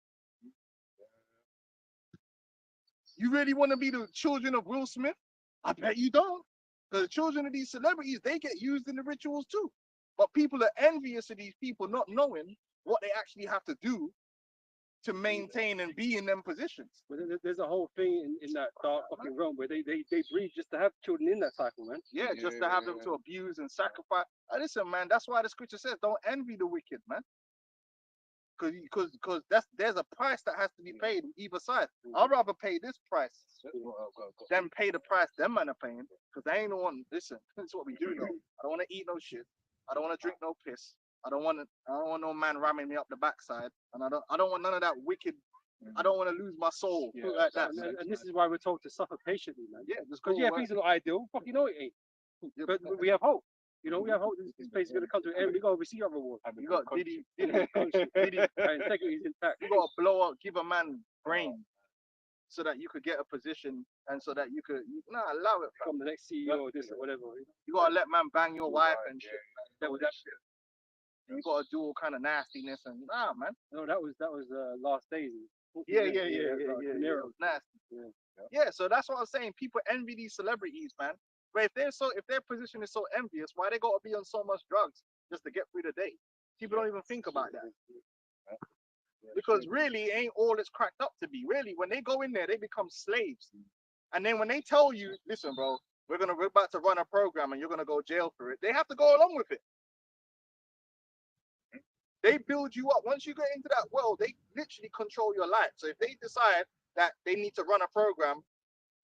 B: You really want to be the children of Will Smith? I bet you don't. Because the children of these celebrities, they get used in the rituals too. But people are envious of these people not knowing what they actually have to do to maintain and be in them positions.
A: But there's a whole thing in that dark fucking realm where they breed just to have children in that cycle, man.
B: Yeah, just to have them to abuse and sacrifice. Listen, man, that's why the scripture says, don't envy the wicked, man. Because there's a price that has to be paid either side. I'd rather pay this price than pay the price them man are paying. Because they ain't the one. Listen, this is what we do though. I don't want to eat no shit. I don't want to drink no piss. I don't want no man ramming me up the backside. And I don't want none of that wicked. I don't want to lose my soul like that.
A: And this is why we're told to suffer patiently, man.
B: Yeah,
A: Because things are not ideal. Fuck, you know it ain't. But we have hope. You know, we have hope this place is going to come to an end. We got to receive our reward.
B: You got Diddy.
A: Our integrity is intact.
B: You got to blow up, give a man brain so that you could get a position and so that you could, allow it.
A: Become the next CEO or this or whatever.
B: You got to let man bang your wife and shit. That shit. And you got to do all kind of nastiness and, man.
A: No, that was last days.
B: Yeah. It was nasty. Yeah, so that's what I'm saying. People envy these celebrities, man. But if their position is so envious, why they gotta be on so much drugs just to get through the day? People don't even think about that. Because really, it ain't all it's cracked up to be. Really, when they go in there, they become slaves. And then when they tell you, listen, bro, we're about to run a program and you're gonna go jail for it, they have to go along with it. They build you up. Once you get into that world, they literally control your life. So if they decide that they need to run a program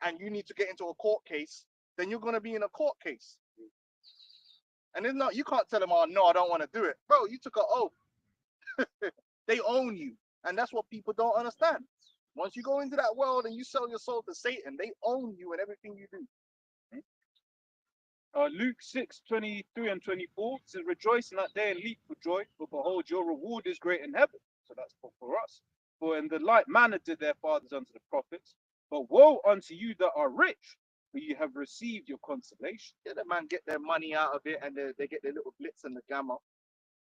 B: and you need to get into a court case, then you're going to be in a court case. And it's not, you can't tell them, oh no, I don't want to do it. Bro, you took an oath. They own you. And that's what people don't understand. Once you go into that world and you sell your soul to Satan, they own you and everything you do.
C: Luke 6:23 and 24 says, rejoice in that day and leap for joy, for behold, your reward is great in heaven. So that's for us. For in the like manner did their fathers unto the prophets. But woe unto you that are rich, for you have received your consolation.
B: Yeah, the man get their money out of it and they get their little blitz and the gamma.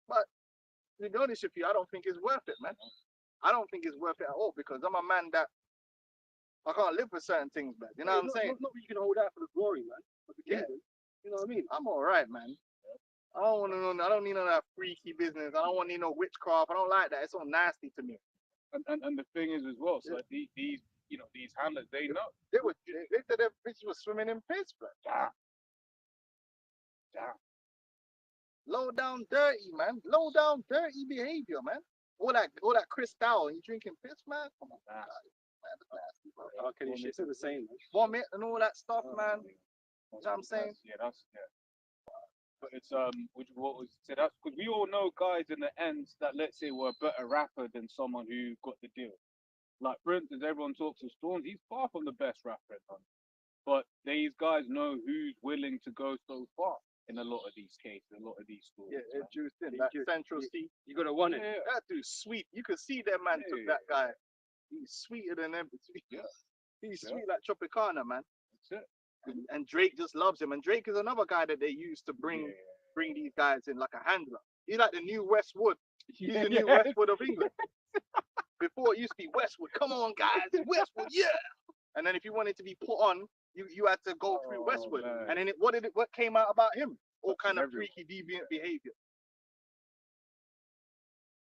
B: But to be honest with you, I don't think it's worth it, man. I don't think it's worth it at all because I'm a man that I can't live for certain things, man. You know what I'm saying?
A: Not that you can hold out for the glory, man. Of the
B: Yeah.
A: kingdom. You know what I mean?
B: I'm all right, man. I don't want to know. I don't need none of that freaky business. I don't want to need no witchcraft. I don't like that. It's so nasty to me.
C: And the thing is as well, so
B: Yeah.
C: like these these handlers, they know.
B: They said their bitches were swimming in piss, bro.
C: Damn.
B: Low down dirty, man. Low down dirty behavior, man. All that crystal and you drinking piss, man. Come on,
C: Nah.
B: man. That's nasty, bro.
A: Okay, shit's still the same, man.
B: Vomit and all that stuff, man. You know what I'm saying?
C: That's But it's what was said, that's because we all know guys in the ends that, let's say, were a better rapper than someone who got the deal. Like, for instance, everyone talks of Storms. He's far from the best rapper in London. But these guys know who's willing to go so far in a lot of these cases, a lot of these stories.
B: Yeah,
C: man.
B: it juiced in. That Central C.
A: You gotta want it.
C: Yeah,
B: That dude's sweet. You could see that man took that guy. He's sweeter than everything.
C: Yeah.
B: He's
C: Yeah.
B: sweet like Tropicana, man.
C: that's it.
B: And Drake just loves him. And Drake is another guy that they use to bring these guys in like a handler. He's like the new Westwood. He's the new Westwood of England. Before it used to be Westwood. Come on, guys, Westwood, yeah. And then if you wanted to be put on, you had to go through Westwood.
C: Man.
B: And then what came out about him? All kind of
C: Everyone.
B: freaky, deviant behavior.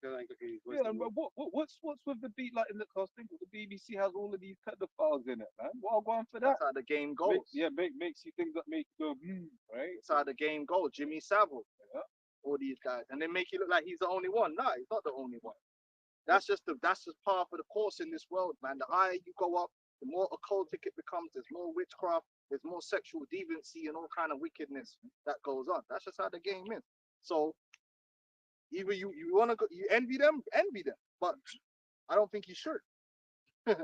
A: They're like, okay,
C: Yeah, and what's with the beat like in the casting? The BBC has all of these pedophiles in it, man. Well, go on for that.
B: That's how the game goes.
C: Makes you think that make you go, right?
B: That's how the game goes. Jimmy Savile,
C: Yeah.
B: all these guys, and they make you look like he's the only one. No, he's not the only one. That's just part of the course in this world, man. The higher you go up, the more occultic it becomes. There's more witchcraft. There's more sexual deviancy and all kind of wickedness that goes on. That's just how the game is. So either you want to go, you envy them, but I don't think you should. You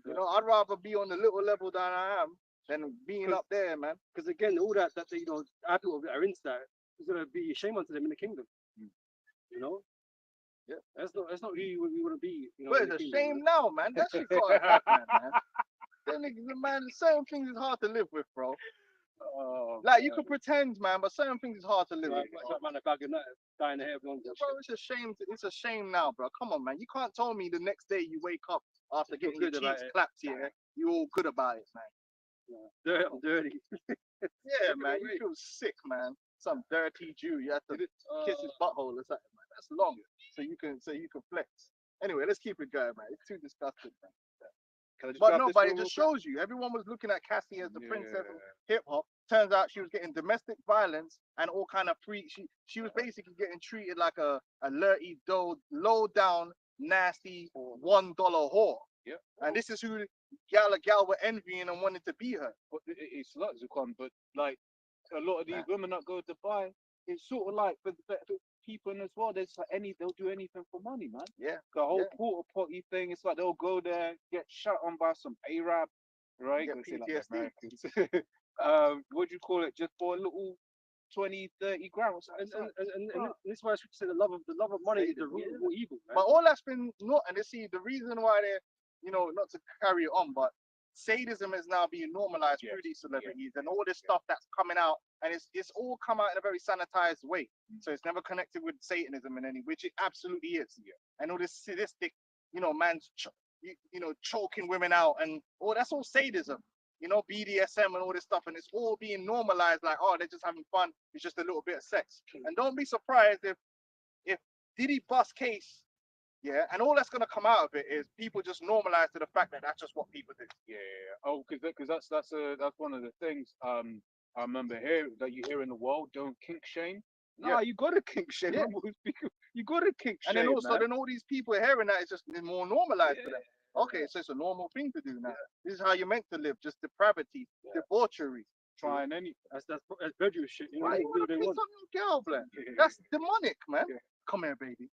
B: know, I'd rather be on the little level than I am than being up there, man.
A: because again, all that you know, our people that are into that is gonna be a shame unto them in the kingdom. You know.
B: Yeah.
A: That's not who you want to be. You know.
B: But
A: in the
B: it's a
A: kingdom,
B: shame
A: man.
B: now, man. That shit can't happen, man. Them niggas, man, certain things is hard to live with, bro. Like you could pretend, man, but certain things is hard to live with.
A: Like man, like Gag and that dying the head of
B: Yeah, bro, it's a shame. It's a shame now, bro. Come on, man. You can't tell me the next day you wake up after
A: You feel
B: getting your
A: good about
B: cheeks
A: it.
B: clapped here, you all good about it, man.
A: I'm dirty.
B: Yeah, man. You feel sick, man. Some dirty Jew. You have to kiss his butthole or something, man. That's long. So you can flex. Anyway, let's keep it going, man. It's too disgusting, man. But no, but it just shows you. Everyone was looking at Cassie as the princess of hip hop. Turns out she was getting domestic violence and all kind of she was basically getting treated like a lurty, low down, nasty $1 whore.
C: Yeah.
B: And this is who gal were envying and wanted to be her.
C: But it's like Zucon, but like a lot of these women that go to Dubai, it's sort of like for people as well. There's like they'll do anything for money, man.
B: Yeah.
C: The whole porta potty thing. It's like they'll go there, get shot on by some Arab, right?
B: Get
C: Gonna say like
B: PTSD.
C: Americans. What do you call it? Just for a little 20, 30 grand.
A: And this is why I should say the love of money is the root of all evil, man.
B: But all that's been not, and see the reason why they're, you know, not to carry it on, but sadism is now being normalized through these celebrities and all this stuff that's coming out, and it's all come out in a very sanitized way. So it's never connected with Satanism in any, which it absolutely is. And all this sadistic, you know, man's choking women out and all that's all sadism. You know, BDSM and all this stuff, and it's all being normalized. Like, oh, they're just having fun. It's just a little bit of sex. And don't be surprised if Diddy bust case. Yeah, and all that's gonna come out of it is people just normalize to the fact that that's just what people do.
C: Yeah. Oh, because that's one of the things I remember here that you hear in the world. Don't kink shame. Nah, you got to kink shame.
B: Yeah.
C: You got to kink shame.
B: And then also,
C: man.
B: then all these people hearing that it's just more normalized for them. Okay, so it's a normal thing to do now. This is how you're meant to live, just depravity, debauchery,
C: trying anything.
A: That's bedroom shit. You know,
B: Why
A: they
B: you
A: do
B: want
A: what
B: to
A: they
B: piss
A: want.
B: on your girl, blood? That's demonic, man.
A: Yeah.
B: Come here, baby.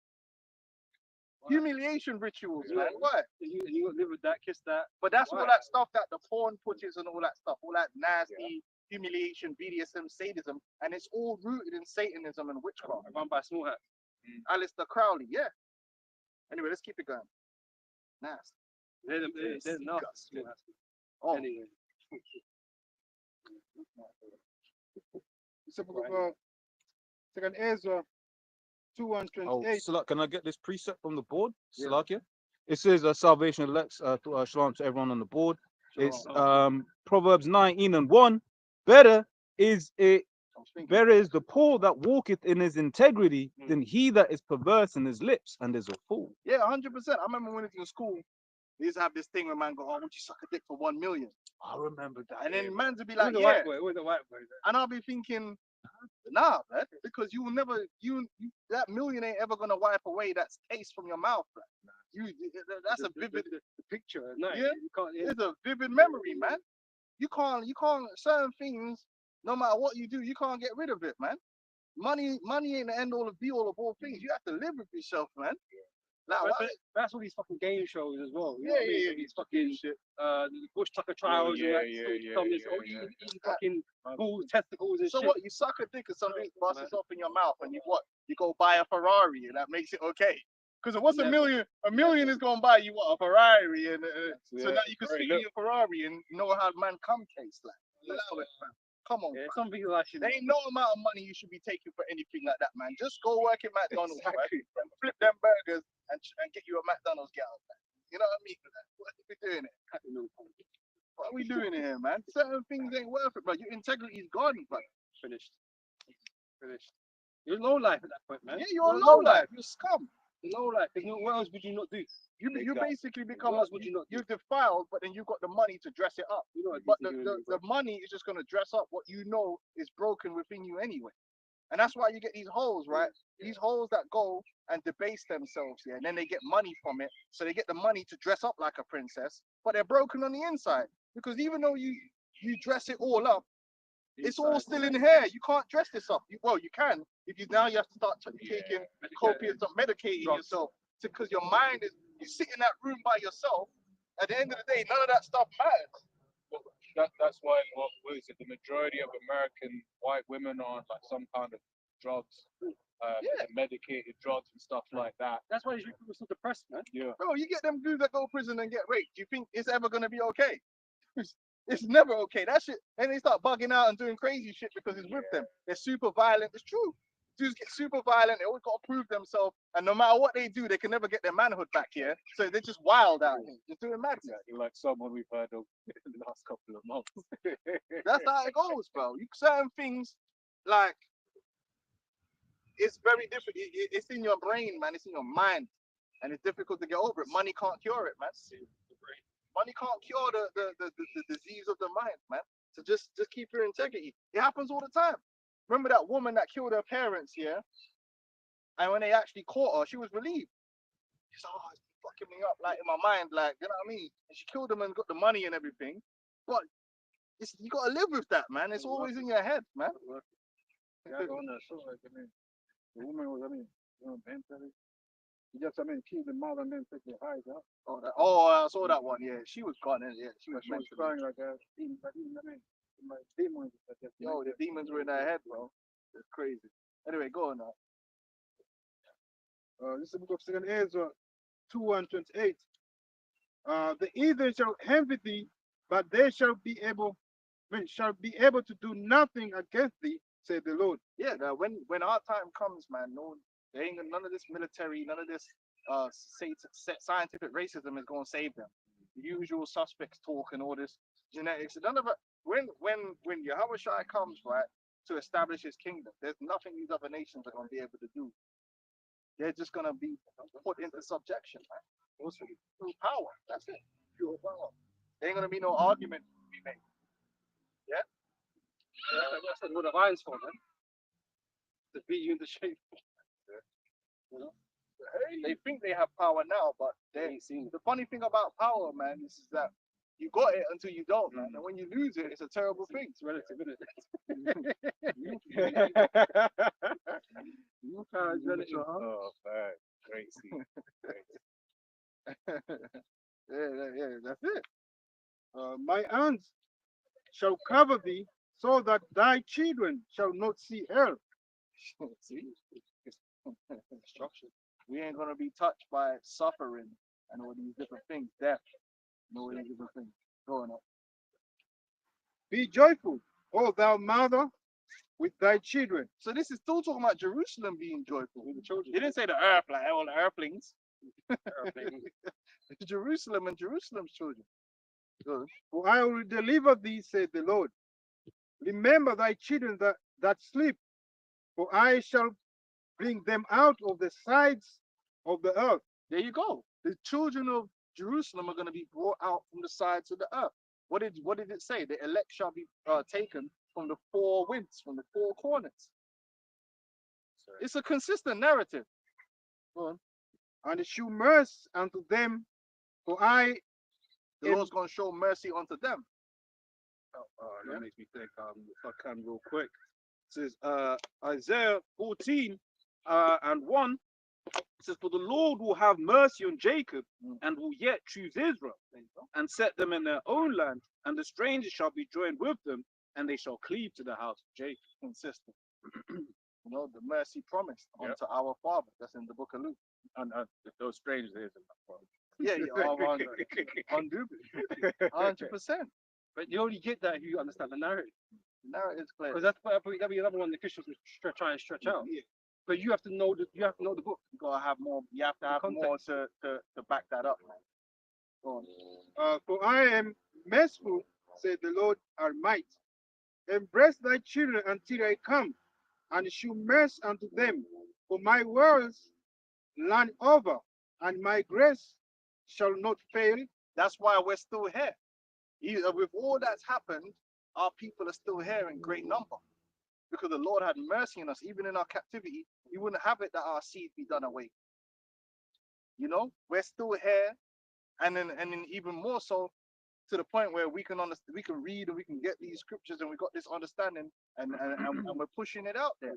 B: Humiliation rituals, man. Why?
A: You got to live with that, kiss that.
B: But that's all
A: Why?
B: that stuff that the porn pushes and all that stuff, all that nasty humiliation, BDSM, sadism, and it's all rooted in Satanism and witchcraft.
A: Run by small hat.
B: Alistair Crowley, yeah. Anyway, let's keep it going. Nasty.
A: There's no.
B: Oh,
A: Anyway.
D: It's a book of Second Ezra 2 and
C: Oh,
D: 28.
C: Salak, can I get this precept from the board?
B: Yeah.
C: Salakia? It says salvation elects shalom to everyone on the board. It's Proverbs 19 and 1. Better is the poor that walketh in his integrity than he that is perverse in his lips and is a fool.
B: yeah, 100%. I remember when I was in school, we used to have this thing where man go, oh, would you suck a dick for 1 million?
C: I remember that.
B: And then man's would be
A: It was
B: like,
A: the
B: yeah.
A: white boy. It was the white boy.
B: And I'll be thinking, nah, man, because you will never, that million ain't ever gonna wipe away that taste from your mouth, man. That's a vivid
A: the picture. No,
B: Yeah.
A: you can't.
B: it's a vivid memory, man. You can't certain things, no matter what you do, you can't get rid of it, man. Money ain't the end all of be all of all things. You have to live with yourself, man. Like,
A: But that's all these fucking game shows as well. You know
B: yeah,
A: what I mean?
B: yeah,
A: These fucking
B: shit.
A: the bush tucker trials and that. Eating fucking balls, testicles and
B: So
A: shit.
B: what? You suck a dick or something busts off in your mouth, and you what? You go buy a Ferrari, and that makes it okay. Because what's a million? A million is gonna buy you what, a Ferrari, and so now you can sit in your Ferrari and know how man come tastes like. Allow it, man. Come on,
A: Yeah,
B: man.
A: some people actually.
B: There ain't no amount of money you should be taking for anything like that, man. Just go work at McDonald's,
A: Exactly.
B: right? And flip them burgers and get you a McDonald's get out, man. You know what I mean? What are we doing here? What are we doing here, man? Certain things ain't worth it, bro. Your integrity is gone, bro.
A: Finished. You're low life at that point, man.
B: Yeah, you're a low life. You're scum.
A: Low life. There's no. What else would you not do?
B: You basically become
A: What else would you not do?
B: you're defiled, but then you've got the money to dress it up.
A: You know what
B: But
A: these niggas
B: the money is just gonna dress up what you know is broken within you anyway. And that's why you get these hoes, right? These hoes that go and debase themselves, yeah, and then they get money from it. So they get the money to dress up like a princess, but they're broken on the inside. Because even though you dress it all up, it's all still in here. You can't dress this up. You can. If you now you have to start taking copious of medicating yourself because your mind is you sit in that room by yourself. At the end of the day, none of that stuff matters.
C: That's why what is it? The majority of American white women are on like some kind of drugs, medicated drugs and stuff like that.
A: That's why these people are so depressed, man.
C: Yeah.
B: Bro, you get them dudes that go to prison and get raped. Do you think it's ever gonna be okay? It's never okay. That shit, and they start bugging out and doing crazy shit because it's with them. They're super violent. It's true. Dudes get super violent. They always got to prove themselves, and no matter what they do, they can never get their manhood back here. So they're just wild out here, just doing madness.
C: Like someone we've heard of in the last couple of months.
B: That's how it goes, bro. Certain things, like, it's very different. It's in your brain, man. It's in your mind, and it's difficult to get over it. Money can't cure it, man. Money can't cure the disease of the mind, man. So just keep your integrity. It happens all the time. Remember that woman that killed her parents, yeah? And when they actually caught her, she was relieved. She's like, oh, it's fucking me up, like in my mind, like, you know what I mean? And she killed them and got the money and everything. But you gotta live with that, man. It's always in your head, man.
D: The woman was, mentally. He just, killed the mother and then took the eyes out.
B: I saw that one. Yeah, she was gone. Yeah, she was
D: She was crying like a demon. My demons.
B: Yo, the demons were in her head, bro. It's crazy. Anyway, go on now.
D: This is the book of Second Ezra 2 and 28. The heathen shall envy thee, but they shall be able to do nothing against thee, said the Lord.
B: Yeah, when our time comes, man, there ain't none of this military, none of this scientific racism is gonna save them. The usual suspects talk and all this genetics. None of it. When Yahweh Shai comes, right, to establish his kingdom, there's nothing these other nations are gonna be able to do. They're just gonna be put into subjection, man. Through power. That's it. Pure power. There ain't gonna be no argument to be made. Yeah?
A: That's what the violence for, man. To beat you into shape. You know?
B: They think they have power now, but
A: They ain't seen it.
B: the funny thing about power, man, is that You got it until you don't, man. And when you lose it, it's a terrible thing.
A: It's relative, isn't it?
C: Oh, man. Great scene.
B: Yeah, that's it.
D: My hands shall cover thee, so that thy children shall not see hell.
B: See? Destruction. We ain't gonna be touched by suffering and all these different things, death, and all these different things going on.
D: Be joyful, O thou mother, with thy children.
B: So this is still talking about Jerusalem being joyful.
A: With the children.
B: He didn't say the earth, like all the earthlings. Jerusalem and Jerusalem's children. Good.
D: For I will deliver thee, said the Lord. Remember thy children that sleep, for I shall bring them out of the sides of the earth.
B: There you go. The children of Jerusalem are going to be brought out from the sides of the earth. What did it say? The elect shall be taken from the four winds, from the four corners. It's a consistent narrative. Go on.
D: And shew mercy unto them, for I
B: The Lord's going to show mercy unto them.
C: That makes me think, if I can real quick. It says Isaiah 14 and 1. It says, for the Lord will have mercy on Jacob and will yet choose Israel and set them in their own land, and the strangers shall be joined with them, and they shall cleave to the house of Jacob.
B: Consistent. You know, the mercy promised unto our Father. That's in the book of Luke.
C: And those strangers isn't that problem.
B: Yeah, 100%.
A: But you only get that if you understand the narrative.
B: The narrative's clear.
A: Because that'd be another one the Christians would try and stretch out.
B: Yeah.
A: But you have to know the book.
B: You gotta have more. You have to have more to back that up, man. Go on.
D: for I am merciful, said the Lord Almighty. Embrace thy children until I come, and shew mercy unto them. For my words run over, and my grace shall not fail.
B: That's why we're still here. With all that's happened, our people are still here in great number. Because the Lord had mercy on us, even in our captivity. He wouldn't have it that our seed be done away. You know, we're still here, and then even more so to the point where we can understand, we can read, and we can get these scriptures, and we got this understanding, and we're pushing it out there.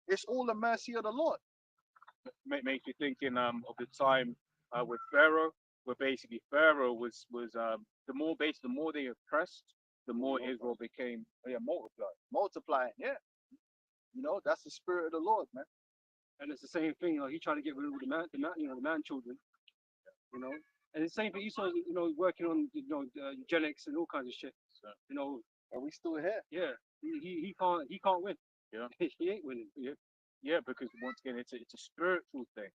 B: It's all the mercy of the Lord.
C: Makes me thinking of the time with Pharaoh, where basically Pharaoh was the more they oppressed, the more Israel became
B: Multiplying, yeah. You know, that's the spirit of the Lord, man.
A: And it's the same thing. He tried to get rid of the man children. You know, and the same thing Esau, working on eugenics and all kinds of shit. You know,
B: Are we still here?
A: yeah, he can't win.
C: Yeah.
A: He ain't winning.
C: Yeah, because once again, it's a spiritual thing,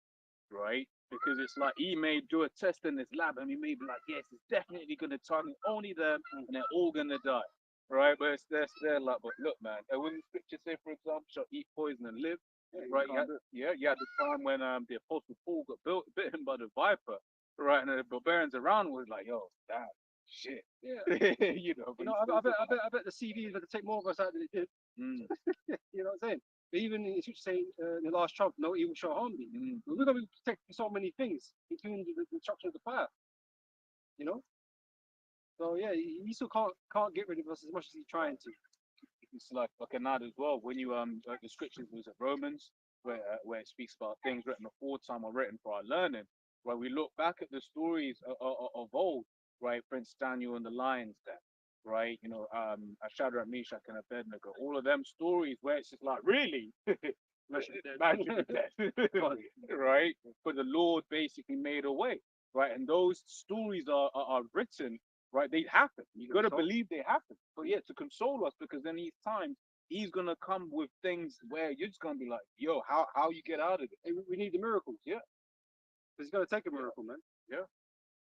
C: right? Because it's like he may do a test in his lab, and he may be like, yes, it's definitely going to target only them, and they're all going to die, right? But they're like, but look, man, when the scriptures say, for example, shall eat poison and live, right? You had the time when the apostle Paul got bitten by the viper, right? And the barbarians around was like, yo, damn, shit,
A: Yeah.
C: But
A: I bet the CVs had to take more of us out than it did.
C: Mm.
A: You know what I'm saying? But even in scripture saying in the last trump, no evil shall harm thee. We're going to be protected from so many things, including the destruction of the fire. You know. So yeah, he still can't get rid of us as much as he's trying to.
C: It's like another as well. When you like the scriptures was at Romans, where it speaks about things written aforetime or written for our learning, where we look back at the stories of old, right? Prince Daniel and the lions den, right? Shadrach, Meshach, and Abednego. All of them stories where it's just like, really, man should be dead, right? But the Lord basically made a way, right? And those stories are written. Right, they happen. You got to believe they happen. But yeah, to console us, because then each time he's gonna come with things where you're just gonna be like, "Yo, how you get out of it?"
A: Hey, we need the miracles.
C: Yeah,
A: because it's gonna take a miracle, man.
C: Yeah.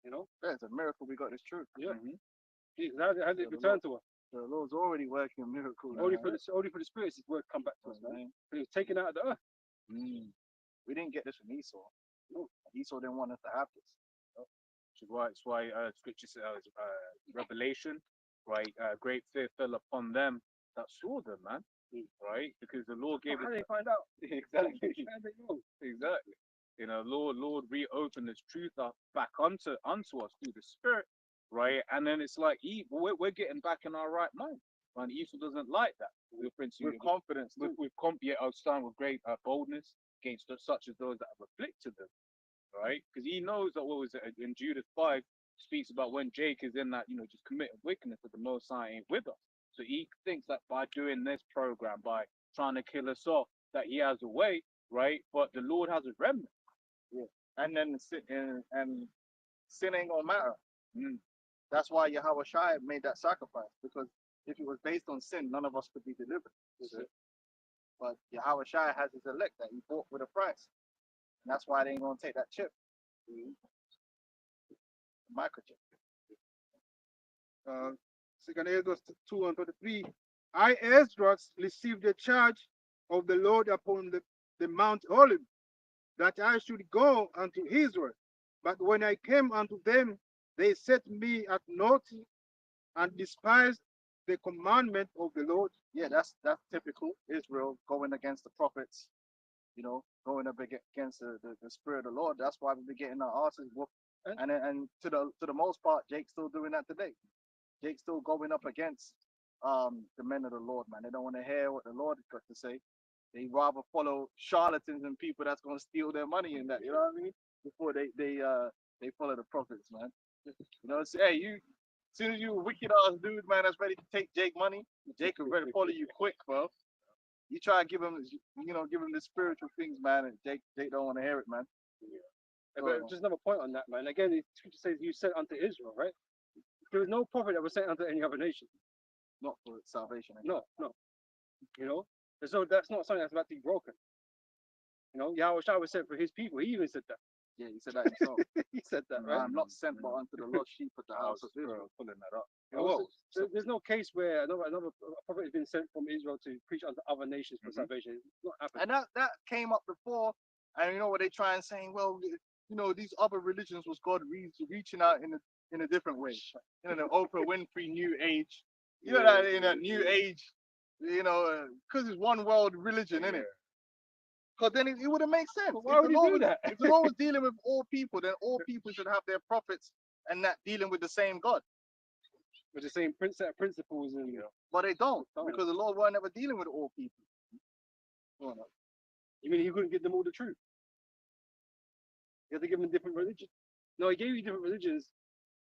A: You know.
B: Yeah, it's a miracle we got this truth.
A: Yeah.
C: Mm-hmm.
A: Jesus, how did it return to us?
B: The Lord's already working a miracle.
A: Only for the spirits, His word come back to us, man. But it was taken out of the earth.
B: We didn't get this from Esau. No, Esau didn't want us to have this.
C: It's why scripture says Revelation, right? Great fear fell upon them that saw them, man. Right? Because the Lord gave
A: How
C: it.
A: did they find out?
C: Exactly.
A: How did they know?
C: Exactly. Lord reopened this truth up back unto us through the Spirit, right? And then it's like we're getting back in our right mind. And Esau doesn't like that. With Prince
B: with
C: With
B: confidence.
C: with,
B: too.
C: with comp, yeah, I'll stand with great boldness against such as those that have afflicted them, right? Because he knows that what was it in Judas 5 speaks about when Jake is in that, just committing wickedness, that the Most High ain't with us. So he thinks that by doing this program, by trying to kill us off, that he has a way, right? But the Lord has a remnant.
B: And then and sin ain't gonna matter.
C: Mm.
B: That's why Yahweh Shai made that sacrifice, because if it was based on sin, none of us could be delivered. But Yahweh Shai has his elect that he bought with a price. And that's why they ain't gonna take that chip. Microchip.
D: Second Ezra 2:33. I, Ezra, received the charge of the Lord upon the Mount Olive, that I should go unto Israel. But when I came unto them, they set me at naught and despised the commandment of the Lord.
B: Yeah, that's typical Israel going against the prophets, going up against the spirit of the Lord. That's why we've been getting our asses whooped. And to the most part, Jake's still doing that today. Jake's still going up against the men of the Lord, man. They don't want to hear what the Lord has got to say. They rather follow charlatans and people that's gonna steal their money and that, you know what I mean? Before they follow the prophets, man. Hey, you, as soon as you a wicked ass dude, man, that's ready to take Jake money, Jake will ready to follow you quick, bro. You try to give him, give him the spiritual things, man, and Jake don't want to hear it, man.
A: Yeah, but just another point on that, man. Again, the scripture says you sent unto Israel, right? There was no prophet that was sent unto any other nation.
B: Not for salvation.
A: No. That's not something that's about to be broken. Yahweh Shai was sent for his people. He even said that.
B: Yeah, he said that himself.
A: He said that, right?
B: I'm not sent but unto the lost sheep of the house of Israel.
C: Pulling that up.
A: There's no case where another prophet has been sent from Israel to preach unto other nations for salvation. It's not happening.
B: And that came up before, and what they try and saying, well, these other religions was God reaching out in a different way. The Oprah Winfrey New Age. That in that New Age, because it's one world religion, innit? Because then it would have made sense.
A: Why would he do that?
B: If the Lord was dealing with all people, then all people should have their prophets and that dealing with the same God.
A: With the same principles and
B: But they don't, because the Lord weren't ever dealing with all people.
A: You mean he couldn't give them all the truth? You had to give them different religions. No, he gave you different religions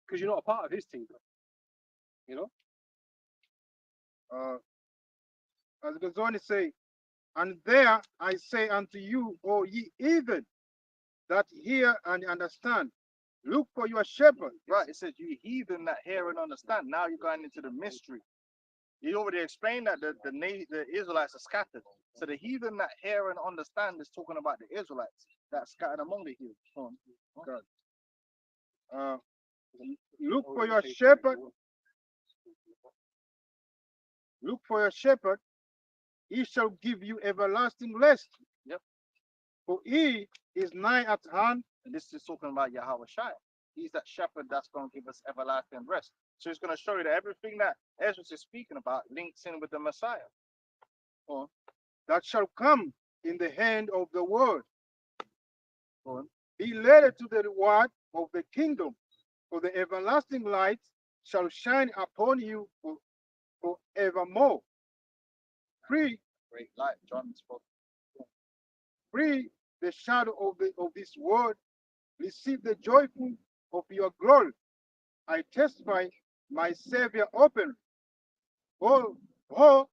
A: because you're not a part of his team.
D: As it goes on to say, and there I say unto you, O ye heathen, that hear and understand, look for your shepherd.
B: Right, it says you heathen that hear and understand. Now you're going into the mystery. He already explained that the Israelites are scattered. So the heathen that hear and understand is talking about the Israelites that are scattered among the heathen.
D: Look for your shepherd. Look for your shepherd. He shall give you everlasting rest.
B: Yep.
D: For he is nigh at hand.
B: And this is talking about Yahweh Shai. He's that shepherd that's going to give us everlasting rest. So it's going to show you that everything that Ezra is speaking about links in with the Messiah.
D: That shall come in the hand of the word. Be led to the word of the kingdom, for the everlasting light shall shine upon you forevermore. Free,
B: Great light, John spoke.
D: free the shadow of this word. Receive the joyful of your glory. I testify my Savior openly.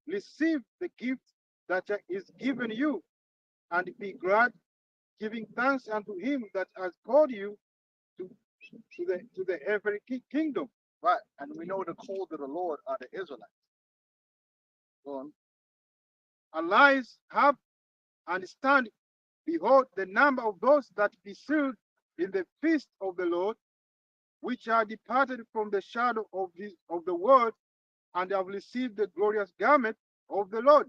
D: Receive the gift that is given you, and be glad, giving thanks unto him that has called you to the heavenly kingdom.
B: Right, and we know the called of the Lord are the Israelites. Go on.
D: Arise, have, and stand. Behold, the number of those that be sealed in the feast of the Lord, which are departed from the shadow of the world, and have received the glorious garment of the Lord.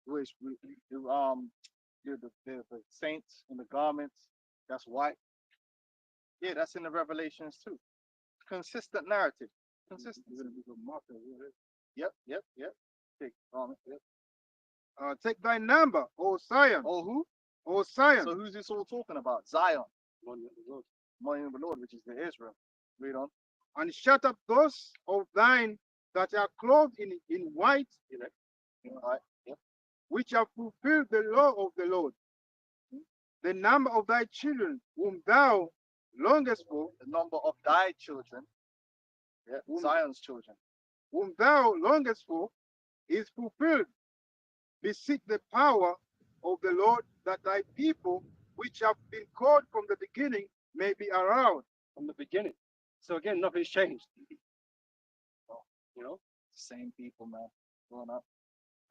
B: Which the saints in the garments that's white. Yeah, that's in the Revelations too. Consistent narrative. Consistent. Yep. Big garment. Yep.
D: Take thy number, O Zion.
B: Oh, who?
D: O Zion.
B: So who's this all talking about? Zion. Monument of the Lord, which is the Israel. Read on.
D: and shut up those of thine that are clothed in white,
B: Right. Yep.
D: which have fulfilled the law of the Lord. The number of thy children whom thou longest for,
B: The number of thy children, yeah,
D: Whom-
B: Zion's children.
D: whom thou longest for, is fulfilled. Beseech the power of the Lord, that thy people, which have been called from the beginning, may be aroused.
A: From the beginning. So again, nothing's changed. You know,
B: Same people, man. Growing up.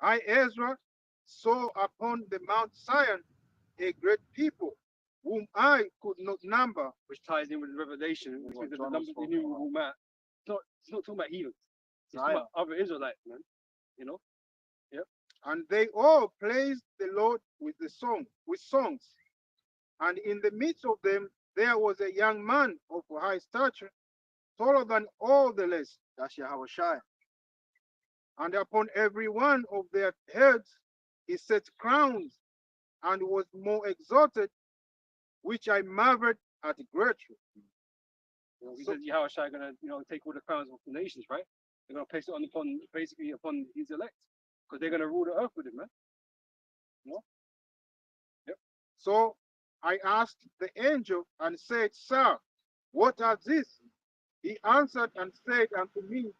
D: I, Ezra, saw upon the Mount Zion a great people, whom I could not number.
A: which ties in with Revelation, which
B: What
A: is the
B: John
A: numbers
B: was
A: they
B: talking
A: knew
B: about.
A: all Matt. It's not talking about heathens. It's talking
B: Zion.
A: about other Israelites, man. You know,
D: And they all praised the Lord with songs. And in the midst of them there was a young man of high stature, taller than all the rest,
B: That's Yahweh Shai.
D: and upon every one of their heads he set crowns, and was more exalted, which I marveled at greatly.
A: he
D: So-
A: says Yahushua gonna, take all the crowns of the nations, right? They're gonna place it upon basically upon his elect, because they're gonna rule the earth with him, man.
D: So I asked the angel and said, Sir, what are these? He answered and said unto me,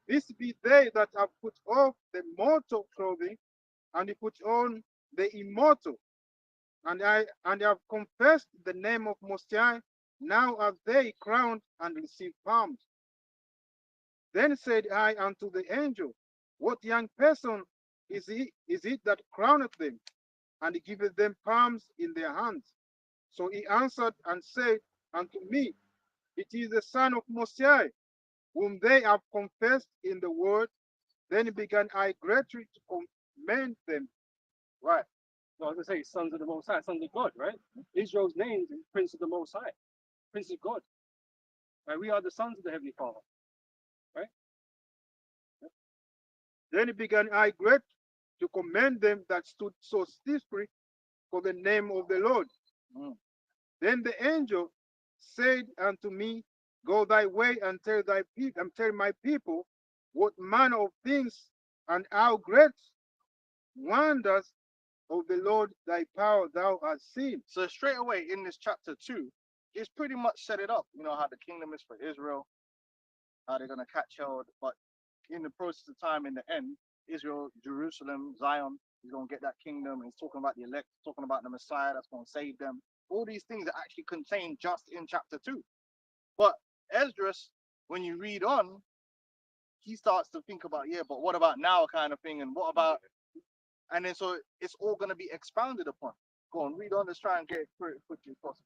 D: This be they that have put off the mortal clothing, and put on the immortal. And I have confessed the name of Most High. Now are they crowned and receive palms. Then said I unto the angel, What young person is it that crowneth them, and giveth them palms in their hands? So he answered and said unto me, It is the Son of Most High, whom they have confessed in the word. Then began I greatly to commend them.
B: Right.
A: No, I was gonna say sons of the Most High, sons of God, right? Israel's name is Prince of the Most High, Prince of God. Right? We are the sons of the Heavenly Father.
D: Then began I great to commend them that stood so stiffly for the name of the Lord.
B: Mm.
D: Then the angel said unto me, Go thy way and tell my people what manner of things and how great wonders of the Lord thy power thou hast seen.
B: So straight away in this chapter 2, it's pretty much set it up. You know how the kingdom is for Israel, how they're gonna catch hold, but in the process of time, in the end, Israel, Jerusalem, Zion is gonna get that kingdom. He's talking about the elect, talking about the Messiah that's gonna save them. All these things are actually contained just in chapter 2. But Esdras, when you read on, he starts to think about, yeah, but what about now kind of thing, and what about, and then so it's all gonna be expounded upon. Go on, read on. Let's try and get it through as quickly as possible.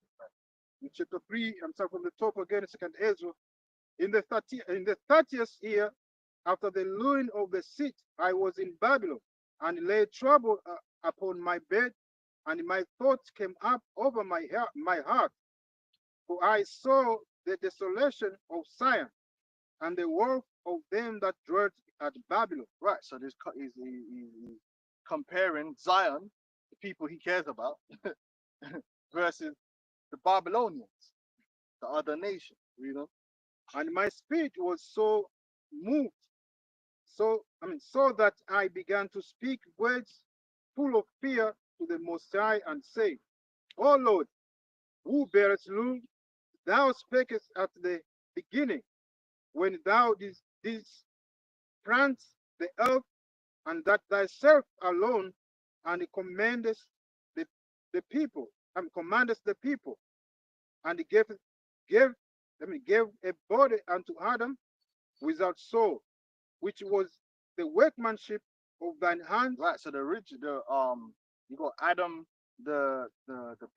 D: In chapter 3, I'm starting from the top again, second Ezra. In the 30th year, after the ruin of the seat, I was in Babylon, and lay trouble upon my bed, and my thoughts came up over my heart. For I saw the desolation of Zion, and the work of them that dwelt at Babylon.
B: Right. So this he's comparing Zion, the people he cares about, versus the Babylonians, the other nation. You know.
D: And my spirit was so moved, so that I began to speak words full of fear to the Most High, and say, O Lord, who bearest rule, thou spakest at the beginning, when thou didst plant the earth, and that thyself alone, and commandest the people, and commandest the people, and gave gave a body unto Adam without soul, which was the workmanship of thine hands.
B: Right. So the you got Adam, the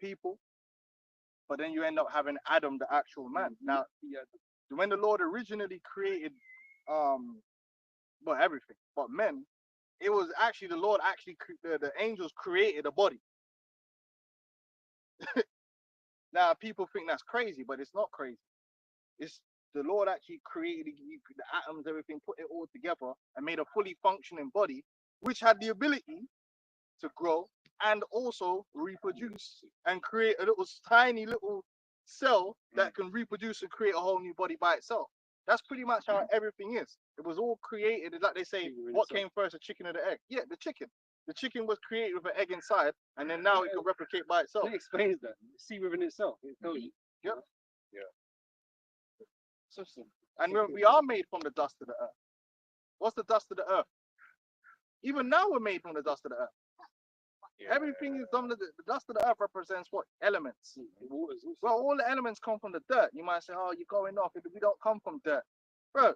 B: people, but then you end up having Adam, the actual man. Now, when the Lord originally created, well, everything, but men, it was actually the Lord actually the angels created a body. Now people think that's crazy, but it's not crazy. It's the Lord actually created the atoms, everything, put it all together, and made a fully functioning body, which had the ability to grow and also reproduce and create a little tiny little cell that can reproduce and create a whole new body by itself. That's pretty much how everything is. It was all created. It's like they say,
A: Figure in
B: what
A: itself.
B: came first, the chicken or the egg? Yeah, the chicken. The chicken was created with an egg inside, and then now it can replicate by itself.
A: It explains that. See within itself. It tells you.
B: Yep.
A: So simple.
B: And we are made from the dust of the earth. What's the dust of the earth? Even now we're made from the dust of the earth. Everything is done. The dust of the earth represents what? Elements.
A: The waters also.
B: Well, all the elements come from the dirt. You might say, oh, you're going off. We don't come from dirt. Bro,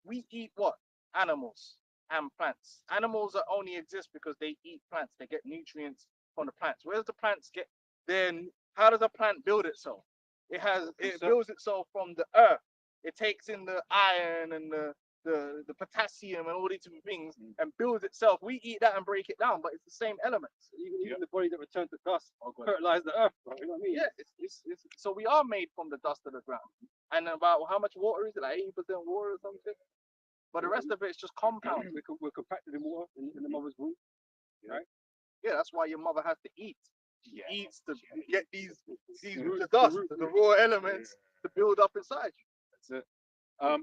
B: we eat what? Animals and plants. Animals that only exist because they eat plants. They get nutrients from the plants. Where does the plants get? Then how does a plant build itself? It builds itself from the earth. It takes in the iron and the potassium and all these different things and builds itself. We eat that and break it down, but it's the same elements.
A: Even the body that returns to dust fertilize the earth, bro. You know what I mean?
B: Yeah, so we are made from the dust of the ground. And about how much water is it? Like 80% water or something? But the rest of it is just compound.
A: We're compacted in water in the mother's womb.
B: Yeah, that's why your mother has to eat. She eats to get these
A: roots,
B: the dust,
A: the root,
B: the raw elements to build up inside you.
C: That's it.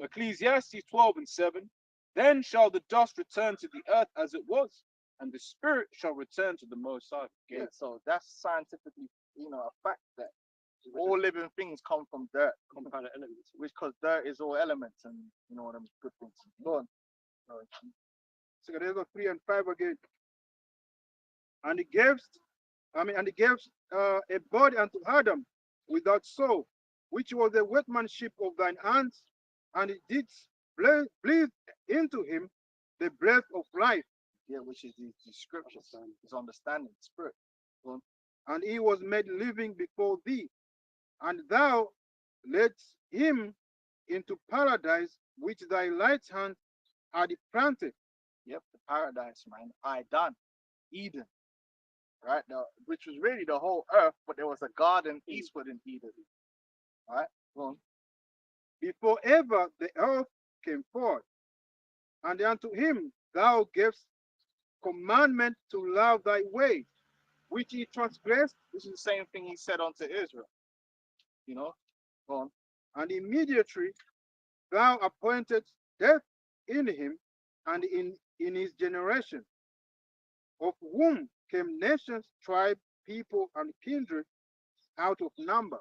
C: Ecclesiastes 12:7. Then shall the dust return to the earth as it was, and the spirit shall return to the Most High.
B: Yeah, so that's scientifically, a fact that all living things come from dirt,
A: Compounded elements.
B: which because dirt is all elements and them good things. Go on.
D: Second Ezra 3 and 5 again. And he gave a body unto Adam without soul, which was the workmanship of thine hands, and it did breathe into him the breath of life,
B: Yeah, which is the scriptures, his understanding, spirit.
D: and he was made living before thee, and thou ledst him into paradise, which thy right hand had planted.
B: Yep, the paradise, man. Eden. Right? Now, which was really the whole earth, but there was a garden eastward in Eden. Right? Go on.
D: Before ever the earth came forth, and unto him thou gavest commandment to love thy way, which he transgressed,
B: This is the same thing he said unto Israel. Go on.
D: and immediately thou appointed death in him and in his generation, of whom came nations, tribes, people, and kindred out of number.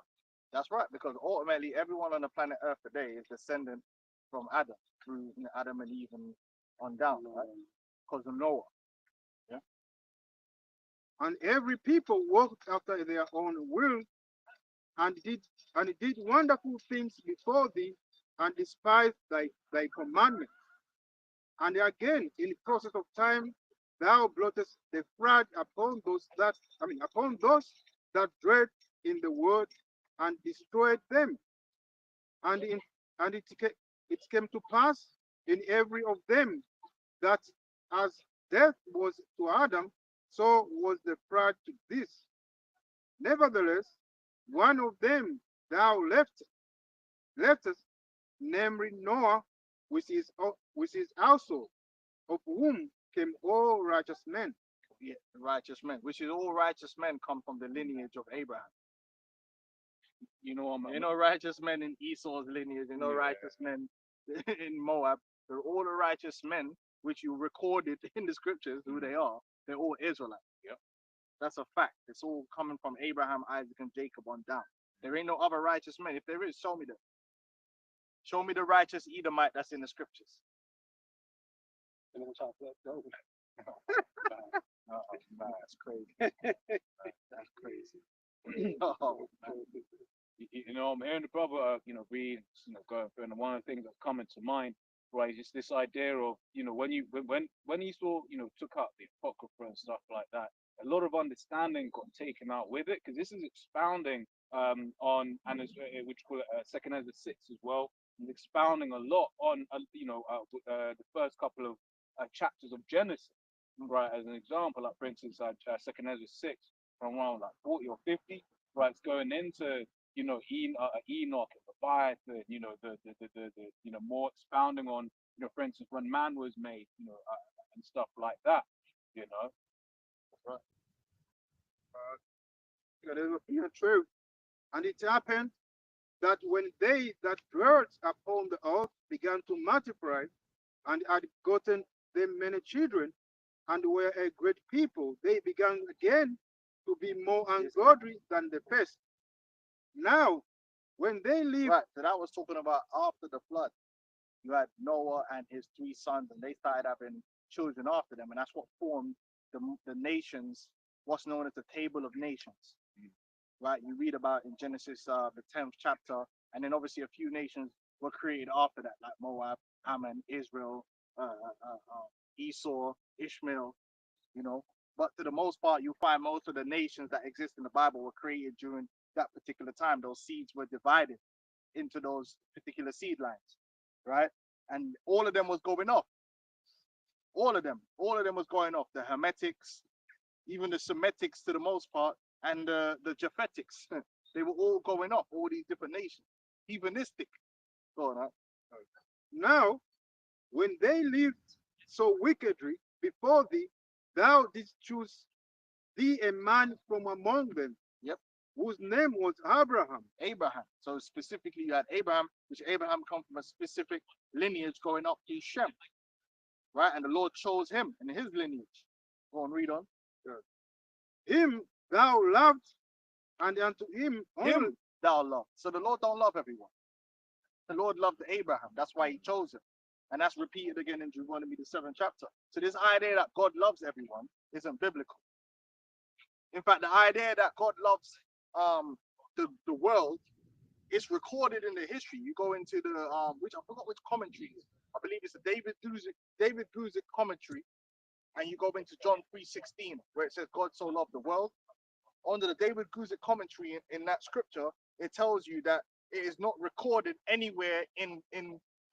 B: That's right, because ultimately everyone on the planet Earth today is descendant from Adam, through Adam and Eve and on down, right? Because of Noah.
D: And every people walked after their own will, and did wonderful things before thee, and despised thy commandments. And again, in the process of time, thou blottest the flood upon those that dread in the word, and destroyed them. And it came to pass in every of them that as death was to Adam, so was the flood to this. Nevertheless, one of them thou leftest, namely Noah, with his household, of whom came all righteous men.
B: Yeah, righteous men, which is all righteous men come from the lineage of Abraham. Righteous men in Esau's lineage, righteous men in Moab. They're all the righteous men, which you recorded in the scriptures who they are. They're all Israelites. Yep. That's a fact. It's all coming from Abraham, Isaac, and Jacob on down. There ain't no other righteous men. If there is, show me them. Show me the righteous Edomite that's in the scriptures.
A: And then we'll go.
B: Oh, man, that's crazy. That's crazy. Oh, man.
C: I'm hearing the brother, read, going through, and one of the things that's coming to mind, right, is just this idea of, when Esau, took up the Apocrypha and stuff like that, a lot of understanding got taken out with it, because this is expounding on, and which call it Second Ezra 6 as well, and expounding a lot on, the first couple of chapters of Genesis, right? As an example, like for instance, Second Ezra 6, from around like 40 or 50, right? It's going into Enoch and Leviathan, the more expounding on, for instance, when man was made, and stuff like that, That's right.
D: It is true. And it happened that when they that dwelt upon the earth began to multiply, and had gotten them many children, and were a great people, they began again to be more ungodly than the first. Now, when they lived,
B: Right. So that was talking about after the flood. You had Noah and his 3 sons, and they started having children after them, and that's what formed the nations, what's known as the Table of Nations. Right? You read about in Genesis, the 10th chapter, and then obviously a few nations were created after that, like Moab, Ammon, Israel, Esau, Ishmael, you know. But to the most part, you find most of the nations that exist in the Bible were created during that particular time. Those seeds were divided into those particular seed lines, right? And all of them was going off. All of them was going off. The Hermetics, even the Semitics to the most part, and the Japhetics, they were all going off. All these different nations, heathenistic. Go on, huh?
D: now, when they lived so wickedly before thee, thou didst choose thee a man from among them,
B: Yep.
D: whose name was Abraham.
B: Abraham. So specifically, you had Abraham, which Abraham come from a specific lineage going up to Shem, right? And the Lord chose him in his lineage. Go on, read on.
D: Him thou loved, and unto him only.
B: Him thou love. So the Lord don't love everyone. The Lord loved Abraham. That's why he chose him. And that's repeated again in Deuteronomy, the 7th chapter. So this idea that God loves everyone isn't biblical. In fact, the idea that God loves the world is recorded in the history. You go into the which I forgot which commentary. I believe it's a David Guzik commentary, and you go into John 3:16, where it says God so loved the world. Under the David Guzik commentary in that scripture, it tells you that it is not recorded anywhere in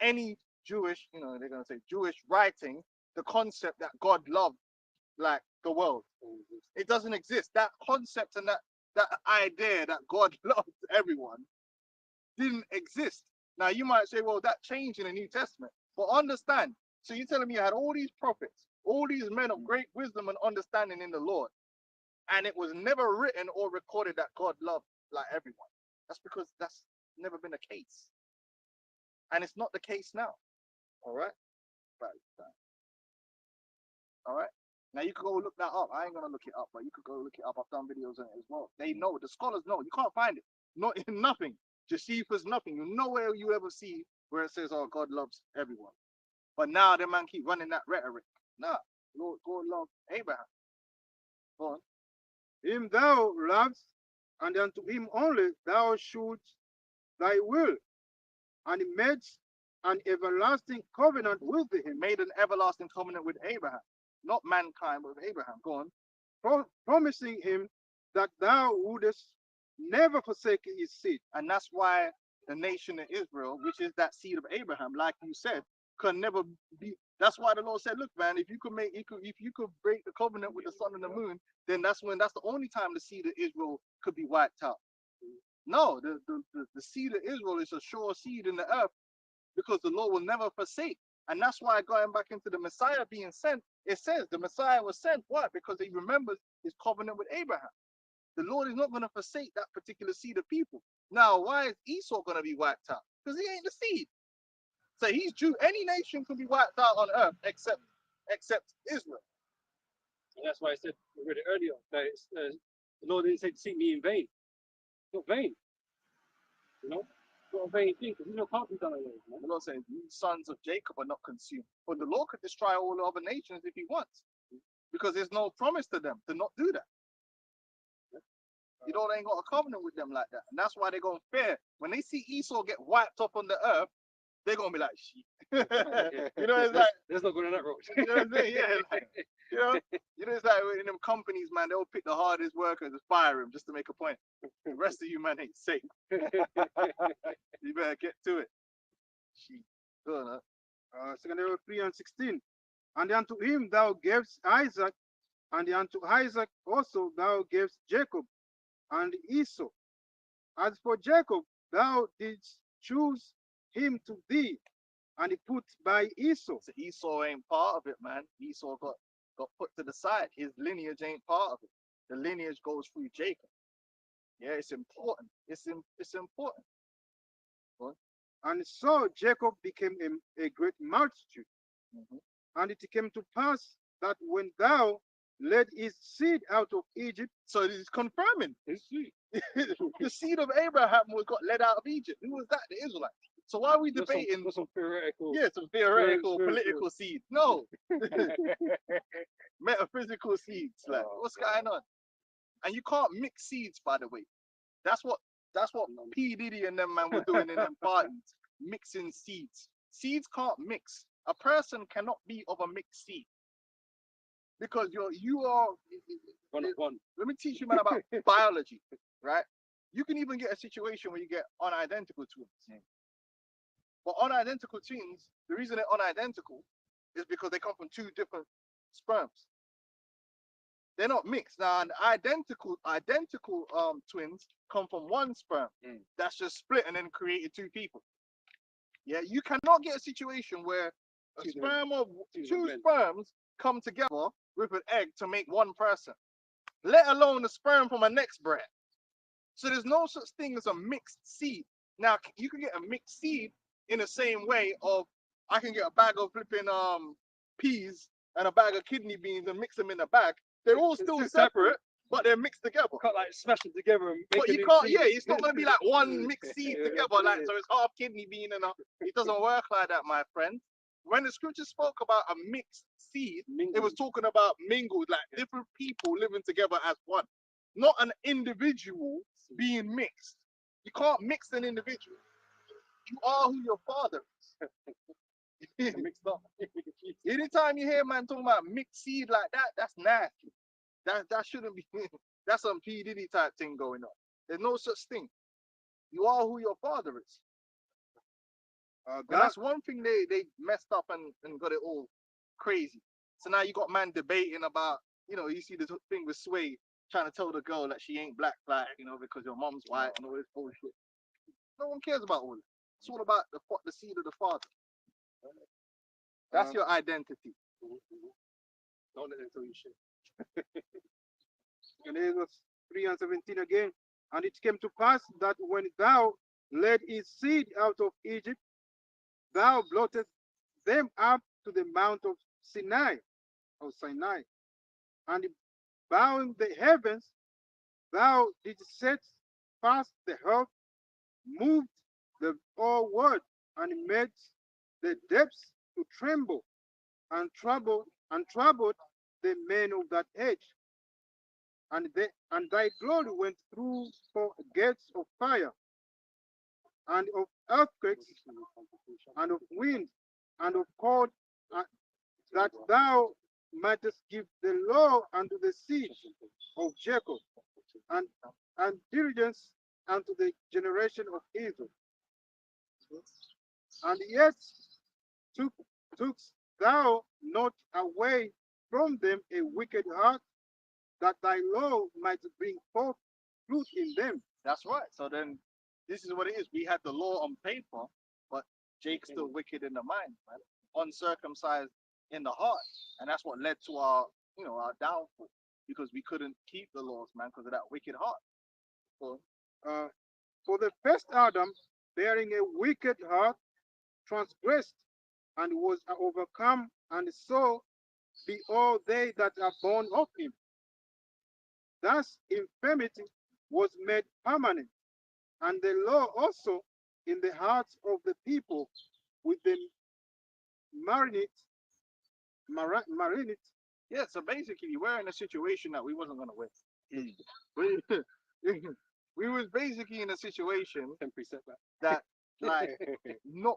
B: any Jewish, they're gonna say Jewish writing, the concept that God loved like the world. It doesn't exist. That concept and that idea that God loves everyone didn't exist. Now you might say, well, that changed in the New Testament. But understand, so you're telling me you had all these prophets, all these men of great wisdom and understanding in the Lord, and it was never written or recorded that God loved like everyone. That's because that's never been the case. And it's not the case now. All right? All right? Now you could go look that up. I ain't gonna look it up, but you could go look it up. I've done videos on it as well. They know, the scholars know. You can't find it. Not in nothing. Josephus, nothing. Nowhere you ever see where it says, oh, God loves everyone. But now the man keep running that rhetoric. Nah, Lord, God love Abraham. Go on.
D: Him thou lovest, and unto him only thou shouldst thy will, and made an everlasting covenant with him,
B: Made an everlasting covenant with Abraham. Not mankind, but with Abraham. Go on.
D: promising him that thou wouldest never forsake his seed.
B: And that's why the nation of Israel, which is that seed of Abraham, like you said, could never be. That's why the Lord said, look, man, if you could break the covenant with the sun and the moon, then that's the only time the seed of Israel could be wiped out. No, the seed of Israel is a sure seed in the earth, because the Lord will never forsake. And that's why, going back into the Messiah being sent, it says the Messiah was sent. Why? Because he remembers his covenant with Abraham. The Lord is not going to forsake that particular seed of people. Now, why is Esau going to be wiped out? Because he ain't the seed. So he's Jew. Any nation can be wiped out on earth except Israel.
A: And that's why I said, we read it earlier, that the Lord didn't say to seek me in vain. It's not vain. It's not a vain thing, because can't be done away, man.
B: The Lord says, you sons of Jacob are not consumed. But the Lord could destroy all the other nations if he wants. Because there's no promise to them to not do that. You ain't got a covenant with them like that. And that's why they're going to fear. When they see Esau get wiped off on the earth, they're going to be like, shit. It's like,
A: let's not go down that road.
B: you know what I'm saying? Yeah, like, it's like in them companies, man, they'll pick the hardest workers and fire him just to make a point. The rest of you, man, ain't safe. You better get to it. Shit. Go on, huh?
D: 2 Timothy 3:16. And unto him thou gavest Isaac, and unto Isaac also thou gavest Jacob and Esau. As for Jacob, thou didst choose him to thee, and he put by Esau.
B: So Esau ain't part of it, man. Esau got put to the side. His lineage ain't part of it. The lineage goes through Jacob. Yeah, it's important. It's important. What?
D: And so Jacob became a great multitude.
B: Mhm.
D: And it came to pass that when thou led his seed out of Egypt,
B: So it's confirming
A: His seed.
B: the seed of Abraham was got led out of Egypt. Who was that? The Israelites. So why are we
A: That's
B: debating?
A: Some, that's some theoretical.
B: Yeah, some theoretical,
A: Spiritual.
B: political seeds. No, metaphysical seeds. Like,
A: Oh,
B: what's going on? And you can't mix seeds, by the way. That's what P Diddy and them man were doing in them parties, mixing seeds. Seeds can't mix. A person cannot be of a mixed seed because you are.
A: One of one.
B: Let me teach you, man, about biology, right? You can even get a situation where you get unidentical twins. But unidentical twins, the reason they're unidentical is because they come from two different sperms. They're not mixed. Now, an identical twins come from one sperm that's just split and then created two people. Yeah, you cannot get a situation where a
A: Two
B: sperm of
A: two
B: two
A: men.
B: sperms come together with an egg to make one person, let alone the sperm from a next bred. So there's no such thing as a mixed seed. Now you can get a mixed seed in the same way of I can get a bag of flipping peas and a bag of kidney beans and mix them in a bag. They're all
A: It's
B: still
A: two
B: separate, but they're mixed together.
A: Can't like smash them together and make
B: But
A: a
B: you
A: new
B: can't,
A: seed.
B: yeah, it's not gonna be like one mixed seed
A: Yeah,
B: together,
A: that's
B: like
A: it.
B: so it's half kidney bean and it doesn't work like that, my friend. When the scripture spoke about a mixed seed, it was talking about mingled, like different people living together as one, not an individual being mixed. You can't mix an individual. You are who your father is.
A: mixed up.
B: Anytime you hear man talking about mixed seed like that, that's nasty. That shouldn't be. That's some P Diddy type thing going on. There's no such thing. You are who your father is. And that's one thing they messed up and got it all crazy. So now you got man debating about, you see the thing with Sway trying to tell the girl that she ain't black, because your mom's white and all this bullshit. No one cares about all that. It's all about the seed of the father. That's your identity.
A: Don't let them tell you shit.
D: and Amos 3:17 again. And it came to pass that when thou led his seed out of Egypt, thou blotted them up to the mount of Sinai, and bowing the heavens, thou didst set fast the earth, moved the whole world, and made the depths to tremble, and troubled the men of that age. And thy glory went through for gates of fire, and of earthquakes, and of wind, and of cold, that thou mightest give the law unto the seed of Jacob, and diligence unto the generation of Israel. And yet tookst thou not away from them a wicked heart, that thy law might bring forth fruit in them.
B: That's right. So then this is what it is. We had the law on paper, but Jake's still wicked in the mind, man. Uncircumcised in the heart. And that's what led to our downfall. Because we couldn't keep the laws, man, because of that wicked heart.
D: For the first Adam, bearing a wicked heart, transgressed and was overcome, and so be all they that are born of him. Thus infirmity was made permanent, and the law also in the hearts of the people with the marinate.
B: Yeah, so basically we're in a situation that we wasn't gonna win. We was basically in a situation
A: Temporary setback.
B: that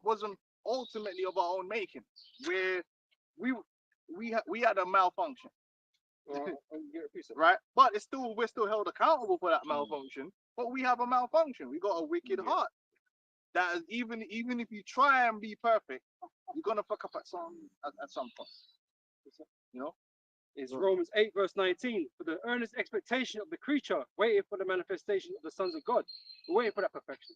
B: wasn't ultimately of our own making, where we had a malfunction. Right? But we're still held accountable for that malfunction. But we have a malfunction. We got a wicked heart. That is, even if you try and be perfect, you're gonna fuck up at some point.
A: It's Romans 8:19. For the earnest expectation of the creature, waiting for the manifestation of the sons of God. We're waiting for that perfection.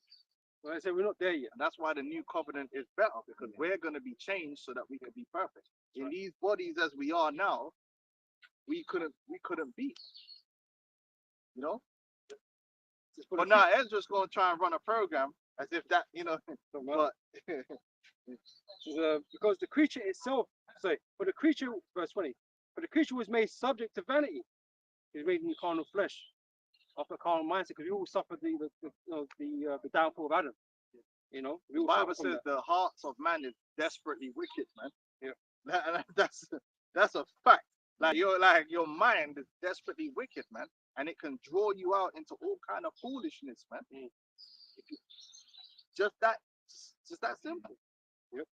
A: Like I said, we're not there yet.
B: And that's why the new covenant is better, because we're gonna be changed so that we can be perfect. In these bodies as we are now, we couldn't be. But now Ezra's gonna try and run a program As if that,
A: Don't matter.
B: but
A: Because the creature itself, sorry, but the creature, verse 20, but the creature was made subject to vanity. He was made in carnal flesh, of the carnal mindset, because we all suffered the downfall of Adam. We
B: the
A: all
B: Bible
A: suffered from
B: says
A: that.
B: the hearts of man is desperately wicked, man.
A: Yeah.
B: That's a fact. Like your mind is desperately wicked, man, and it can draw you out into all kind of foolishness, man. Just that, just that simple.
A: Yep.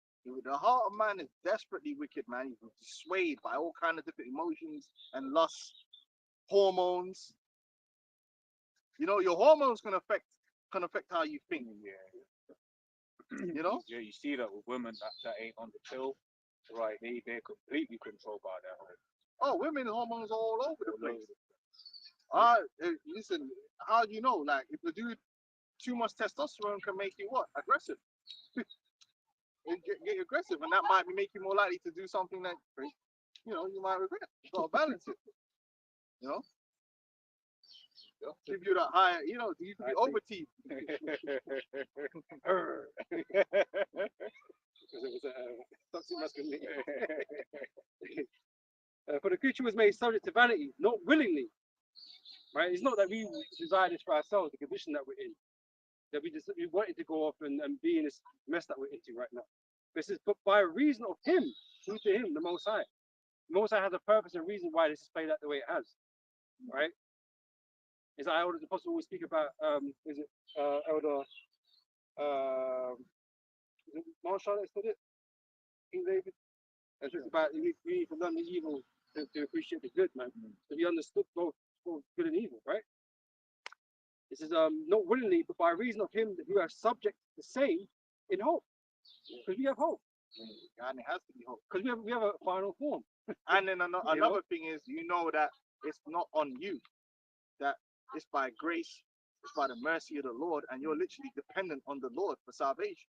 B: The heart of man is desperately wicked, man. You're swayed by all kind of different emotions and lusts, hormones. Your hormones can affect how you think.
C: Yeah, you see that with women that ain't on the pill, right? They're completely controlled by their hormones.
B: Oh, women's hormones are all over the
C: All
B: place.
C: over.
B: Listen, how do you know? Like, if the dude too much testosterone can make you what? Aggressive. Get aggressive, and that might make you more likely to do something that you might regret. You gotta balance it. Give you that higher, you could be over teeth.
A: Because it was toxic masculinity. For the creature was made subject to vanity, not willingly. Right? It's not that we desire this for ourselves, the condition that we're in. That we wanted to go off and be in this mess that we're into right now. This is but by reason of him, who to him, the Most High. The Most High has a purpose and reason why this is played out the way it has. Right? Is that Elder the Apostle always speak about Elder is it Marshall that said it? King David? It's just about we need to learn the evil to appreciate the good, man. To be understood both good and evil, right? This is not willingly, but by reason of him who are subject the same in hope. Because we have hope.
B: And it has to be hope.
A: Because we have a final form.
B: And then another thing is, that it's not on you. That it's by grace, it's by the mercy of the Lord, and you're literally dependent on the Lord for salvation.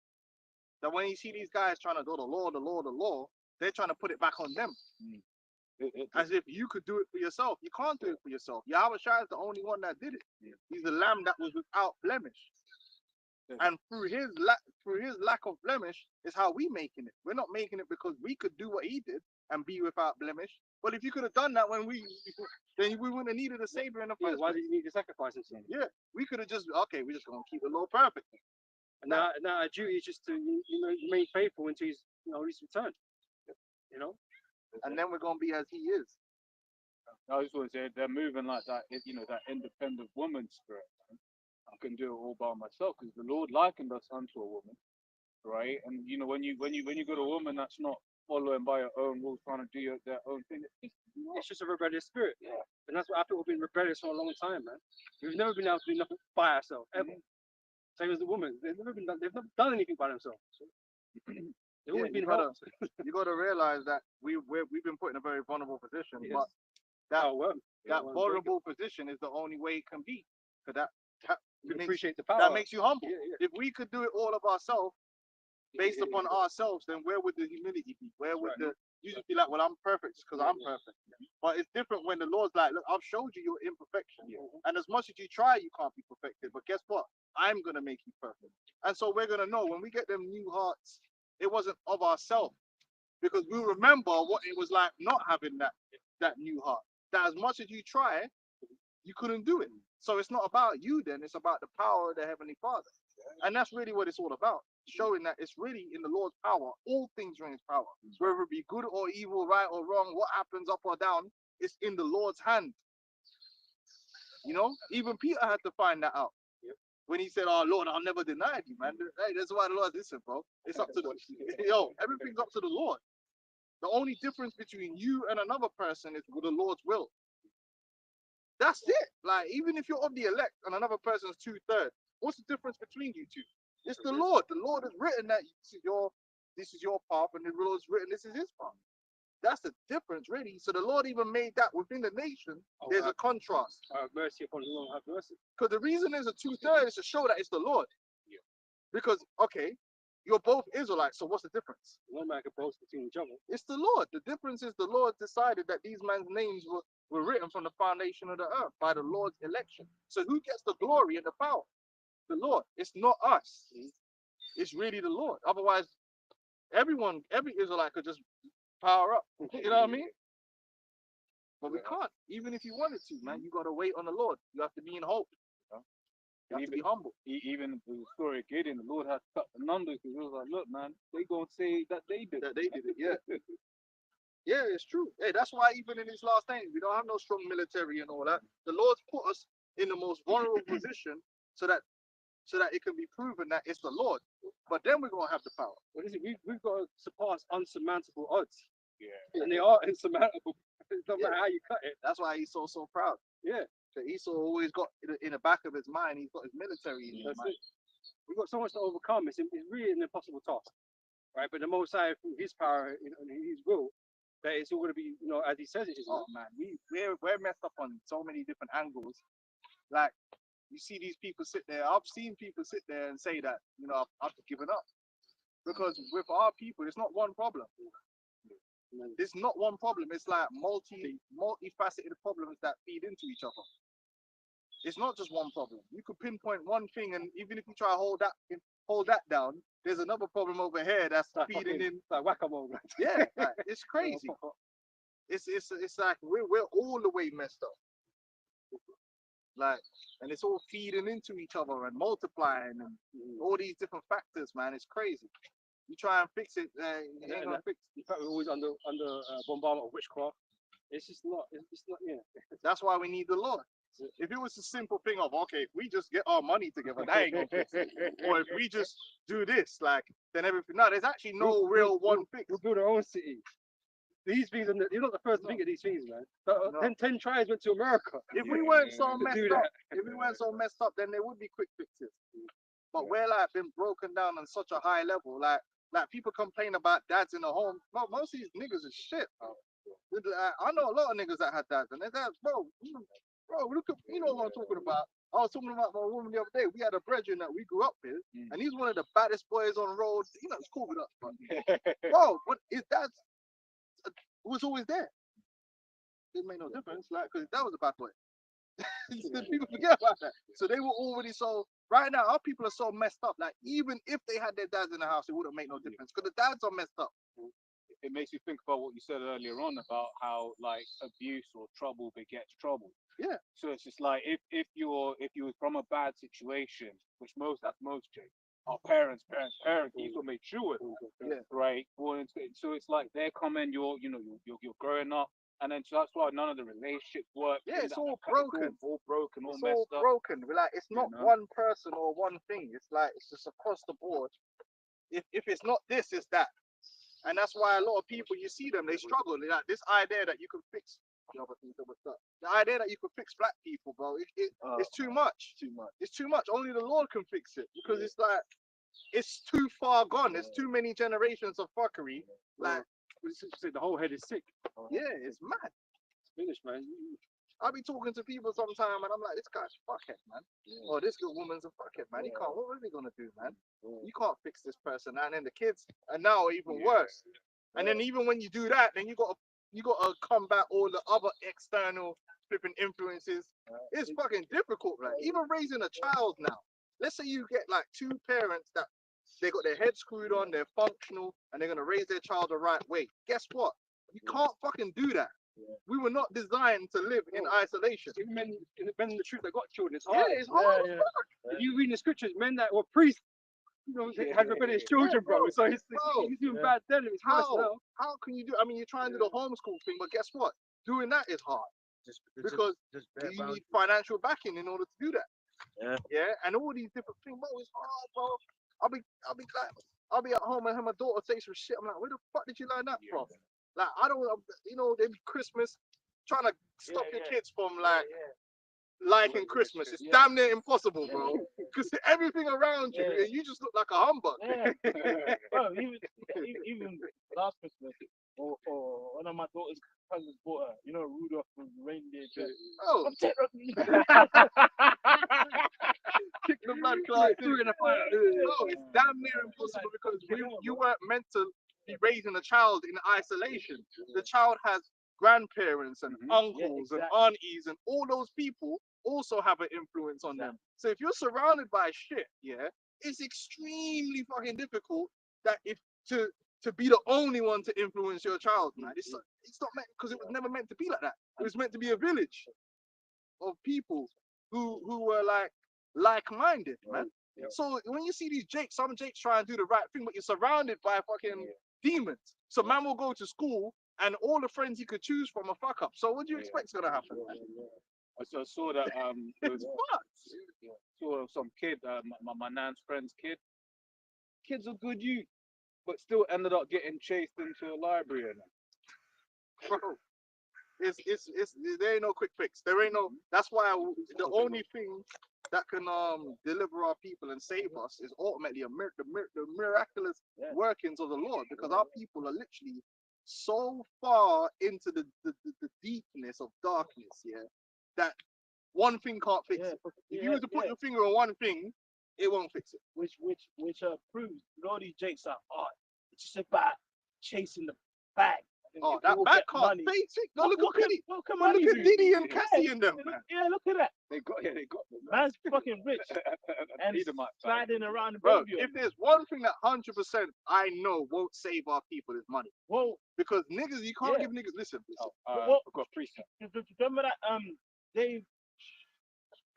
B: That when you see these guys trying to do the law, they're trying to put it back on them. As if you could do it for yourself. You can't do it for yourself. Yahweh Shai is the only one that did it. He's the lamb that was without blemish. And through his lack of blemish is how we making it. We're not making it because we could do what he did and be without blemish. But if you could have done that then we wouldn't have needed a savior in the first
A: Why
B: place.
A: did you need to sacrifice himself?
B: Yeah, we could have we're just gonna keep the law perfect.
A: And now our duty is just to remain faithful until his return.
B: And then we're gonna be as he is.
C: I just want to say they're moving like that, that independent woman spirit. I can do it all by myself because the Lord likened us unto a woman, right? And when you got a woman that's not following by her own rules, trying to do their own thing,
A: It's just a rebellious spirit.
C: Yeah.
A: And that's what I feel we've been rebellious for a long time, man. We've never been able to do nothing by ourselves, ever. Same as the woman. They've never done anything by themselves. They've always been helped.
B: You gotta realize that we've been put in a very vulnerable position,
A: Yes.
B: but that
A: That
B: vulnerable position is the only way it can be. Because that
A: we
B: makes-
A: appreciate the power.
B: that makes you humble.
A: Yeah.
B: If we could do it all of ourselves, based upon ourselves, then where would the humility be? Where would you just be like, well, I'm perfect just because I'm perfect. But it's different when the Lord's like, look, I've showed you your imperfection. And as much as you try, you can't be perfected. But guess what? I'm going to make you perfect. And so we're going to know when we get them new hearts, it wasn't of ourselves. Because we remember what it was like not having that new heart. That as much as you try, you couldn't do it. So it's not about you then, it's about the power of the Heavenly Father. And that's really what it's all about. Showing that it's really in the Lord's power. All things are in his power. Whether it be good or evil, right or wrong, what happens up or down, it's in the Lord's hand. Even Peter had to find that out. When he said, oh Lord, I'll never deny you, man. Hey, that's why the Lord, listen, bro. It's up to everything's up to the Lord. The only difference between you and another person is with the Lord's will. That's it. Like, even if you're of the elect and another person's 2/3, what's the difference between you two? It's the Lord. The Lord has written that this is your path, and the Lord's written this is his path. That's the difference, really. So the Lord even made that within the nation. There's a contrast.
A: Mercy upon whom will have mercy.
B: Because the reason there's a 2/3 is to show that it's the Lord. Because, okay, you're both Israelites, so what's the difference?
A: No man can boast between each other.
B: It's the Lord. The difference is the Lord decided that these men's names were written from the foundation of the earth by the Lord's election. So who gets the glory and the power? the Lord. It's not us. It's really the Lord. Otherwise, every Israelite could just power up. You know what I mean? But we can't. Even if you wanted to, man, you gotta wait on the Lord. You have to be in hope. You have to be humble.
C: Even the story of Gideon, the Lord had to cut the numbers because it was like, look, man, they gonna say that they did.
B: That they did it, yeah. Yeah, it's true. Hey, that's why even in these last days, we don't have no strong military and all that. The Lord's put us in the most vulnerable position so that it can be proven that it's the Lord. But then we're gonna have the power.
A: What is it? We've got to surpass unsurmountable odds.
C: Yeah.
A: And they are insurmountable. It doesn't matter how you cut it.
B: That's why he's so proud.
A: Yeah.
B: So Esau always got in the back of his mind, he's got his military in his
A: That's
B: mind.
A: it. We've got so much to overcome. It's really an impossible task, right? But the Most High, through His power and His will, that it's all going to be, as He says it is.
B: Oh man, we're messed up on so many different angles. Like you see these people sit there. I've seen people sit there and say that, I've given up. Because with our people, it's not one problem. It's not one problem. It's like multifaceted problems that feed into each other. It's not just one problem. You could pinpoint one thing, and even if you try to hold that down, there's another problem over here that's feeding in.
A: Like whack-a-mole.
B: Yeah, like, it's crazy. It's like we're all the way messed up. Like, and it's all feeding into each other and multiplying and all these different factors, man. It's crazy. You try and fix it, you ain't gonna fix it.
A: In fact, we're always under bombardment of witchcraft. It's just not. It's not. Yeah.
B: That's why we need the Lord. If it was a simple thing of, okay, if we just get our money together, that ain't gonna fix it. Or if we just do this, like, then everything. No, there's actually no real one fix.
A: We'll build our own city. These things, you're not the first to think of these things, man. But 10 tribes went to America.
B: If we weren't so
A: to
B: messed
A: do
B: up,
A: that.
B: then there would be quick fixes. But we're like been broken down on such a high level. Like people complain about dads in the home. No, most of these niggas is shit. I know a lot of niggas that had dads, and their dads, bro, look at, you know what I'm talking about. I was talking about my woman the other day. We had a brethren that we grew up with, and he's one of the baddest boys on road. It's cool with us, bro. But his dad was always there. It made no difference, like, because that was a bad boy. People forget about that. So they were already so. Right now, our people are so messed up. Like, even if they had their dads in the house, it wouldn't make no difference because the dads are messed up.
C: It makes you think about what you said earlier on about how like abuse or trouble begets trouble.
B: Yeah.
C: So it's just like if you were from a bad situation, which that's most Jake. Our parents, he's what made sure.
B: Yeah.
C: Right. So it's like they're coming, you're growing up, and then so that's why none of the relationships work.
B: Yeah, it's all broken.
C: All broken, all
B: It's
C: messed
B: all
C: up.
B: broken. We're like, it's not one person or one thing. It's like it's just across the board. If it's not this, it's that. And that's why a lot of people, you see them, they struggle. They're like, this idea that you can fix, the idea that you can fix black people, bro, it's too much. It's too much. Only the Lord can fix it because it's like, it's too far gone. There's too many generations of fuckery. Like,
A: the whole head is sick.
B: yeah, it's mad.
A: Finished, man.
B: I'll be talking to people sometime and I'm like, this guy's a fuckhead, man. Or this good woman's a fuckhead, man. He can't, what are they gonna do, man? You can't fix this person. And then the kids are now even worse. And then even when you do that, then you gotta combat all the other external flipping influences. It's fucking difficult, like even raising a child now. Let's say you get like two parents that they got their head screwed on, they're functional, and they're gonna raise their child the right way. Guess what? You can't fucking do that. We were not designed to live in isolation.
A: Even men in the truth that got children, it's
B: Yeah,
A: hard.
B: it's hard.
A: If you read the scriptures, men that were priests, they had rebellious children, bro. So he's doing bad then. It's worse now.
B: How can you do? I mean, you're trying to do the homeschool thing, but guess what? Doing that is hard because you need financial backing in order to do that. Yeah, and all these different things. Bro, it's hard, bro. I'll be at home and have my daughter say some shit. I'm like, where the fuck did you learn that from? Like, I don't, every Christmas, trying to stop your kids from liking Christmas. It's damn near impossible, bro. Because everything around you, and you just look like a humbug.
E: Well, even last Christmas, or one of my daughter's cousins bought her, Rudolph from the reindeer.
B: Oh, kick the blood clot. No, it's damn near impossible because you weren't meant to be raising a child in isolation. The child has grandparents and
C: Mhm.
B: uncles and
E: exactly.
B: aunties and all those people also have an influence on them. So if you're surrounded by shit, yeah, it's extremely fucking difficult that if to be the only one to influence your child, man. It's not meant because it was never meant to be like that. It was meant to be a village of people who were like-minded, man.
C: Yeah.
B: So when you see these Jakes, some Jakes try and do the right thing, but you're surrounded by fucking demons. So man will go to school and all the friends he could choose from are fuck up. So what do you expect's gonna happen? Man?
C: I saw that there was
B: It's fucked.
C: saw some kid, my nan's friend's kid. Kid's a good youth, but still ended up getting chased into a library and
B: Bro. It's there ain't no quick fix. There ain't no. That's why the only thing that can deliver our people and save us is ultimately the miraculous
E: Yeah.
B: workings of the Lord, because our people are literally so far into the deepness of darkness, yeah, that one thing can't fix
E: Yeah,
B: it.
E: but-
B: If
E: yeah,
B: you were to put
E: yeah.
B: your finger on one thing, it won't fix it.
E: which proves all these Jakes are art. It's just about chasing the bag. And
B: Oh,
E: if
B: that
E: people
B: back
E: get
B: can't
E: money,
B: fix it. No,
E: Look
B: look at Diddy.
E: look at
B: Look
E: money
B: at
E: do.
B: Diddy and
E: Yeah,
B: Cassie and them.
E: Yeah, look at that.
C: they got them.
E: Man's fucking rich and
C: Edomite
E: sliding around the
B: Bro,
E: baby.
B: if there's one thing that 100% I know won't save our people is money.
E: Whoa,
B: Because niggas, you can't
E: Yeah.
B: give niggas, listen.
E: what-
C: I've got precept.
E: remember that Dave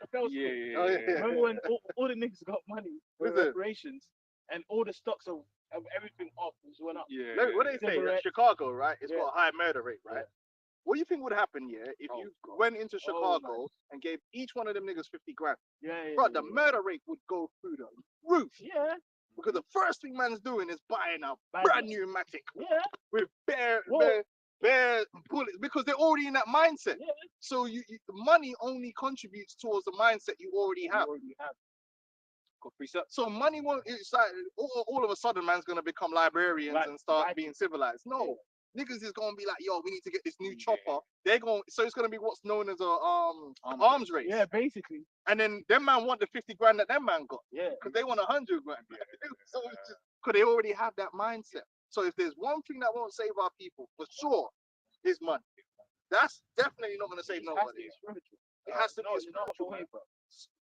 E: Chappelle
C: Yeah,
E: skit?
C: yeah,
B: Oh,
C: yeah.
B: yeah.
E: Remember when all the niggas got money for
B: Listen.
E: reparations and all the stocks of everything off just went up.
C: Yeah,
B: What they say,
E: Cigarette.
B: Chicago, right? It's
E: Yeah.
B: got a high murder rate, right? What do you think would happen, yeah, if
C: Oh,
B: you
C: God.
B: went into
E: Oh,
B: Chicago and gave each one of them niggas 50 grand?
E: Yeah,
B: Bro, the murder rate would go through the roof.
E: Yeah,
B: Because the first thing man's doing is buying a
E: Bad
B: brand
E: luck.
B: new Matic
E: yeah,
B: with bare
E: Whoa.
B: bullets, because they're already in that mindset.
E: yeah.
B: So the money only contributes towards the mindset you already have.
C: Got precept.
B: So money won't. It's like all of a sudden, man's gonna become librarians
E: Right,
B: and start
E: right.
B: being civilized. No, niggas is gonna be like, yo, we need to get this new chopper. They're going. So it's gonna be what's known as a arms race.
E: Yeah, basically.
B: And then them man want the 50 grand that them man got
E: Yeah.
B: because they want 100 grand. So it's just because they already have that mindset. So if there's one thing that won't save our people for sure, is money. That's definitely not gonna save nobody. It has to be a spiritual way, bro.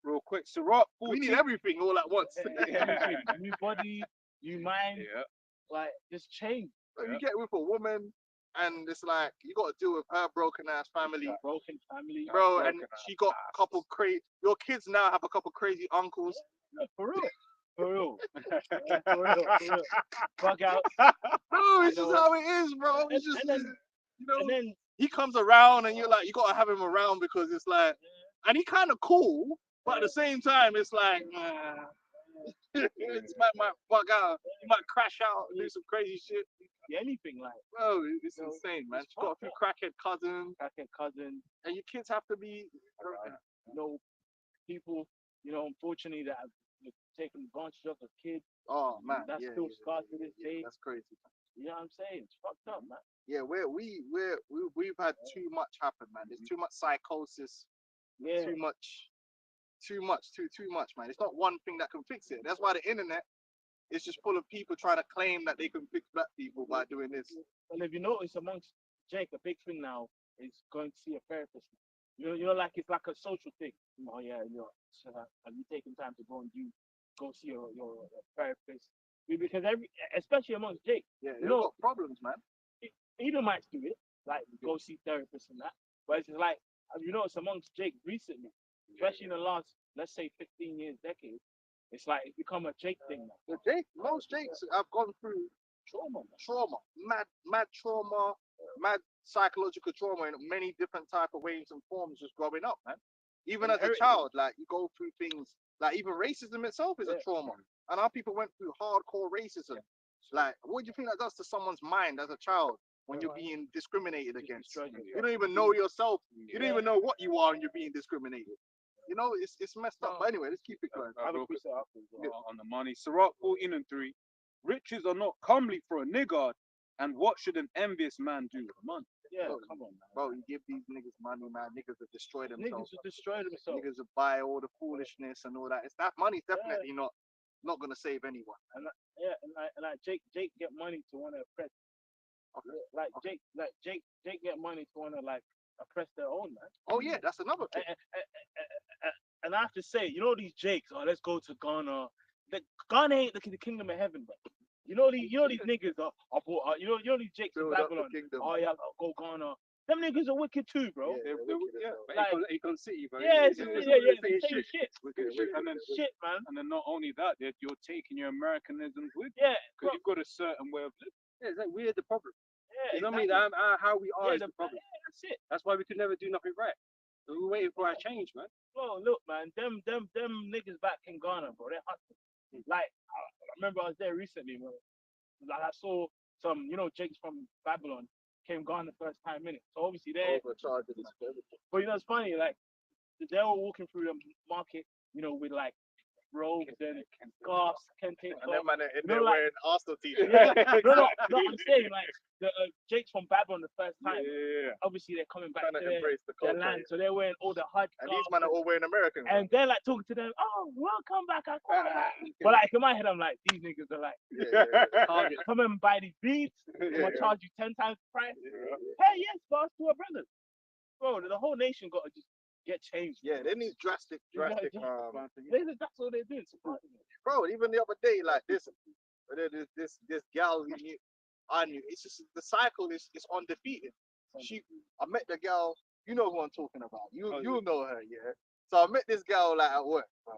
C: Real quick, Sirach
B: We
C: 14.
B: need everything all at once.
E: Everything. New body, new mind,
C: Yeah.
E: like just change.
B: So you get with a woman and it's like you got to deal with her broken ass family,
E: Broken family.
B: bro, and
C: broken
B: she got a couple crazy. Your kids now have a couple crazy uncles.
E: For real. For real. For real. Bug out.
B: Bro, it's
E: You
B: just
E: know.
B: how it is, bro. It's
E: And
B: just
E: then-
B: you know.
E: And then
B: He comes around and you're like, you gotta have him around because it's like, and he kind of cool, but at the same time, it's like, this man might bug out, he might crash out, and do some crazy shit.
E: anything like
B: Bro, it's
E: No,
B: insane, man.
E: it's
B: She's got a few crackhead cousins,
E: second cousin,
B: and your kids have to be.
E: people, unfortunately that have taken advantage of the kids.
B: Oh man,
E: That's
B: yeah,
E: still
B: yeah,
E: scarred to this day.
B: that's crazy.
E: You know what I'm saying? It's fucked up, man.
B: Yeah, we've had too much happen, man. There's too much psychosis,
E: Yeah.
B: too much, too much, man. It's not one thing that can fix it. That's why the internet is just full of people trying to claim that they can fix black people by doing this.
E: And if you notice amongst Jake, a big thing now is going to see a therapist. Like it's like a social thing. Oh yeah, so have you taken time to go see your therapist? Because especially amongst Jake,
B: Yeah,
E: You
B: they've
E: know-
B: got problems, man.
E: even might do it, like go see therapists and that. But it's just like, have you noticed amongst Jake recently, especially in the last, let's say 15 years, decade, it's like it's become a Jake thing now.
B: Most Jakes have gone through trauma, mad trauma, mad psychological trauma in many different type of ways and forms just growing up, man. Even as a
E: Inherited.
B: child, like you go through things like even racism itself is a
E: Yeah.
B: trauma. And our people went through hardcore racism. Like, what do you think that does to someone's mind as a child when you're being discriminated against? You don't even know yourself. You don't even know what you are and you're being discriminated. It's messed up. But anyway, let's keep it going.
C: Real quick, on the money. Sirach 14:3. Riches are not comely for a niggard, and what should an envious man do with money?
E: Yeah,
B: Bro,
E: come on, man.
B: Bro, you give these niggas money, man. Niggas will destroy
E: Niggas
B: themselves.
E: will destroy themselves.
B: Niggas will buy all the foolishness and all that. It's that money's definitely not gonna save anyone.
E: Yeah, and like Jake get money to want to oppress Jake get money to wanna like oppress their own man.
B: Oh yeah, that's another thing.
E: And I have to say, you know these Jakes. Oh, let's go to Ghana. Ghana ain't the kingdom of heaven, but you know these niggas you know these Jakes in
B: Build up the
E: Babylon.
B: kingdom.
E: Oh yeah, go Ghana. Them niggas are wicked too, bro.
B: Yeah, they're wicked as
A: But
B: hell.
E: Like-
A: Econ City, bro.
E: Yeah,
A: it's
E: yeah,
A: all
E: yeah,
A: the
E: the
A: same
E: same shit.
C: And then
E: Shit, man.
C: and then not only that, you're taking your Americanisms with
E: Yeah,
C: because you've got a certain way of living.
A: Yeah, it's like we're the problem.
E: yeah.
A: You know what I mean?
E: exactly.
A: How we are
E: Yeah,
A: is the problem.
E: that's it.
A: That's why we could never do nothing right. So we're waiting for our change, man.
E: Bro, look, man, them niggas back in Ghana, bro, they're hustling. Like, I remember I was there recently, bro. Like, I saw some, Jakes from Babylon came Ghana first time in it. So obviously
B: Overcharging and everything.
E: but it's funny, like, they were walking through the market, with like robes and scarves, kente
B: And them
E: cloth.
B: man are in
E: No,
B: there
E: like-
B: wearing Arsenal t-shirts.
E: Yeah, no, I'm saying, like, the Jakes from Babylon the first time,
C: Yeah.
E: obviously they're coming back
B: Trying
E: to
B: to embrace the
E: their
B: culture.
E: land, so they're wearing all the hard
B: And these men are all wearing American.
E: and they're like talking to them, oh, welcome back, Aqua. But like in my head, I'm like, these niggas are like,
A: Target.
E: come and buy these beads. I'm gonna charge you 10 times the price. Hey, yes, boss, to our brothers. Bro, the whole nation got to just get changed.
B: Yeah, they need drastic.
E: That's all they're doing.
B: Bro, even the other day, like this gal I knew. It's just the cycle is undefeated. I met the gal. You know who I'm talking about. You'll know her, yeah. So I met this gal like at work, bro.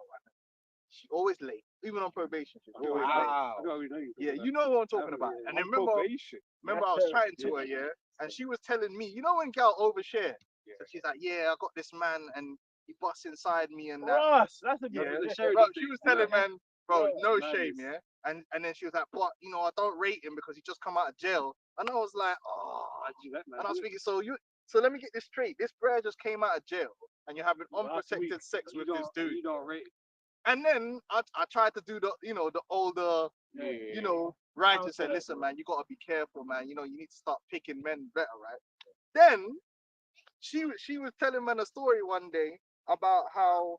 B: She always late, even on probation. She's always late.
C: Wow.
A: I don't know you.
B: Yeah, you know who I'm talking about. And then remember I was chatting to her, yeah, and she was telling me, you know when gal overshare. So she's like, yeah, I got this man and he busts inside me and that.
E: Ross, that's a
B: Yeah,
E: good
B: bro, she was telling man, bro,
E: Yeah,
B: no
C: madness.
B: shame, yeah. And then she was like, but I don't rate him because he just come out of jail. And I was like, oh. And I was thinking, so let me get this straight. This bro just came out of jail, and you're having
E: Last
B: unprotected
E: week.
B: sex with this dude.
A: You don't rate.
B: And then I tried to do the older, righteous said,
E: Okay.
B: listen, man, you gotta be careful, man. You need to start picking men better, right? Then she was telling man a story one day about how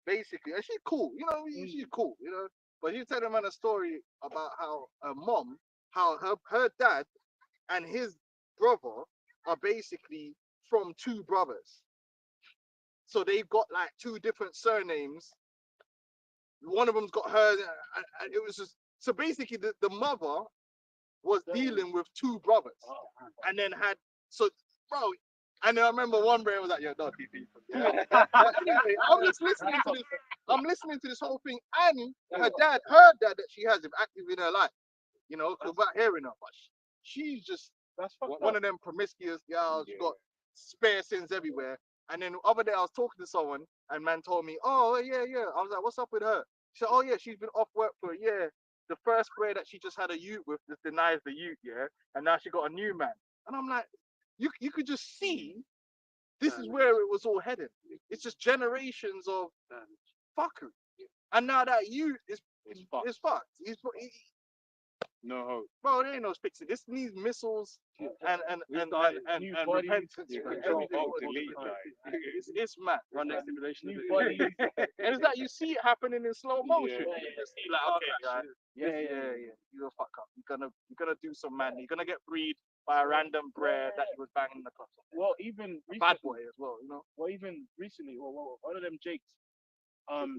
B: basically, and she's cool, she's cool, but she's telling man a story about how her mom, how her dad and his brother are basically from two brothers. So they've got like two different surnames. One of them's got her, and it was just so basically the mother was dealing with two brothers, and then bro. And then I remember one bro was like, "Yo, don't keep people." Yeah. But anyway, I'm just listening to this. I'm listening to this whole thing, and her dad that she has him active in her life, without hearing her, but she's just
E: That's fucked
B: one
E: up.
B: of them promiscuous girls. She got spare sins everywhere. And then the other day I was talking to someone and man told me, oh yeah. I was like, what's up with her? She said, oh yeah, she's been off work for a year. The first prayer that she just had a youth with just denies the youth, yeah. And now she got a new man. And I'm like, you could just see this is where it was all headed. It's just generations of fuckery. And now that youth is fucked.
C: No hope.
B: Bro, there ain't no fixing. This needs missiles and
E: New bodies,
B: repentance.
E: yeah,
B: bro.
C: Control,
B: Everything.
C: delete,
B: It's mad.
A: Run next simulation.
E: New bodies.
B: And it's like you see it happening in slow motion.
C: Yeah.
B: You just see like, okay, guys, yeah. You're a fuck up. You're gonna do some man. You're gonna get freed by a random brer that he was banging the clubs.
E: Well, even
B: A bad
E: recently,
B: boy as well,
E: well, even recently, one of them Jakes. Do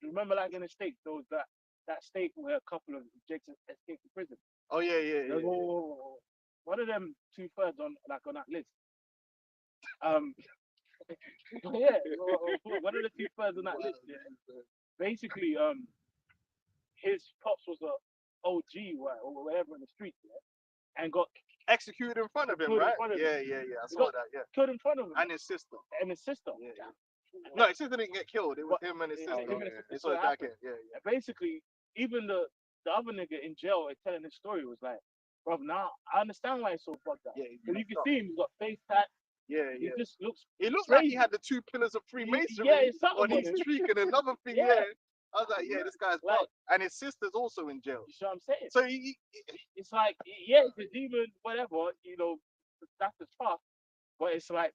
E: you remember, like in the States, there was that state where a couple of Jakes escaped from prison.
B: Oh yeah.
E: Whoa. One of them 2/3 on that list. Yeah, one of the 2/3 on that list. Yeah. Basically, his pops was a OG or whatever in the street, yeah, and got
B: Executed in front of him,
E: Killed in
B: right?
E: front of
B: Yeah.
E: him.
B: I saw that. Yeah.
E: killed in front of him
B: And his sister.
E: and his sister.
B: Yeah. No, his sister didn't get killed. It was
E: But-
B: him and his
E: yeah,
B: sister.
E: him and his sister.
B: It's
E: So
B: all
E: it
B: that
E: happened.
B: kid.
E: And basically, even the other nigga in jail telling his story was like, bro, now I understand why he's so fucked up.
B: Yeah.
E: Because you can see him, he's got face tat.
B: Yeah.
E: He just looks
B: It looked like he
E: crazy.
B: had the two pillars of Freemasonry
E: Yeah, it's something
B: on his
E: on him.
B: cheek and another thing.
E: Yeah.
B: Yeah. I was like, yeah, this guy's
E: Like-
B: fucked. And his sister's also in jail.
E: You see what I'm saying?
B: So
E: It's like, yeah, it's a demon, whatever, that's the tough. But it's like,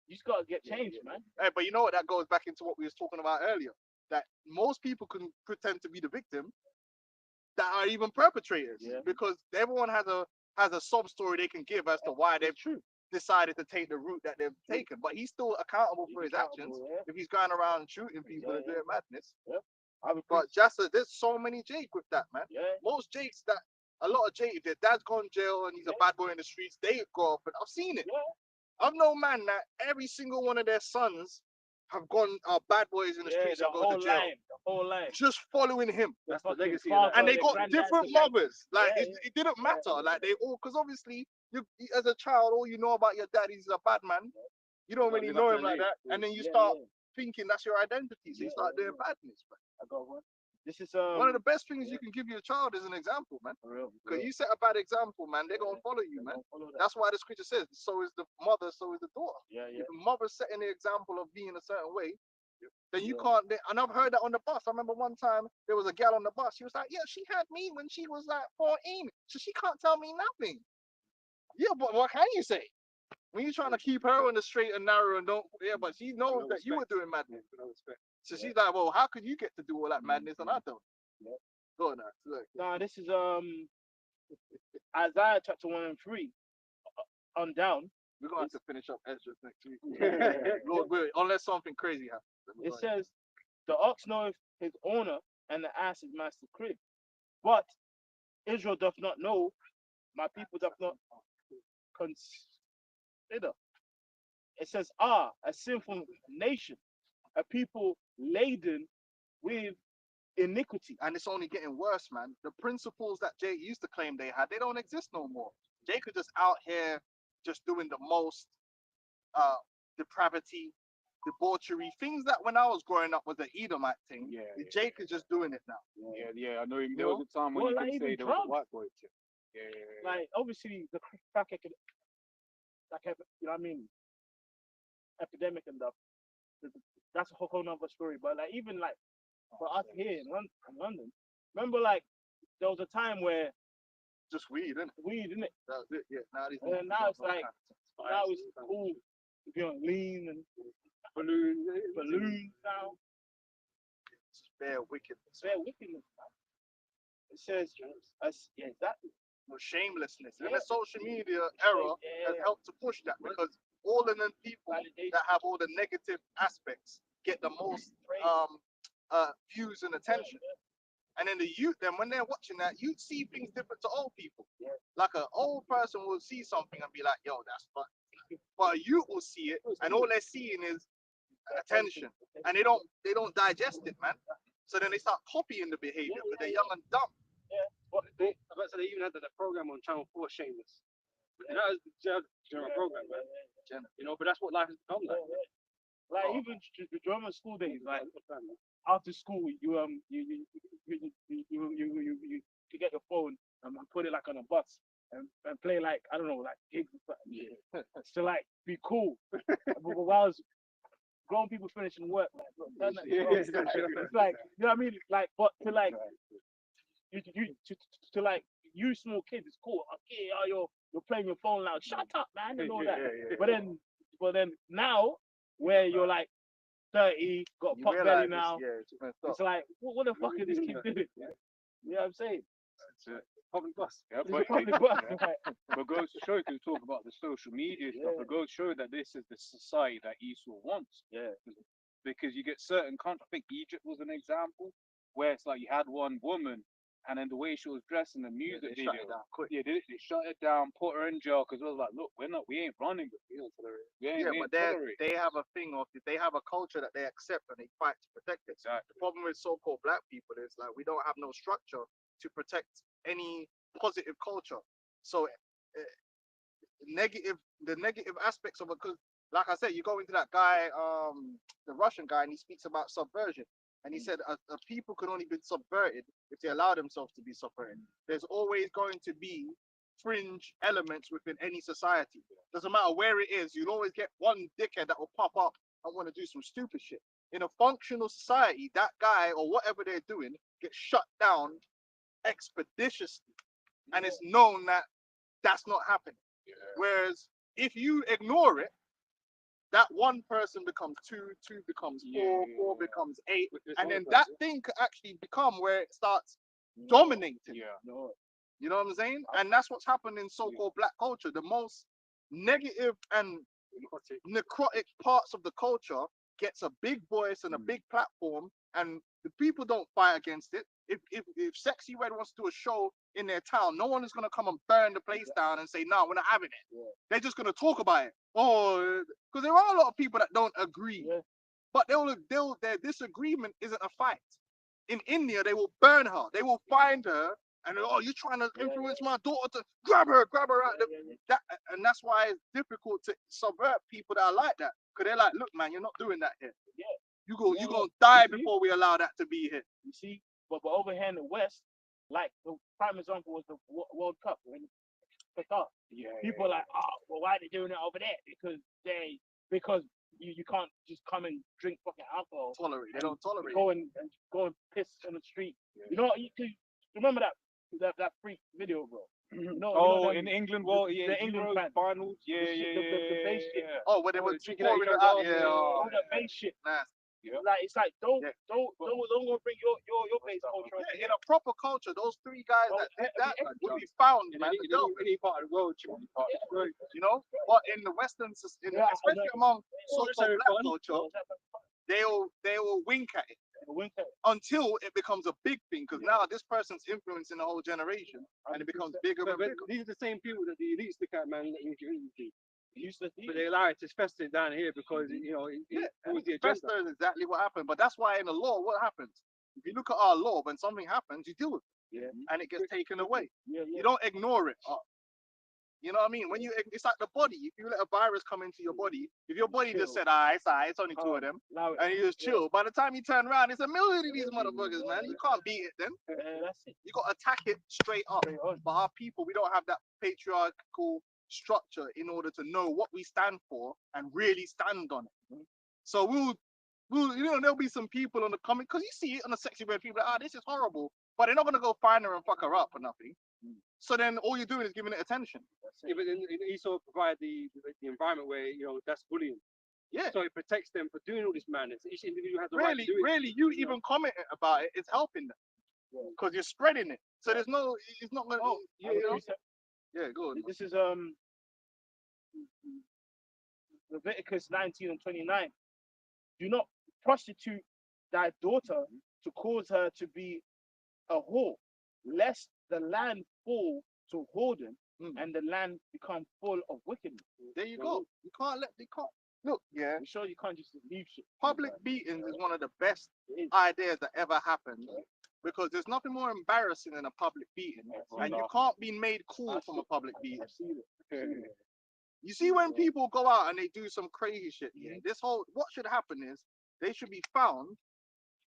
E: you just gotta get changed, man.
B: Hey, but you know what? That goes back into what we was talking about earlier. That most people can pretend to be the victim, that are even perpetrators,
E: Yeah.
B: because everyone has a sob story they can give as to why they've decided to take the route that they've taken. But he's still accountable for his actions if he's going around shooting people and doing madness. But just there's so many Jake with that, man.
E: Yeah.
B: Most Jakes that a lot of Jake, if their dad's gone jail and he's a bad boy in the streets, they go up. And I've seen it.
E: Yeah.
B: I've known man that every single one of their sons have gone bad boys in the streets
E: the
B: and go
E: whole
B: to jail.
E: line, the whole line.
B: Just following him.
A: That's the
E: Fucking
A: legacy.
E: father,
B: And they
E: their
B: got
E: granddad's
B: different
E: the guy.
B: mothers. Like
E: Yeah,
B: it didn't matter. Like they all, because obviously you as a child, all you know about your dad is a bad man. You don't really
A: live
B: know
A: up to
B: him
A: the
B: like
A: name.
B: that, and then you
E: Yeah,
B: start
E: yeah.
B: thinking that's your identity. So you
E: Yeah,
B: start doing
E: yeah.
B: badness. Man.
E: I got one. This is
B: One of the best things you can give your child is an example, man.
E: for real.
B: Because you set a bad example, man, they're gonna follow you, man.
E: Follow that.
B: That's why the scripture says, "So is the mother, so is the daughter."
E: Yeah, yeah.
B: If the mother's setting the example of being a certain way, then you
E: Yeah.
B: can't. And I've heard that on the bus. I remember one time there was a gal on the bus. She was like, "Yeah, she had me when she was like 14, so she can't tell me nothing." Yeah, but what can you say? When you're trying to keep her on the straight and narrow and don't, yeah, but she knows
A: No
B: that you were
A: respect.
B: doing madness.
A: No respect.
B: So she's like, "Well, how could you get to do all that madness and I don't?"
E: Yeah.
B: Go on, now. Look.
E: Nah, this is Isaiah chapter 1 and 3 on down.
B: We're gonna have to finish up Ezra next week. Lord willing, unless something crazy happens.
E: It says, "The ox knoweth his owner, and the ass his master's crib. But Israel doth not know, my people doth not consider." It says, "Ah, a sinful nation, a people laden with iniquity."
B: And it's only getting worse, man. The principles that Jake used to claim they had, they don't exist no more. Jake is just out here just doing the most depravity, debauchery, things that when I was growing up was an Edomite thing.
C: Yeah,
B: Jake is just doing it now.
C: yeah. I know there was a time when
E: Well,
C: you
E: like
C: could say
E: even
C: there was a
E: drugs.
C: white boy tip. Yeah.
E: Like obviously the crack you know what I mean, epidemic and stuff. That's a whole nother story. But like even like for us here in London, remember like there was a time where
B: Just weed, innit?
E: weed, didn't it?
B: That's it. Yeah. Now these
E: And now it's like now it's cool to be on lean and balloons now.
B: it's bare wickedness.
E: It's very wickedness. Man. It says yeah, exactly.
B: No shamelessness. And
E: Yeah.
B: the social media era has helped to push that because all of them people
E: Validation.
B: that have all the negative aspects get the most views and attention. And then the youth, then when they're watching that, you see things different to old people.
E: Yeah.
B: Like an old person will see something and be like, "Yo, that's fun." But a youth will see it, and all they're seeing is attention, and they don't digest it, man. So then they start copying the behavior because they're young and dumb.
E: What
A: I bet they even had that program on Channel 4, Shameless. And that was the general program, man. You know, but that's what life has become like.
E: Like even during my school days, like after school, you get your phone and put it like on a bus and play like I don't know like gigs or something. To like be cool. But while grown people finishing work, like bro, turn that shit off. It's like you know what I mean. Like but to like you to like you small kids, it's cool. Okay, oh, you're playing your phone loud. Shut up, man, and all that. But then now where you're like 30, got a
B: You
E: pot
B: realize
E: belly
B: it's-
E: now.
B: Yeah, it's messed up.
E: It's like, what the fuck is this kid doing? You know what I'm saying?
A: Public bus.
C: Yeah,
E: It's a
C: but,
E: public bus, right?
C: but goes to show, because we talk about the social media stuff, it goes to show that this is the society that Esau wants.
E: Yeah.
C: Because you get certain countries, I think Egypt was an example, where it's like you had one woman, and then the way she was dressed in the music
B: They
C: video,
B: shut it down quick.
C: they shut it down, put her in jail, because it was like, look, we ain't running, we ain't
B: Yeah,
C: we
B: but
C: ain't tolerate.
B: they have a thing of they have a culture that they accept and they fight to protect it.
C: Exactly.
B: The problem with so-called black people is like we don't have no structure to protect any positive culture. So the negative aspects of it, because like I said, you go into that guy, the Russian guy, and he speaks about subversion. And he said a people can only be subverted if they allow themselves to be subverted. There's always going to be fringe elements within any society. Doesn't matter where it is, you'll always get one dickhead that will pop up and want to do some stupid shit. In a functional society, that guy or whatever they're doing gets shut down expeditiously. And it's known that that's not happening. Whereas if you ignore it, that one person becomes two, two becomes four, four becomes eight, and then that thing could actually become where it starts dominating.
C: Yeah.
E: No.
B: You know what I'm saying? And that's what's happened in so-called black culture. The most negative and necrotic parts of the culture gets a big voice and a big platform, and the people don't fight against it. If Sexy Red wants to do a show in their town, no one is gonna come and burn the place down and say, "No, we're not having it."
E: Yeah.
B: They're just gonna talk about it. Oh, because there are a lot of people that don't agree,
E: Yeah.
B: but their disagreement isn't a fight. In India, they will burn her. They will find her and oh, you're trying to influence my daughter to grab her out. That, and that's why it's difficult to subvert people that are like that. Because they're like, look, man, you're not doing that here.
E: Yeah.
B: You're going
E: Yeah.
B: to die
E: You see?
B: before we allow that to be here.
E: You see, but over here in the West, like the prime example was the World Cup when Qatar.
C: Yeah.
E: People are like, oh, well, why are they doing it over there? Because you can't just come and drink fucking alcohol.
B: They don't tolerate.
E: Go and piss in the street. You know, you remember that freak video, bro. You know
C: In England, well, yeah,
E: the England
C: Euros,
E: fans.
C: finals, yeah,
E: The base shit.
B: Oh, when they were
A: drinking out
B: pouring
A: each
B: it
A: other's
B: out.
A: arms,
B: Yeah.
E: All that base shit.
B: Nice.
C: Yeah.
E: Like it's like don't
B: Yeah.
E: go bring your base culture over
B: Yeah, in
E: here.
B: a proper culture, those three guys
E: Well,
B: that did that
E: every-
B: would be found,
A: In
B: man.
A: any, in any part of the world,
B: You know, but in the Western,
E: Yeah,
B: especially
E: I
B: among
A: Well,
B: so-called
A: so
B: black
A: fun.
B: culture, they will wink at it
E: Winter.
B: until it becomes a big thing. Because now this person's influencing the whole generation, and it becomes bigger and
A: But
B: bigger.
A: these are the same people that the elites look at, man, that injury.
E: Useless.
A: But they allow it to fester down here because it was the agenda.
B: Fester is exactly what happened. But that's why in the law, what happens? If you look at our law, when something happens, you deal with it,
E: Yeah.
B: and it gets taken away.
E: Yeah.
B: You don't ignore it. You know what I mean? When it's like the body. If you let a virus come into your body, if your body just
E: Chill.
B: said, it's only two of them,
E: Allow it.
B: and you just chill. By the time you turn around, it's a million of these motherfuckers, man. You can't beat it then.
E: That's it.
B: You got to attack it straight up.
E: Straight on.
B: But our people, we don't have that patriarchal structure in order to know what we stand for and really stand on it. So we'll there'll be some people on the comment, because you see it on the Sexy Red, people like, this is horrible, but they're not gonna go find her and fuck her up or nothing. So then all you're doing is giving it attention.
A: Yeah, but then it also provide the environment where that's bullying.
B: Yeah.
A: So it protects them for doing all this madness. Each individual has the right to do it.
B: Really, you even commenting about it is helping them because you're spreading it. So it's not gonna. Yeah, go on.
E: This is Leviticus 19 and 29. Do not prostitute thy daughter to cause her to be a whore, lest the land fall to whoredom and the land become full of wickedness.
B: There you go. You can't look. Yeah.
E: I'm sure you can't just leave shit.
B: Public beatings is one of the best ideas that ever happened. Because there's nothing more embarrassing than a public beating. And you can't be made cool from a public beating. You see when people go out and they do some crazy shit, what should happen is they should be found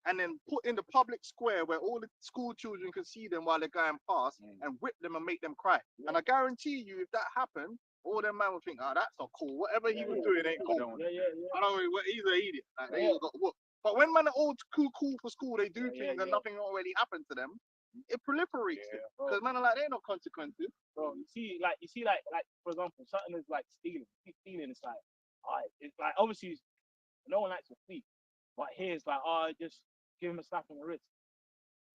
B: and then put in the public square where all the school children can see them while they're going past and whip them and make them cry. And I guarantee you, if that happened, all them man would think, that's not cool. Whatever he was doing ain't cool. I don't know, he's an idiot. Like, they all got whooped. But when man are all cool for school, they do things and nothing already happened to them. It proliferates because man are like, there ain't no consequences.
E: Bro, you see, like for example, something is like stealing. Stealing is like, it's like obviously no one likes to thief, but here it's like, just give him a slap on the wrist.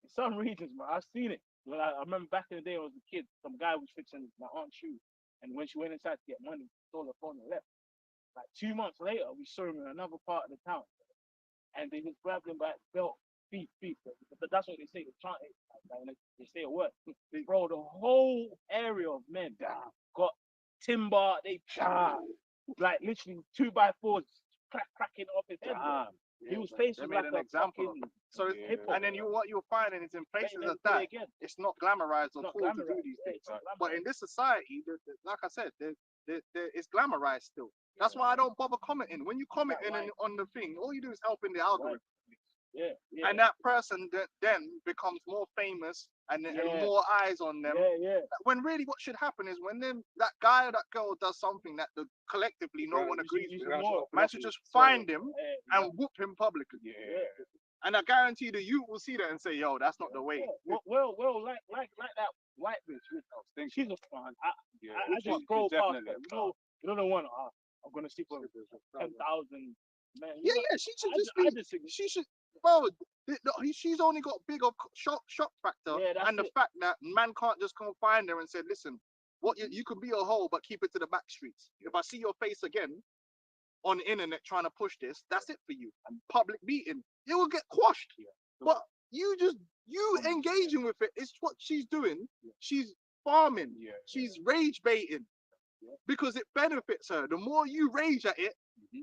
E: In some regions, man, I've seen it. Well, I remember back in the day, I was a kid. Some guy was fixing my aunt's shoes, and when she went inside to get money, stole her phone and left. Like 2 months later, we saw him in another part of the town, and they just grabbed him by his belt. Thief. But that's what they say. They chant it. They say a word. Bro, the whole area of men got timber. They like literally 2x4s cracking off his head. He was faced with like
B: an example. So and then what you'll find is in places like that, it's not glamorized or cool to do these things. But in this society, like I said, it's glamorized still. That's why I don't bother commenting. When you comment on the thing, all you do is help in the algorithm. And that person then becomes more famous and more eyes on them. When really what should happen is when that guy or that girl does something that collectively no one agrees with, man should just find him and whoop him publicly. And I guarantee the youth will see that and say, yo, that's not the way.
E: Well, like that white bitch. She's a fan. I just scroll past her. You don't want I'm gonna sleep with 10,000 men.
B: Yeah, she should just be. She should. Bro, She's only got bigger shock factor,
E: Yeah, that's
B: and the
E: it.
B: fact that man can't just come find her and say, listen, what you could be a hoe, but keep it to the back streets. If I see your face again on the internet trying to push this, that's it for you. And public beating, it will get quashed. But you engaging with it, it's what she's doing. She's farming. She's rage baiting because it benefits her. The more you rage at it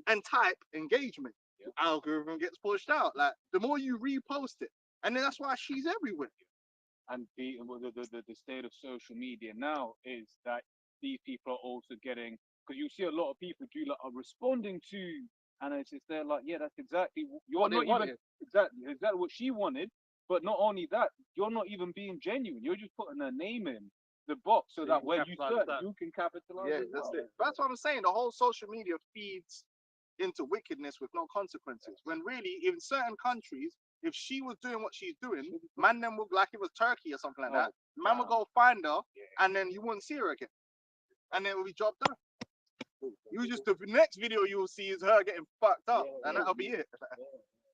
B: and type engagement, the algorithm gets pushed out. Like the more you repost it, and then that's why she's everywhere.
C: And the state of social media now is that these people are also getting, because you see a lot of people are responding to, and it's just they're like, yeah, that's exactly you're
A: What they
C: not even
A: wanted.
C: exactly what she wanted. But not only that, you're not even being genuine. You're just putting a name in the box so
A: So you
C: that
A: can
C: when you
A: capitalize
C: search,
A: that.
C: you can capitalize.
B: Yeah,
C: as
B: that's
C: well.
B: it. That's what I'm saying. The whole social media feeds into wickedness with no consequences. When really, in certain countries, if she was doing what she's doing, man, then would, like it was Turkey or something like that, man would go find her, and then you wouldn't see her again, and then it would be job done. You just the next video you will see is her getting fucked up, and that'll be it.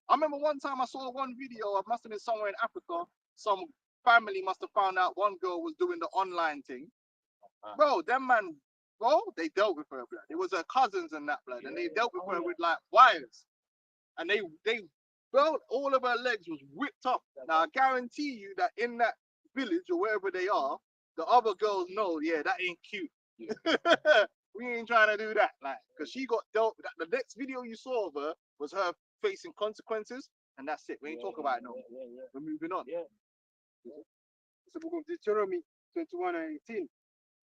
B: I remember one time I saw one video. I must have been somewhere in Africa. Some family must have found out one girl was doing the online thing. Bro, them man, bro, they dealt with her blood. It was her cousins and that blood, and they dealt with her with like wires, and they, bro, all of her legs was whipped up. Now I guarantee you that in that village or wherever they are, the other girls know, yeah, that ain't cute. We ain't trying to do that, like, because she got dealt. The next video you saw of her was her facing consequences, and that's it. We ain't talking about it no more. We're moving on.
D: The book of Deuteronomy 21:18.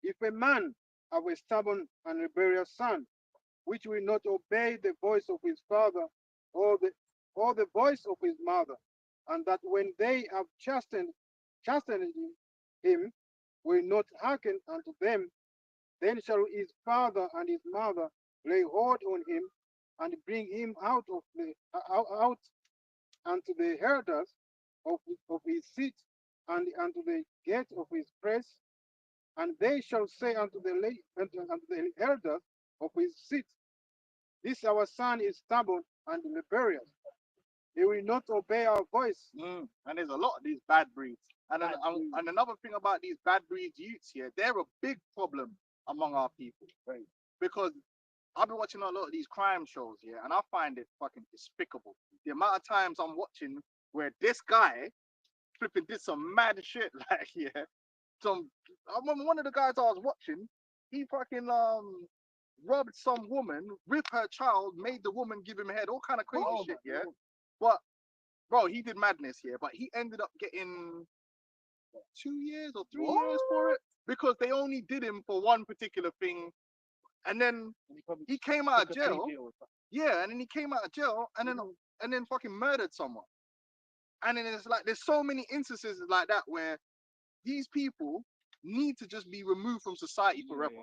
D: If a man have a stubborn and rebellious son, which will not obey the voice of his father or the voice of his mother, and that when they have chastened him, will not hearken unto them, then shall his father and his mother lay hold on him and bring him out unto the herders of his seat and unto the gate of his press, and they shall say unto the elders of his seat, this our son is stubborn and rebellious. He will not obey our voice.
B: And there's a lot of these bad breeds. And another thing about these bad breeds youths here, they're a big problem among our people. Right? Because I've been watching a lot of these crime shows, yeah, and I find it fucking despicable. The amount of times I'm watching where this guy flipping did some mad shit, like, yeah. I remember one of the guys I was watching, he fucking robbed some woman with her child, made the woman give him head, all kind of crazy shit, yeah. But bro, he did madness here, but he ended up getting 2 years or 3 years for it because they only did him for one particular thing, and then he came out of jail. Yeah, and then he came out of jail, and then fucking murdered someone. And then it's like there's so many instances like that where these people need to just be removed from society forever.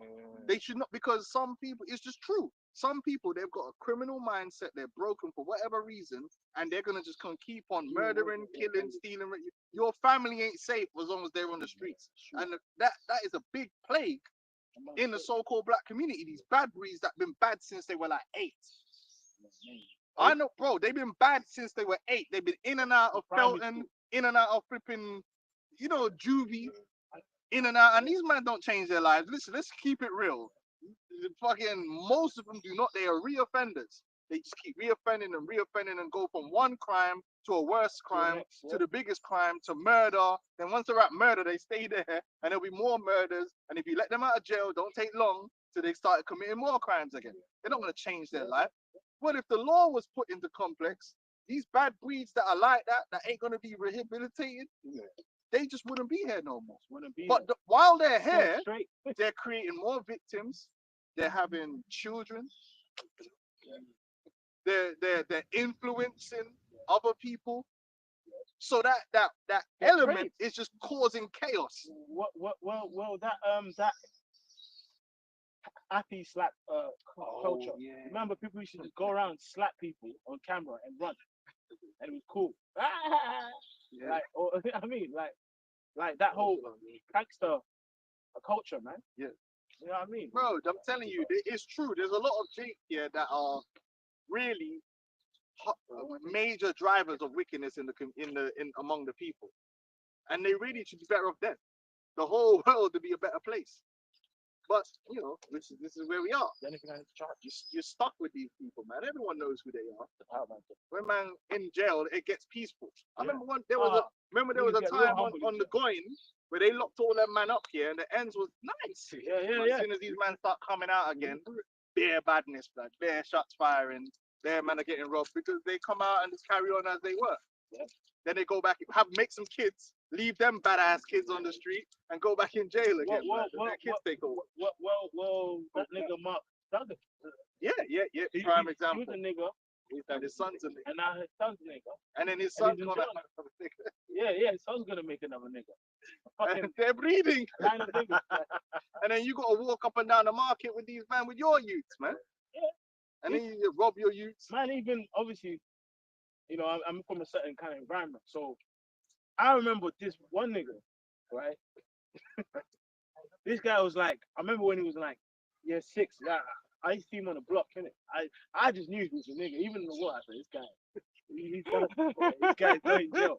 B: They should not, because some people, it's just true. Some people, they've got a criminal mindset, they're broken for whatever reason, and they're gonna just keep on murdering, killing, stealing. Your family ain't safe as long as they're on the streets. And that is a big plague in the so-called black community. These bad breeds that been bad since they were like 8. I know, bro, they've been bad since they were 8. They've been in and out of Felton, in and out of flipping, juvie, in and out, and these men don't change their lives. Listen, let's keep it real. Fucking most of them do not. They are reoffenders. They just keep reoffending and go from one crime to a worse crime to the biggest crime to murder. Then once they're at murder, they stay there, and there'll be more murders. And if you let them out of jail, don't take long till they start committing more crimes again. They're not gonna change their life. But if the law was put into complex, these bad breeds that are like that ain't gonna be rehabilitated. They just wouldn't be here no more. But while they're here, they're creating more victims. They're having children. They're influencing other people. So that element is just causing chaos.
E: Well, that happy slap culture. Remember, people used to just go around and slap people on camera and run, and it was cool. Like, I mean, like that whole gangster culture, man.
B: Yeah.
E: You know what I mean?
B: Bro, I'm telling you, it's true. There's a lot of Jake here that are really major drivers of wickedness in among the people, and they really should be better off dead. The whole world to be a better place. But you know, this is where we are.
E: Anything I need to charge?
B: You're stuck with these people, man. Everyone knows who they are.
E: The power man.
B: When man in jail, it gets peaceful. I
E: Yeah.
B: remember there was
E: niggas
B: a
E: get real
B: time
E: humble
B: on
E: in
B: the Goin where they locked all them man up here, and the ends was nice.
E: Yeah, yeah,
B: But
E: yeah.
B: as soon as these men start coming out again, bare badness, blood, bare shots firing, their men are getting robbed because they come out and just carry on as they were.
E: Yeah.
B: Then they go back, make some kids, leave them badass kids on the street, and go back in jail again. Their kids take over.
E: Well, that nigga Mark Duggan.
B: Yeah.
E: He-
B: Prime
E: he-
B: example.
E: He was a nigga,
B: And his son's a nigga.
E: and now his son's a nigga.
B: And then his
E: And
B: son's
E: he's in
B: gonna
E: jail.
B: have another nigga.
E: Yeah, his son's gonna make another nigga. Fucking
B: And they're breeding.
E: kind of niggas. Like,
B: And then you gotta walk up and down the market with these men with your youths, man.
E: Yeah.
B: And then you rob your youths.
E: man, even obviously, you know, I'm from a certain kind of environment. So I remember this one nigga, right? This guy was like, I remember when he was like, year 6, I used to see him on the block, innit? I just knew he was a nigga, even in the war. I said, this guy, he's gonna, this guy's going to jail.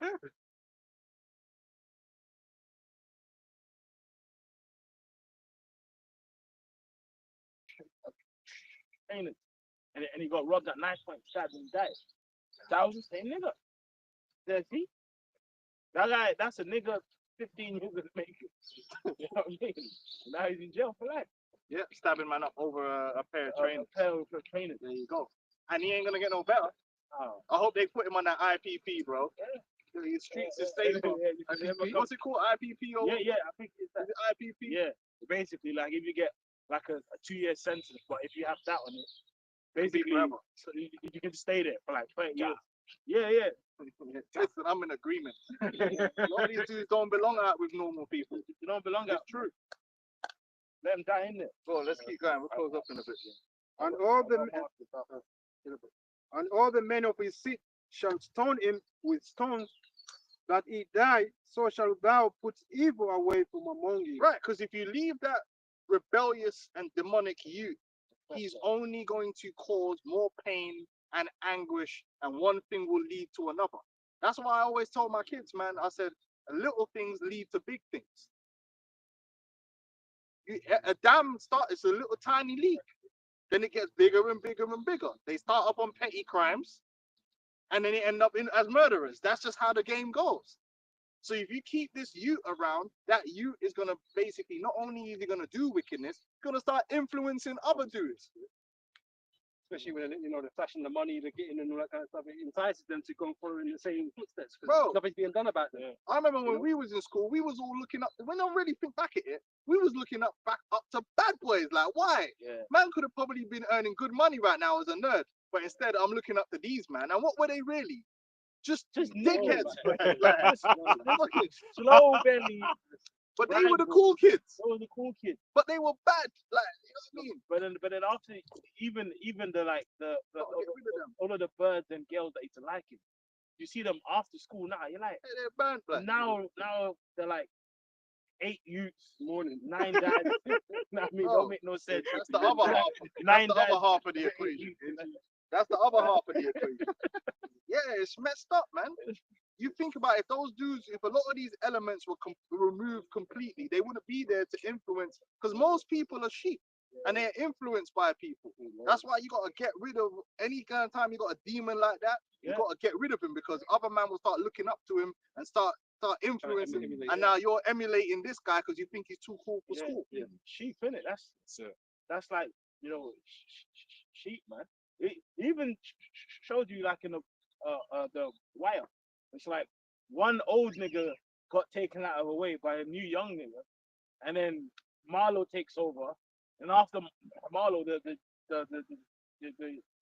E: And he got robbed at knife point, stabbed and died. That was the same nigga. There, see? That guy, that's a nigga 15 years of making. You know what I mean? Now he's in jail for life.
B: Yeah, stabbing man up over a pair of trainers.
E: For trainers.
B: There you go. And he ain't gonna get no better.
E: Oh.
B: I hope they put him on that IPP, bro. The streets is safe. IPP. What's it called? IPP or
E: Yeah, I think it's that.
B: is it IPP?
E: Yeah, basically, like if you get like a 2-year sentence, but if you have that on it, basically,
B: forever.
E: so you can stay there for like 20
B: Yeah.
E: years. Yeah.
B: Listen, I'm in agreement. A lot of these dudes don't belong out with normal people.
E: You don't belong
B: It's
E: out.
B: true.
E: Let them die in there.
B: Well, let's keep going. We'll close up in a bit.
D: And all the men of his seed shall stone him with stones, that he die. So shall thou put evil away from among you.
B: Right, because if you leave that rebellious and demonic youth, he's only going to cause more pain and anguish, and one thing will lead to another. That's why I always told my kids, man, I said, little things lead to big things. A dam it's a little tiny leak. Then it gets bigger and bigger and bigger. They start up on petty crimes, and then they end up as murderers. That's just how the game goes. So if you keep this youth around, that youth is gonna basically, not only is he gonna do wickedness, he's gonna start influencing other dudes.
A: Especially when they're flashing the money, they're getting and all that kind of stuff. It entices them to go and follow in the same footsteps
B: Bro.
A: because nothing's being done about them.
B: I remember when we was in school, we was all looking up. When I really think back at it, we was looking back up to bad boys. Like, why?
E: Yeah.
B: Man could have probably been earning good money right now as a nerd, but instead I'm looking up to these man. And what were they really? Just dickheads. Like, fucking-
E: Slow belly.
B: but they were the cool kids.
E: Those are the cool kids.
B: But they were bad. Like, you know what I mean?
E: But then after even the like the
B: Gotta get rid of them.
E: all of the birds and girls that used to like him, you see them after school now. You're like
B: Hey, they're bad. Like,
E: now they're like 8 youths, 9 dads. I mean,
B: Bro,
E: don't make no sense.
B: that's the other half.
E: Nine
B: That's the
E: dads.
B: other half of the equation. That's the other half of the equation. Yeah, it's messed up, man. You think about if those dudes, if a lot of these elements were removed completely, they wouldn't be there to influence. Because most people are sheep and they're influenced by people. That's why you got to get rid of any kind of time you got a demon like that. You
E: Yeah.
B: got to get rid of him because other man will start looking up to him and start influencing.
A: emulate
B: And now you're emulating this guy because you think he's too cool for
E: Yeah,
B: school.
E: yeah. Sheep, innit? That's like, you know, sheep, man. It even showed you like in the Wire. It's like one old nigga got taken out of the way by a new young nigga, and then Marlo takes over, and after Marlo, the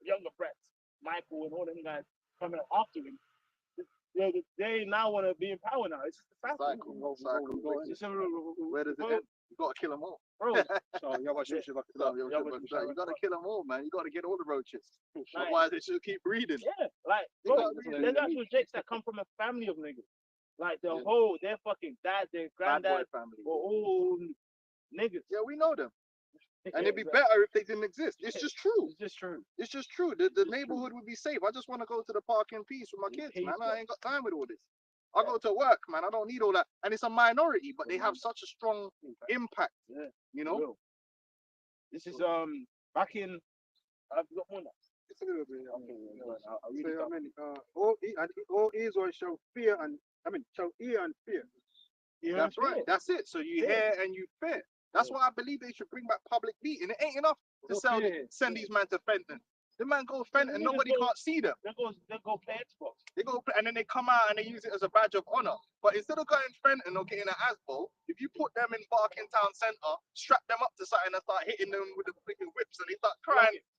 E: younger brats, Michael and all them guys coming after him. They now want to be in power now. It's just a fact.
B: Cycle.
E: It's a-
B: Where does it end? You got to kill them all.
E: bro,
A: So yeah, watch
E: Yeah.
A: your shit like
B: You
E: Yeah, but-
B: got to kill them all, man. You got to get all the roaches.
E: Like-
B: Otherwise, they should keep breeding.
E: yeah, like
B: You
E: bro,
B: got
E: there's actual jakes that come from a family of niggas. Like
B: Yeah.
E: their fucking dad, their
B: Bad boy
E: granddad,
B: family.
E: were all niggas.
B: Yeah, we know them. and it'd be better if they didn't exist. It's just true.
E: It's just true.
B: It's just true. The neighborhood would be safe. I just want to go to the park in peace with my
E: In
B: kids,
E: peace,
B: man.
E: bro.
B: I ain't got time with all this. I go to work, man. I don't need all that. And it's a minority, but they have such a strong impact.
E: Yeah.
B: You know?
E: Real. This is back in. I've got more now.
D: It's a little bit.
E: Okay, yeah, go on. I'll read
D: So,
E: it
D: I
E: out.
D: mean, all Israel shall fear and shall hear and fear.
E: You
B: That's
E: heard
B: right.
E: it?
B: That's it. So you
E: Yeah.
B: hear and you fear. That's why I believe they should bring back public beating. It ain't enough to send these men to Fenton. The man go Fenton,
E: Niggas
B: nobody
E: go-
B: can't see them.
E: They go play Xbox.
B: They go and then they come out and they use it as a badge of honor. But instead of going Fenton or getting an ASBO, if you put them in Barking Town Centre, strap them up to something and start hitting them with the freaking whips and they start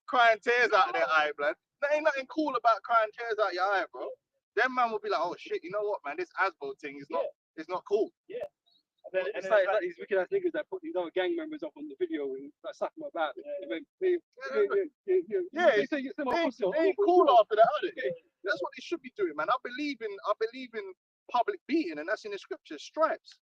B: crying tears out of their eye, blood. There ain't nothing cool about crying tears out your eye, bro. Them man will be like, oh shit, you know what, man, this ASBO thing is not, it's not cool.
E: And
A: It's
E: then
A: like these wicked ass niggas that put these other gang members up on the video and like suck them about. And then
B: Yeah,
A: they say you
B: They
A: my
B: ain't,
A: hustle.
B: they ain't cool after that, are they? That's what they should be doing, man. I believe in public beating, and that's in the scriptures. Stripes.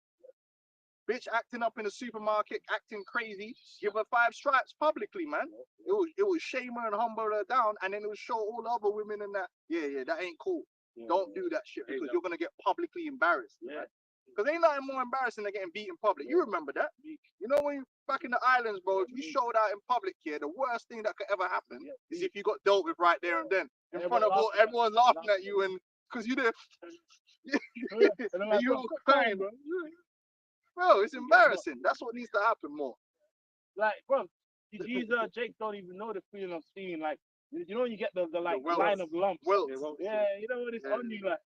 B: Bitch acting up in the supermarket, acting crazy, give her 5 stripes publicly, man. It will shame her and humble her down, and then it will show all the other women and that. Yeah, that ain't cool. Don't do that shit because you're gonna get publicly embarrassed.
E: Yeah.
B: Because ain't nothing more embarrassing than getting beat in public. You remember that? You know when you back in the islands, bro, if you showed out in public here, the worst thing that could ever happen is if you got dealt with right there and then. In front of all, everyone laughing at you and because you did and you all crying, bro. It's embarrassing. That's what needs to happen more.
E: Like, bro, these Jake don't even know the feeling of seeing like, you know, you get the like
B: welts.
E: line of lumps.
B: Welts.
E: Yeah, you know when it's
B: Yeah.
E: on you, like.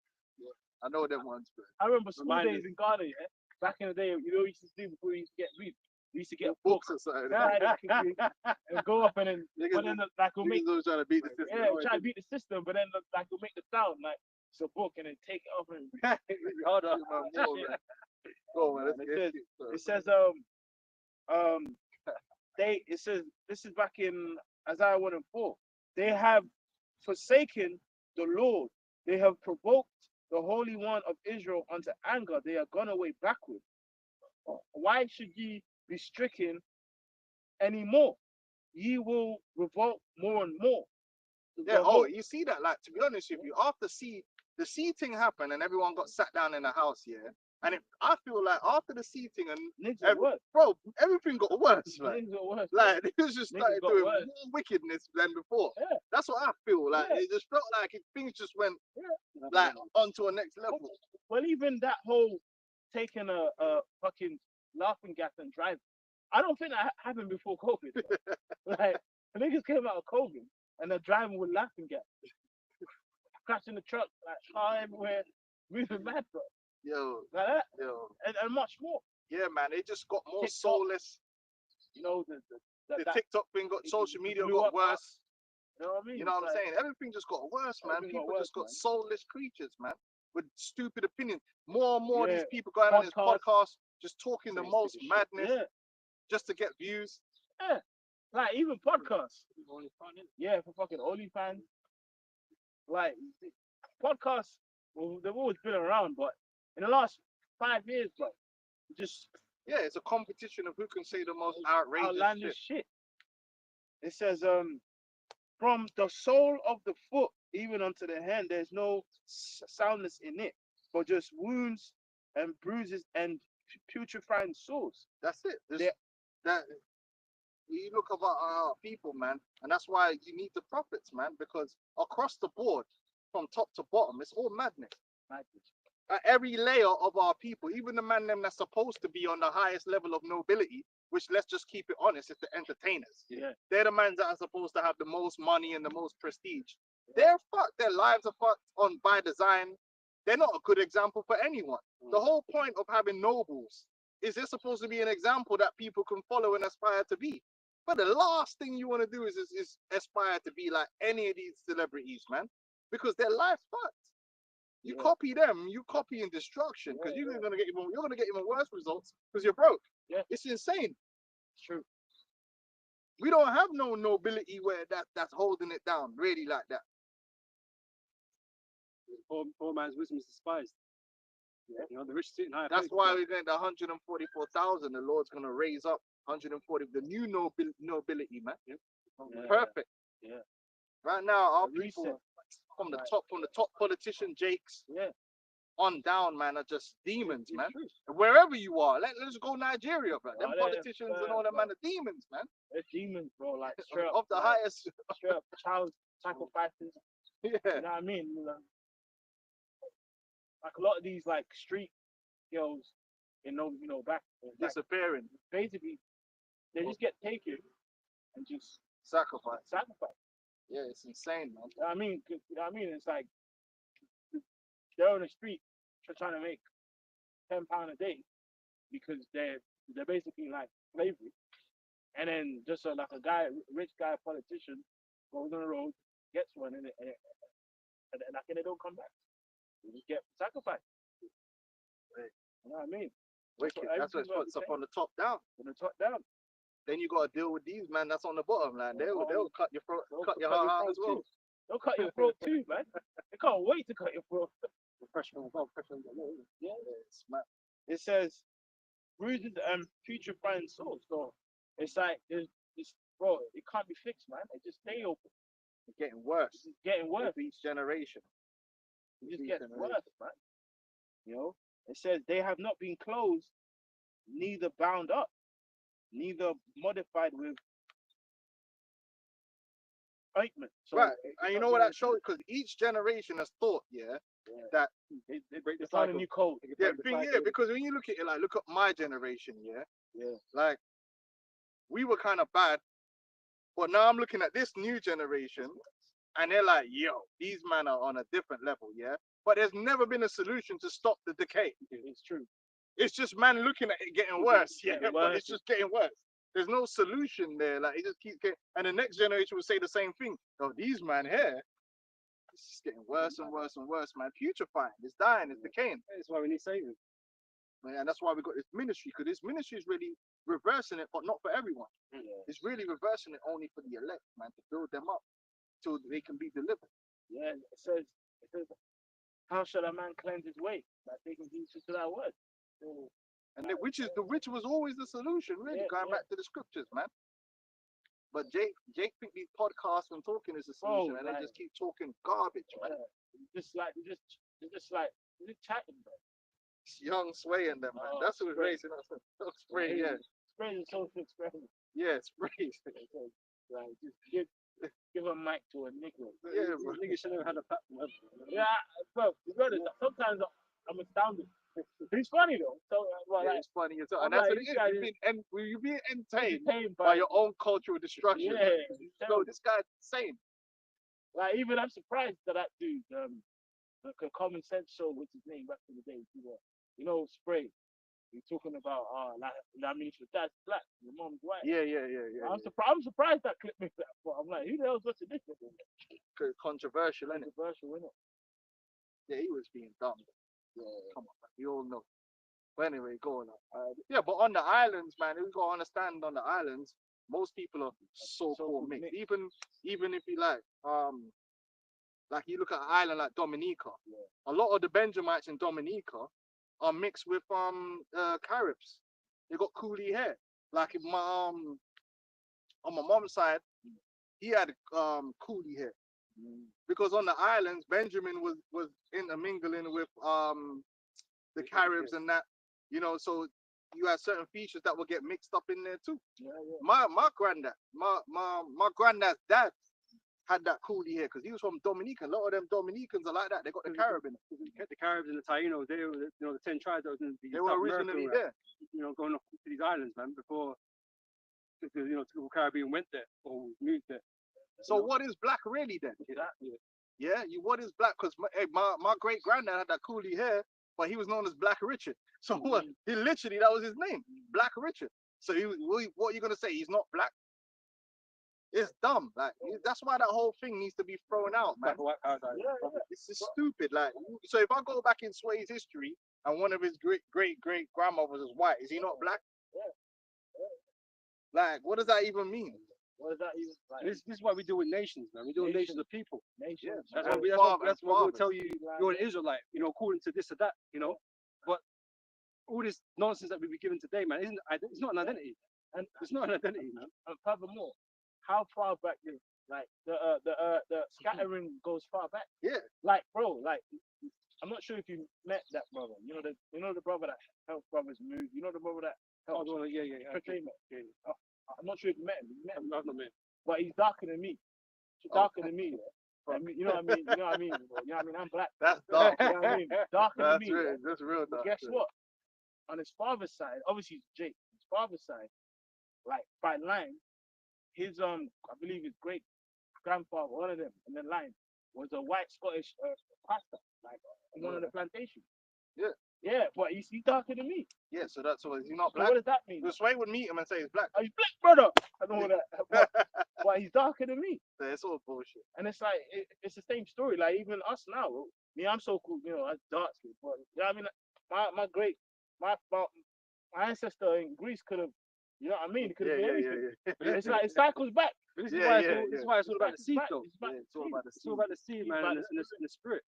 B: I know them ones, bro.
E: I remember school
A: Reminded.
E: days in Ghana, yeah? Back in the day, you know what we used to do before we used to get read? We used to get
B: Books or something.
E: and go up and then, but then like we'll make,
B: Niggas always trying to beat the system.
E: yeah, try to beat the system, but then like we'll make the sound like it's a book and then take it off and
A: Hold on.
B: Go on, man.
E: it says it says this is back in Isaiah 1 and 4. They have forsaken the Lord. They have provoked the Holy One of Israel unto anger. They are gone away backward. Why should ye be stricken any more? Ye will revolt more and more.
B: Yeah, you see that? Like, to be honest with you, after the seating happened and everyone got sat down in the house, yeah. And I feel like after the seating and
E: Niggas are worse.
B: bro, everything got worse, man.
E: Niggas are worse.
B: Like they was just
E: Niggas
B: started
E: got
B: doing
E: worse.
B: more wickedness than before.
E: Yeah.
B: That's what I feel. Like
E: Yeah.
B: it just felt like things just went like onto a next level.
E: Well, even that whole taking a fucking laughing gas and driving, I don't think that happened before COVID. Bro. Like the niggas came out of COVID and they're driving with laughing gas, crashing the truck, like car everywhere, moving mad, bro.
B: Yo,
E: Like that,
B: yo,
E: and much more.
B: yeah, man. They just got more
E: TikTok.
B: soulless.
E: You know the
B: The
E: that,
B: TikTok thing got
E: it
B: social media
E: blew
B: got
E: up,
B: worse.
E: you know what I mean?
B: You know what I'm
E: Like,
B: saying? Everything just got worse, man.
E: Everything got
B: People
E: worse,
B: just got
E: man.
B: soulless creatures, man, with stupid opinions. More and more of
E: Yeah.
B: these people going on this
E: Podcasts.
B: podcast, just talking the
A: Saying
B: most
A: stupid shit.
B: madness
E: Yeah,
B: just to get views.
E: like even podcasts. Yeah, for fucking OnlyFans. Like podcasts, well, they've always been around, but in the last 5 years, bro, just
B: Yeah, it's a competition of who can say the most outrageous
E: outlandish
B: shit.
E: shit. It says, from the sole of the foot even unto the hand, there's no soundness in it, but just wounds and bruises and putrefying sores.
B: That's it.
E: Yeah.
B: That you look about our people, man, and that's why you need the prophets, man, because across the board, from top to bottom, it's all madness. At every layer of our people, even the man them that's supposed to be on the highest level of nobility, which let's just keep it honest, it's the entertainers.
E: Yeah.
B: They're the men that are supposed to have the most money and the most prestige. They're fucked. Their lives are fucked on by design. They're not a good example for anyone. The whole point of having nobles is they're supposed to be an example that people can follow and aspire to be. But the last thing you want to do is aspire to be like any of these celebrities, man, because their life's fucked. You
E: Yeah.
B: copy them, you copy in destruction, because
E: Yeah,
B: you're gonna get even worse results because you're broke.
E: Yeah.
B: It's insane.
E: It's true.
B: We don't have no nobility where that's holding it down really like that.
A: Poor man's wisdom is despised. You know, the rich sit in high
B: That's
A: places,
B: why
A: man.
B: we're getting the 144,000. The Lord's gonna raise up 140, the new nobility, man.
E: Yeah.
B: Perfect.
E: Yeah.
B: Right now, our
E: A reset.
B: people from the top politician Jakes
E: Yeah.
B: on down, man, are just demons,
E: It's
B: man.
E: true.
B: And wherever you are, let's go Nigeria, bro. Them
E: Oh,
B: politicians and all them, man, are demons, man.
E: They're demons, bro. Like straight
B: Of
E: up,
B: the
E: like,
B: highest.
E: straight up child sacrifices.
B: Yeah.
E: You know what I mean? Like a lot of these like street girls, back
B: Disappearing.
E: basically they just get taken and just
B: Sacrifice.
E: sacrificed.
B: Yeah, it's insane, man.
E: You know what I mean? 'Cause, you know what I mean? It's like they're on the street trying to make £10 a day because they're basically like slavery. And then just like a guy, rich guy, politician, goes on the road, gets one, and they don't come back. They just get sacrificed.
B: Right.
E: You know what I mean?
B: Wicked. That's what
E: everything
B: puts up
E: what
B: on the top down.
E: From the top down.
B: Then you gotta deal with these man that's on the bottom, man. They'll cut your throat,
E: They'll
B: cut your
E: cut your
B: heart out
E: throat
B: as well.
E: too. They'll cut your throat too, man. They can't wait to cut your throat.
A: Pressure on God, pressure on the Lord.
E: Yeah.
B: It's mad.
E: It says bruises putrefying souls. So it's like bro, it can't be fixed, man. It just stay open.
B: It's getting worse.
E: It's just getting worse.
B: With each generation.
E: It just
B: each
E: gets
B: generation.
E: worse, man. You know? It says they have not been closed, neither bound up, neither modified with ointment. So
B: Right.
E: it's
B: And you
E: not
B: know what
E: being-
B: that shows? Because each generation has thought, yeah, that
A: They break the
E: It's on a
A: cycle.
E: new code.
A: They
B: yeah,
A: break the
B: thing, yeah,
A: cycle.
B: because when you look at it, like look at my generation, yeah,
E: Yeah.
B: like we were kind of bad, but now I'm looking at this new generation, and they're like, yo, these men are on a different level, yeah. But there's never been a solution to stop the decay.
E: It's true.
B: It's just man looking at it getting worse, yeah,
E: Getting
B: but
E: worse.
B: it's just getting worse. There's no solution there. Like it just keeps getting, and the next generation will say the same thing. Oh, these man here, it's just getting worse and worse and worse, man. Putrefying, it's dying, it's decaying.
A: That's why we need saving.
B: And that's why we got this ministry, because this ministry is really reversing it, but not for everyone.
E: Yeah.
B: It's really reversing it only for the elect, man, to build them up till they can be delivered.
E: Yeah. It says, how shall a man cleanse his way? Like taking heed to that word. So,
B: And which was always the solution, really,
E: Yeah,
B: going
E: yeah.
B: back to the scriptures, man. But Jake think these podcasts and talking is the
E: Bro,
B: solution, and they
E: like-
B: just keep talking garbage, man.
E: just chatting, bro.
B: It's young Sway and them, man.
E: Oh,
B: That's who's
E: Spray.
B: racing us. Spray, yeah,
E: Spreading social experiment.
B: yeah, Spray.
E: Like just give a mic to a nigga.
B: Yeah, bro.
A: Niggas should never had a platform ever.
E: Yeah, bro. To be honest, sometimes I'm astounded. He's funny though. So well,
B: Yeah,
E: like
B: it's funny as well.
E: I'm
B: And that's
E: like,
B: what it
E: this
B: is.
E: guy
B: You're being entertained
E: entertained
B: by your own cultural destruction.
E: yeah.
B: So this guy's insane.
E: Like even I'm surprised that dude, like a Common Sense show, what's his name back in the day, Spray. He's talking about like that means your dad's black, your mom's white.
B: Yeah.
E: I'm surprised that clip made that. But I'm like, who the hell's watching this?
B: Controversial, isn't it?
E: Controversial, isn't it?
B: Yeah, he was being dumb.
E: Yeah.
B: Come on, man. You all know. But anyway, go on. Yeah, but on the islands, man, we gotta understand on the islands, most people are so-called
E: So-called
B: mixed.
E: mixed.
B: Even if you like you look at an island like Dominica,
E: Yeah.
B: a lot of the Benjamites in Dominica are mixed with Caribs. They got coolie hair. Like in my on my mom's side, he had coolie hair. Because on the islands, Benjamin was intermingling with the Caribs and that, so you had certain features that would get mixed up in there too.
E: Yeah.
B: My granddad, my granddad's dad had that coolie hair because he was from Dominica. A lot of them Dominicans are like that. They got the Carib in it.
A: The Caribs and the Tainos, they were, the 10 tribes that was in the
B: They were
A: South America,
B: originally
A: right?
B: there.
A: Going up to these islands, man, before typical Caribbean went there or moved there.
B: So what is black really then?
A: Exactly.
B: Yeah, what is black? Because my great granddad had that coolie hair, but he was known as Black Richard. So what? He literally, that was his name, Black Richard. So what are you gonna say? He's not black? It's dumb. Like that's why that whole thing needs to be thrown out, man.
A: Black or white paradise.
B: It's just stupid. Like, so if I go back in Sway's history and one of his great grandmothers is white, is he not black? Like, what does that even mean?
E: What is that even like?
A: This is what we do with nations, man. We do with nations of people.
E: Nation.
A: That's
B: And
A: what we'll
B: fathers.
A: tell you. You're an Israelite, according to this or that. all this nonsense that we be given today, man, it's not an identity.
E: And
A: It's not an identity, man.
E: furthermore, how far back the scattering goes far back.
B: Yeah.
E: Like, bro, like I'm not sure if you met that brother. You know the brother that helped brothers move. You know the brother that
A: Oh,
E: helped.
A: no, yeah.
E: Chris Amos. I'm not sure if you met him. You met him,
A: I've not met.
E: but he's darker than me. He's
B: Oh.
E: darker than me. Yeah? I mean, you know what I mean. You know what I mean. Bro. You know what I mean. I'm black.
B: That's dark.
E: You know what I mean. Darker than
B: That's
E: me.
B: real.
E: Yeah?
B: That's real
E: But
B: dark.
E: guess what? On his father's side, obviously it's Jake. His father's side, like by line, his I believe his great grandfather, one of them, and then line was a white Scottish pastor, like on one of the plantations.
B: Yeah.
E: Yeah, but he's darker than me.
B: Yeah, so that's what he's not
E: So
B: black.
E: what does that mean?
B: The Sway would meet him and say he's black.
E: Oh, he's black, brother. I know that, but he's darker than me.
B: So it's all bullshit.
E: And it's like it's the same story. Like even us now, bro. Me, I'm so cool, you know, as dark skin, but you know what I mean. My ancestor in Greece could have, you know what I mean. Could have been anything.
B: yeah.
E: It's like it cycles back.
A: This is
B: Yeah,
A: why
B: yeah,
A: this is why it's all about the
E: It's
A: seed,
E: back,
A: though.
E: it's back
B: Yeah,
E: to
B: it's all
E: seed.
B: about the
A: It's all about the seed, man,
E: about
A: and the spirit.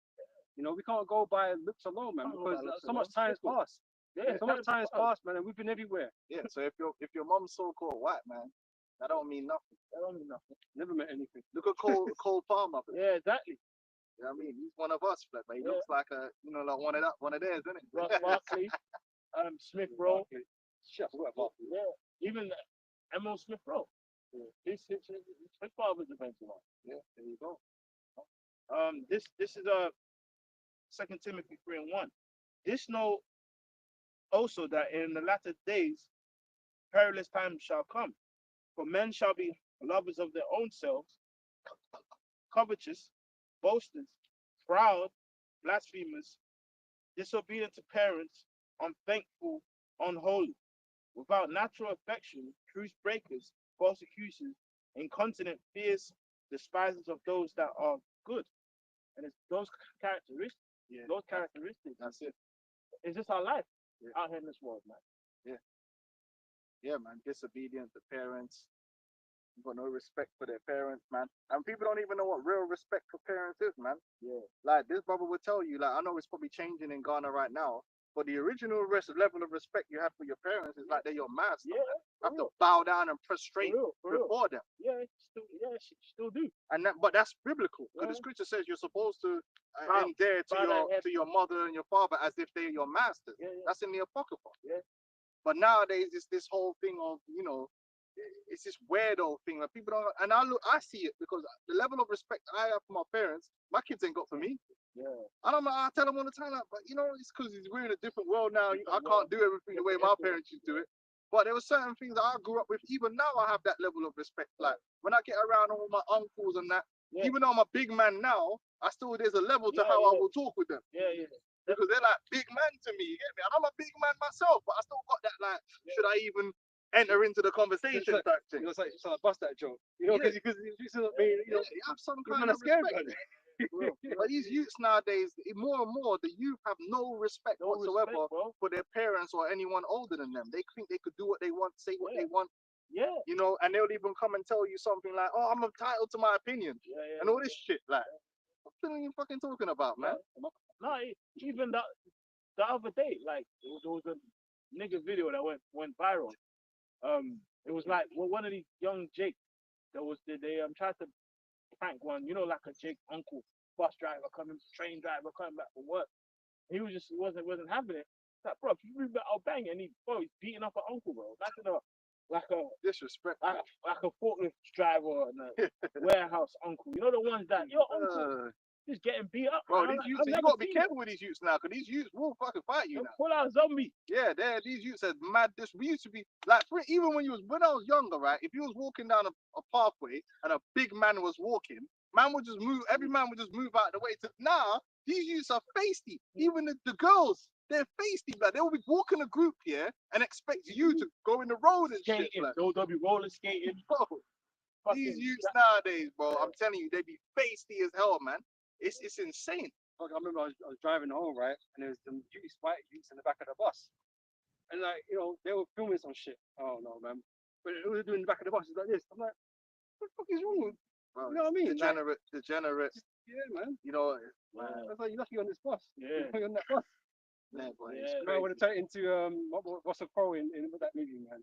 A: You know, we can't go by looks alone, man,
E: Can't go
A: because
E: by looks
A: so much
E: alone.
A: time's passed.
E: Yeah,
A: So much time's passed, man, and we've been everywhere.
B: Yeah, so if your mom's so-called white, man, that don't mean nothing.
E: That don't mean nothing.
A: Never met anything.
B: Look at Cole Palmer.
E: Yeah, exactly.
B: You know what I mean? He's one of us, but he
E: Yeah.
B: looks like like one of theirs, isn't it?
E: Ross Barkley, Smith Rowe.
A: Shit, I forgot about that.
E: Yeah, even Emil Smith Rowe. His father's a defensive line.
B: Yeah, there you go.
E: This is 2 Timothy 3:1. This know also that in the latter days perilous times shall come, for men shall be lovers of their own selves, covetous, boasters, proud, blasphemers, disobedient to parents, unthankful, unholy, without natural affection, truce breakers, false accusers, incontinent, fierce, despisers of those that are good. And it's those characteristics.
B: Yeah.
E: Those characteristics.
B: That's it.
E: It's just our life
B: Yeah.
E: out here in this world, man.
B: Yeah, man. Disobedient to parents. Got no respect for their parents, man. And people don't even know what real respect for parents is, man.
E: Yeah.
B: Like this brother would tell you, like I know it's probably changing in Ghana right now, but the original level of respect you have for your parents is like they're your master.
E: Yeah.
B: You have to bow down and prostrate
E: For real.
B: before them.
E: Yeah, still do.
B: And but that's biblical because the
E: Yeah.
B: scripture says you're supposed to
E: Bow-
B: endear
E: bow that head.
B: to your mother and your father as if they're your masters.
E: Yeah.
B: That's in the Apocrypha.
E: Yeah.
B: But nowadays it's this whole thing of it's this weirdo thing that people don't. And I see it because the level of respect I have for my parents, my kids ain't got for me.
E: Yeah.
B: I tell them all the time, like, but it's because we're in a different world now. I
E: Different
B: can't do everything the way my parents used to do it. But there were certain things that I grew up with. Even now, I have that level of respect. Like when I get around all my uncles and that,
E: Yeah.
B: even though I'm a big man now, there's a level to
E: Yeah,
B: how I
E: yeah.
B: will talk with them
E: Yeah.
B: because they're like big man to me. You get me? And I'm a big man myself, but I still got that like, should I even enter into the conversation
A: like-
B: type thing?
A: You know, it's like bust that joke. You know,
B: Yeah.
A: because it's not me. You know,
B: You have some
A: you're
B: kind
A: not
B: of
A: scared,
B: respect.
A: man.
B: But these youths nowadays, more and more, the youth have no respect
E: No
B: whatsoever
E: respect, bro.
B: for their parents or anyone older than them. They think they could do what they want, say what
E: Yeah.
B: they want,
E: Yeah.
B: and they'll even come and tell you something like, "Oh, I'm entitled to my opinion,"
E: Yeah.
B: and all this shit. Like, what are you fucking talking about, man?
E: No, even the other day, like there was a nigga video that went viral. It was like one of these young Jake that was they tried to prank one, like a Jake uncle bus driver train driver coming back from work. He was just wasn't having it. Like, bro, if you read that, I'll bang it. And he's beating up an uncle, bro. Like a
B: Disrespect.
E: like a forklift driver and a warehouse uncle. You know the ones that your uncle just getting beat up.
B: Bro,
E: man.
B: these youths,
E: I've
B: you
E: never
B: gotta be
E: seen
B: careful with these youths now, because these youths will fucking fight you
E: it.
B: now.
E: Pull out zombie.
B: Yeah, these youths are mad. We used to be like, even when I was younger, right? If you was walking down a pathway and a big man was walking, man would just move. Every man would just move out of the way. Now these youths are feisty. Even the girls, they're feisty. Like they will be walking a group here and expect you to go in the road and shit.
E: Skating.
B: Like,
E: They'll be roller skating.
B: bro,
E: Fucking
B: these youths nowadays, bro, I'm telling you, they be feisty as hell, man. It's insane.
A: I remember I was driving home, right, and there was some white youths in the back of the bus, and like they were filming some shit. Oh no, man! But what they doing in the back of the bus is like this. I'm like, what the fuck is wrong with?
B: Bro,
A: You know what I mean?
B: Degenerate.
A: Yeah, man.
B: You know,
A: I was like, you're lucky on this bus.
E: Yeah.
A: You're on that bus.
B: Yeah, boy,
E: Yeah.
B: it's
A: I
B: crazy.
A: want to turn it into what's a crow in that movie, man.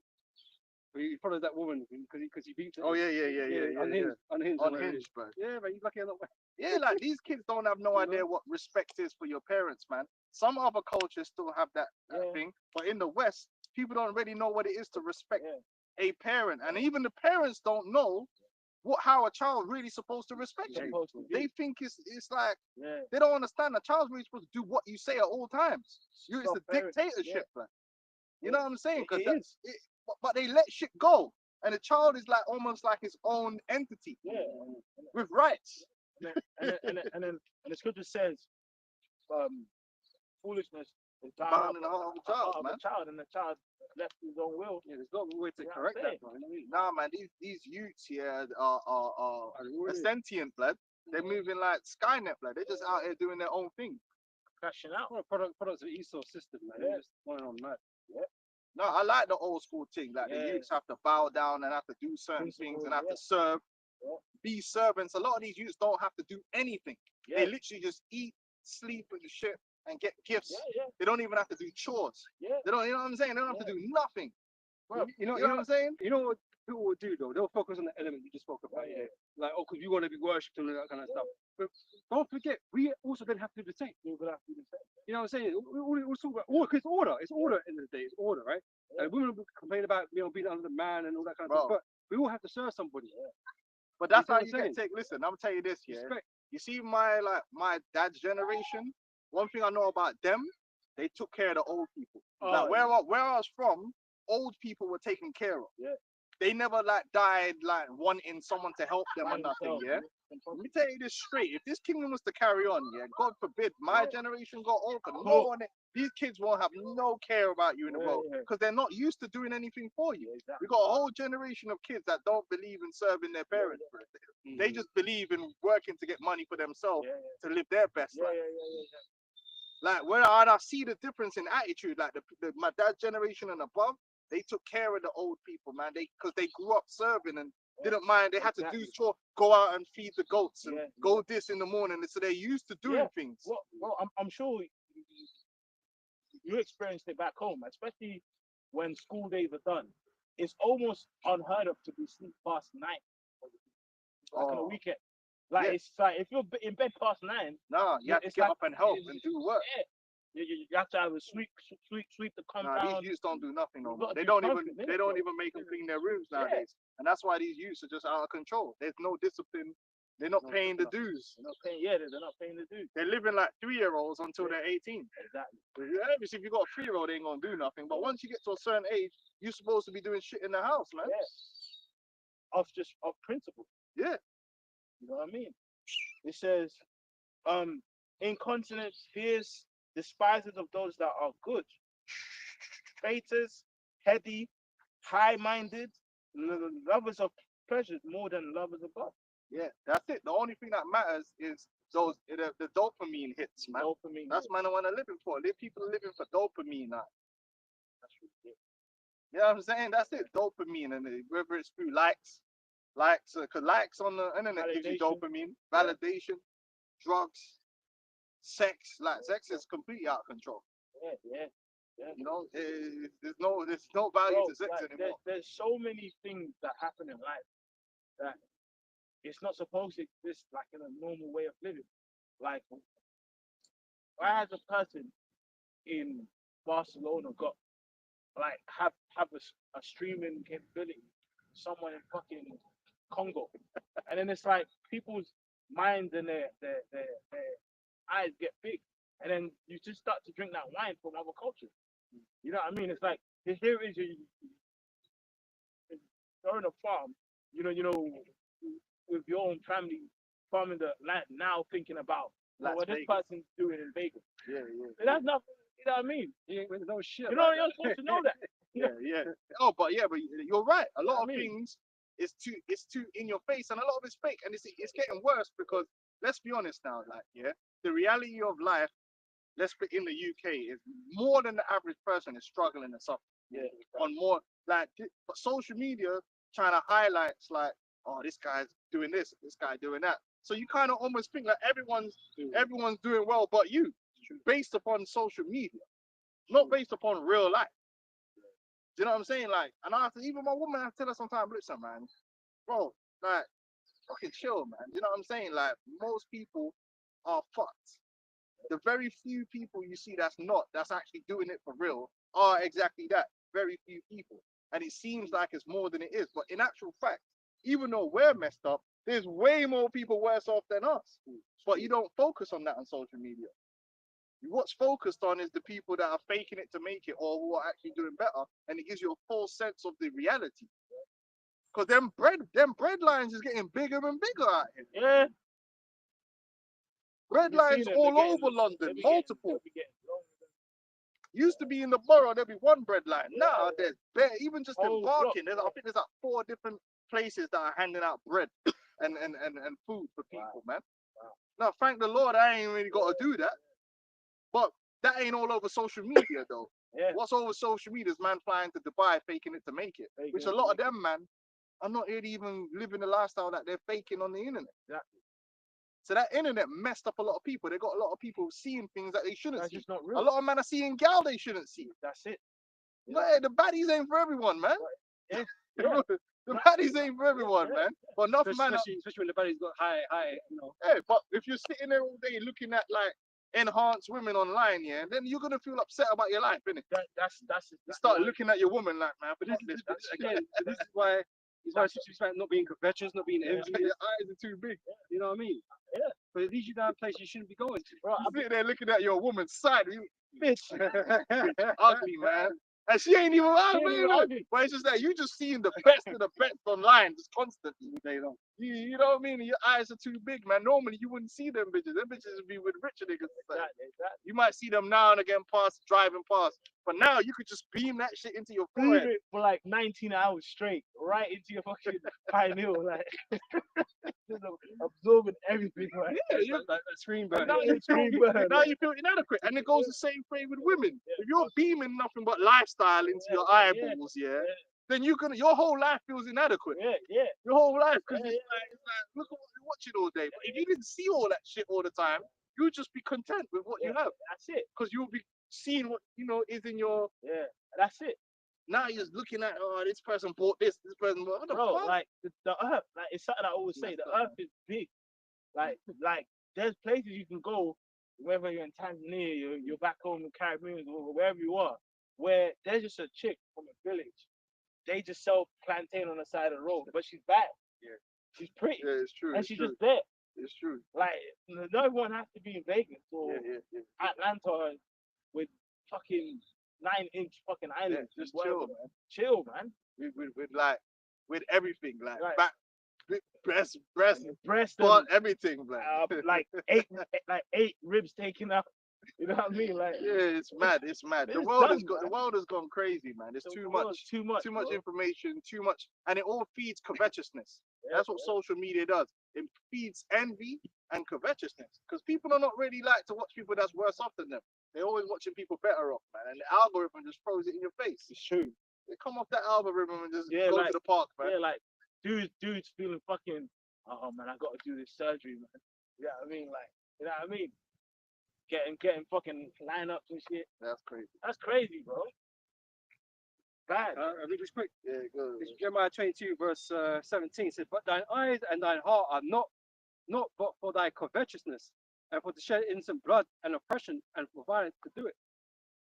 A: Where he follows that woman because he beats her.
B: Oh yeah.
A: Unhinged. or whatever it is.
B: Unhinged, bro.
A: Yeah, man, he's lucky I'm not.
B: Yeah, like these kids don't have no
A: You
B: idea
A: know?
B: what respect is for your parents, man. Some other cultures still have that
E: Yeah.
B: thing, but in the West, people don't really know what it is to respect
E: Yeah.
B: a parent, and even the parents don't know how a child really supposed to respect you.
E: Supposed to be.
B: They think it's like
E: Yeah.
B: they don't understand. A child's really supposed to do what you say at all times. It's a
E: Self-parent,
B: dictatorship, man. You know what I'm saying?
E: It is.
B: But they let shit go, and the child is like almost like his own entity
E: Yeah.
B: with rights.
E: And the scripture says, foolishness is
B: Bound
E: bound
B: in the heart of a
E: a
B: child,
E: heart of
B: man.
E: a child, and the child left his own will.
A: Yeah, there's no way to
E: Yeah, I'm
A: correct
E: saying.
A: that, bro. You know what I mean?
B: Nah, man, these youths here are
A: I really-
B: sentient, blood. They're moving like Skynet, blood. They're just out here doing their own thing.
E: Crashing out.
A: Well, products of the Esau system, man.
E: Yeah.
A: They're just going on mad.
B: No, I like the old school thing. Like the
E: Yeah.
B: youths have to bow down and have to do certain
E: Principle,
B: things and have
E: yeah.
B: to serve,
E: Yeah.
B: be servants. A lot of these youths don't have to do anything.
E: Yeah.
B: They literally just eat, sleep, and shit, and get gifts.
E: Yeah.
B: They don't even have to do chores.
E: Yeah.
B: They don't. You know what I'm saying? They don't have to do nothing.
E: Bro,
A: You know
B: what I'm saying?
A: You know what people will do though? They'll focus on the element you just spoke about, yeah. Like, oh, because we want to be worshipped and all that kind of stuff. But don't forget, we also then have to do the same.
E: You're gonna have to do the same.
A: You know what I'm saying? We'll talk about order, 'cause it's order. It's order at the end of the day. It's order, right? And women will complain about being under the man and all that kind of stuff.
B: Bro.
A: But we all have to serve somebody.
B: But that's
A: You
B: how
A: see
B: you
A: what I'm
B: get take. Listen, I'm tell you this, yeah.
A: Respect.
B: You see my dad's generation. One thing I know about them, they took care of the old people. Like
E: Oh,
B: where I was from, old people were taken care of.
E: Yeah.
B: They never like died like wanting someone to help them or
E: by
B: nothing.
E: themselves,
B: Yeah. Let me tell you this straight. If this kingdom was to carry on, yeah, God forbid, my generation got old, no
E: Cool.
B: one, these kids won't have no care about you in the
E: Yeah,
B: world
E: yeah.
B: because they're not used to doing anything for you.
E: Yeah, exactly.
B: We got a whole generation of kids that don't believe in serving their parents. Bro. They just believe in working to get money for themselves
E: Yeah, yeah.
B: to live their best
E: Yeah,
B: life.
E: yeah.
B: Like where I see the difference in attitude, like my dad's generation and above, they took care of the old people, man. Because they grew up serving and didn't mind. They had to do
E: Exactly.
B: chore, go out and feed the goats and
E: Yeah,
B: go this in the morning. So they're used to doing
E: Yeah.
B: things.
E: Well, I'm sure you experienced it back home, especially when school days are done. It's almost unheard of to be sleep past 9, like on a
B: Oh.
E: weekend. Like
B: Yeah.
E: it's like if you're in bed past 9,
B: Nah, you have to
E: it's
B: get
E: like-
B: up and help and do work.
E: you have to have a sweep the
B: Nah,
E: compound.
B: these youths don't do nothing no
E: You've
B: more.
E: got to
B: They
E: do
B: don't
E: something,
B: even
E: innit,
B: they don't
E: bro?
B: even make them clean their rooms
E: Yeah.
B: nowadays. And that's why these youths are just out of control. There's no discipline. They're not
A: No
B: paying the
A: discipline.
B: dues.
E: They're not paying. Yeah, they're not paying the dues.
B: They're living like 3-year-olds until they're 18.
E: Exactly.
B: Obviously, if you got a 3-year-old, they ain't gonna do nothing. But once you get to a certain age, you're supposed to be doing shit in the house, man.
E: Yeah. Of principle.
B: Yeah.
E: You know what I mean? It says, incontinence, fierce, despisers of those that are good, traitors, heady, high-minded, lovers of pleasures more than lovers of God.
B: Yeah, that's it. The only thing that matters is the dopamine hits, man.
E: Dopamine.
B: That's man I want to living for. People are living for dopamine now.
E: That's ridiculous.
B: You know what I'm saying? That's it. Dopamine, and whether it's through likes, cause likes on the internet gives you
E: Validation.
B: dopamine, validation, drugs, sex. Like sex is completely out of control.
E: Yeah.
B: You know, there's no value
E: Bro,
B: to sex
E: like,
B: anymore.
E: there's so many things that happen in life that it's not supposed to exist like in a normal way of living. Like, why has a person in Barcelona got like have a streaming capability? Someone in fucking Congo, and then it's like people's minds and their eyes get big, and then you just start to drink that wine from other cultures. You know what I mean? It's like here is you're on a farm, you know, with your own family farming the land now, thinking about
B: Las
E: what this
B: Vegas.
E: person's doing in Vegas.
B: Yeah.
E: That's not, you know what I mean?
A: He ain't with no shit.
E: You know, you're supposed to know that.
B: Yeah. Oh, but you're right. A lot of
E: I mean?
B: things it's too in your face, and a lot of it's fake, and it's getting worse because let's be honest now, like the reality of life, let's put in the UK is more than the average person is struggling and suffering.
E: Yeah.
B: On more like but social media trying to highlight like, oh, this guy's doing this guy doing that. So you kind of almost think like everyone's doing well but you, based upon social media. not based upon real life. Do you know what I'm saying? Like, and I have to, even my woman, I have to tell her sometimes, listen, man, bro, like, fucking chill, man. You know what I'm saying? Like, most people are fucked. The very few people you see that's actually doing it for real are exactly that. Very few people. And it seems like it's more than it is. But in actual fact, even though we're messed up, there's way more people worse off than us. But you don't focus on that on social media. What's focused on is the people that are faking it to make it or who are actually doing better. And it gives you a false sense of the reality. Because them bread lines is getting bigger and bigger out here.
E: Yeah.
B: Bread
E: You seen
B: lines
E: it,
B: all
E: they're getting-
B: over London,
E: they be getting-
B: multiple.
E: they be getting longer.
B: Used to be in the borough, there'd be one bread line. Now there's even just in
E: Whole
B: parking,
E: block,
B: I think there's like 4 different places that are handing out bread and food for people, man. Now, thank the Lord, I ain't really got to do that. But that ain't all over social media, though.
E: Yeah.
B: What's over social media is man flying to Dubai, faking it to make it.
E: Faking
B: Which
E: it
B: a
E: to
B: lot of
E: make
B: them, man, are not really even living the lifestyle that they're faking on the internet.
E: Exactly.
B: So that internet messed up a lot of people. They got a lot of people seeing things that they shouldn't
E: That's
B: see.
E: just not
B: A
E: real.
B: lot of men are seeing gal they shouldn't see.
E: That's it.
B: No, hey, the baddies ain't for everyone, man.
E: Yeah.
B: The baddies ain't for everyone, man. But enough man.
A: Especially when the body's got high,
B: Hey, but if you're sitting there all day looking at like enhanced women online, yeah, then you're gonna feel upset about your life, innit?
E: That's
B: You start looking at your woman like, man, but
A: But this is why it's why it's about not being covetous, not being envious.
B: your eyes are too big.
A: You know what I mean?
E: Yeah.
A: But it leads you down a place you shouldn't be going to.
E: bro.
B: You sitting there looking at your woman's side, you
E: Bitch.
B: ugly, man. And she ain't even
E: She ain't even
B: ugly.
E: ugly.
B: But it's just that you just seeing the best of the best online just constantly. You know what I mean? Your eyes are too big, man. Normally you wouldn't see them bitches. Them bitches would be with richer niggas.
E: Exactly.
B: You might see them now and again driving past. But now you could just beam that shit into your
E: Leave
B: forehead.
E: it for like 19 hours straight, right into your fucking pineal, like just absorbing everything, right?
B: Yeah,
A: That screen burn.
B: now you
E: Screen
B: feel,
E: burn,
B: now
E: like-
B: you feel inadequate. And it goes the same way with women.
E: Yeah.
B: If you're beaming nothing but lifestyle into
E: Yeah,
B: your
E: yeah,
B: eyeballs, yeah,
E: yeah.
B: then your whole life feels inadequate.
E: Yeah.
B: Your whole life, because
E: Yeah,
B: it's like, look at what you're watching all day. But if you didn't see all that shit all the time, you'd just be content with what you have.
E: That's it.
B: Because you'll be seeing what, is in your,
E: Yeah, that's it.
B: now you're just looking at, oh, this person bought this person bought, what the
E: Bro,
B: fuck?
E: like the earth, like it's something I always say, the earth is big. Like there's places you can go, whether you're in Tanzania, you're back home in Caribbean or wherever you are, where there's just a chick from a village. They just sell plantain on the side of the road, but she's bad.
B: Yeah.
E: She's pretty.
B: Yeah, it's true.
E: And
B: It's
E: she's
B: true.
E: just there.
B: It's true.
E: Like not everyone has to be in Vegas or
B: Yeah.
E: Atlanta with fucking 9-inch fucking islands.
B: just
E: whatever,
B: chill.
E: man. Chill, man.
B: With everything, like
E: Right.
B: back, breast,
E: Breast
B: butt,
E: and
B: everything, like.
E: like eight ribs taken out. You know what I mean? Like
B: Yeah, it's mad. It's mad. The
E: It's
B: world
E: done,
B: has got the
E: man.
B: world has gone crazy, man. There's
E: the
B: too
E: world's
B: much,
E: too much,
B: too much
E: bro.
B: information, too much, and it all feeds covetousness.
E: Yeah,
B: That's what social media does. It feeds envy and covetousness because people are not really like to watch people that's worse off than them. They're always watching people better off, man. And the algorithm just throws it in your face.
E: It's true.
B: They come off that algorithm and just
E: Yeah,
B: go
E: like-
B: to the park, man.
E: Yeah, like dudes feeling fucking. Oh man, I got to do this surgery, man. You know what I mean? Like, you know what I mean? Getting fucking lineups and shit.
B: That's crazy.
E: That's crazy, bro. Bad.
A: I read this quick.
B: Yeah, good.
A: This is Jeremiah 22, verse 17 says, "But thine eyes and thine heart are not but for thy covetousness, and for to shed innocent blood and oppression, and for violence to do it."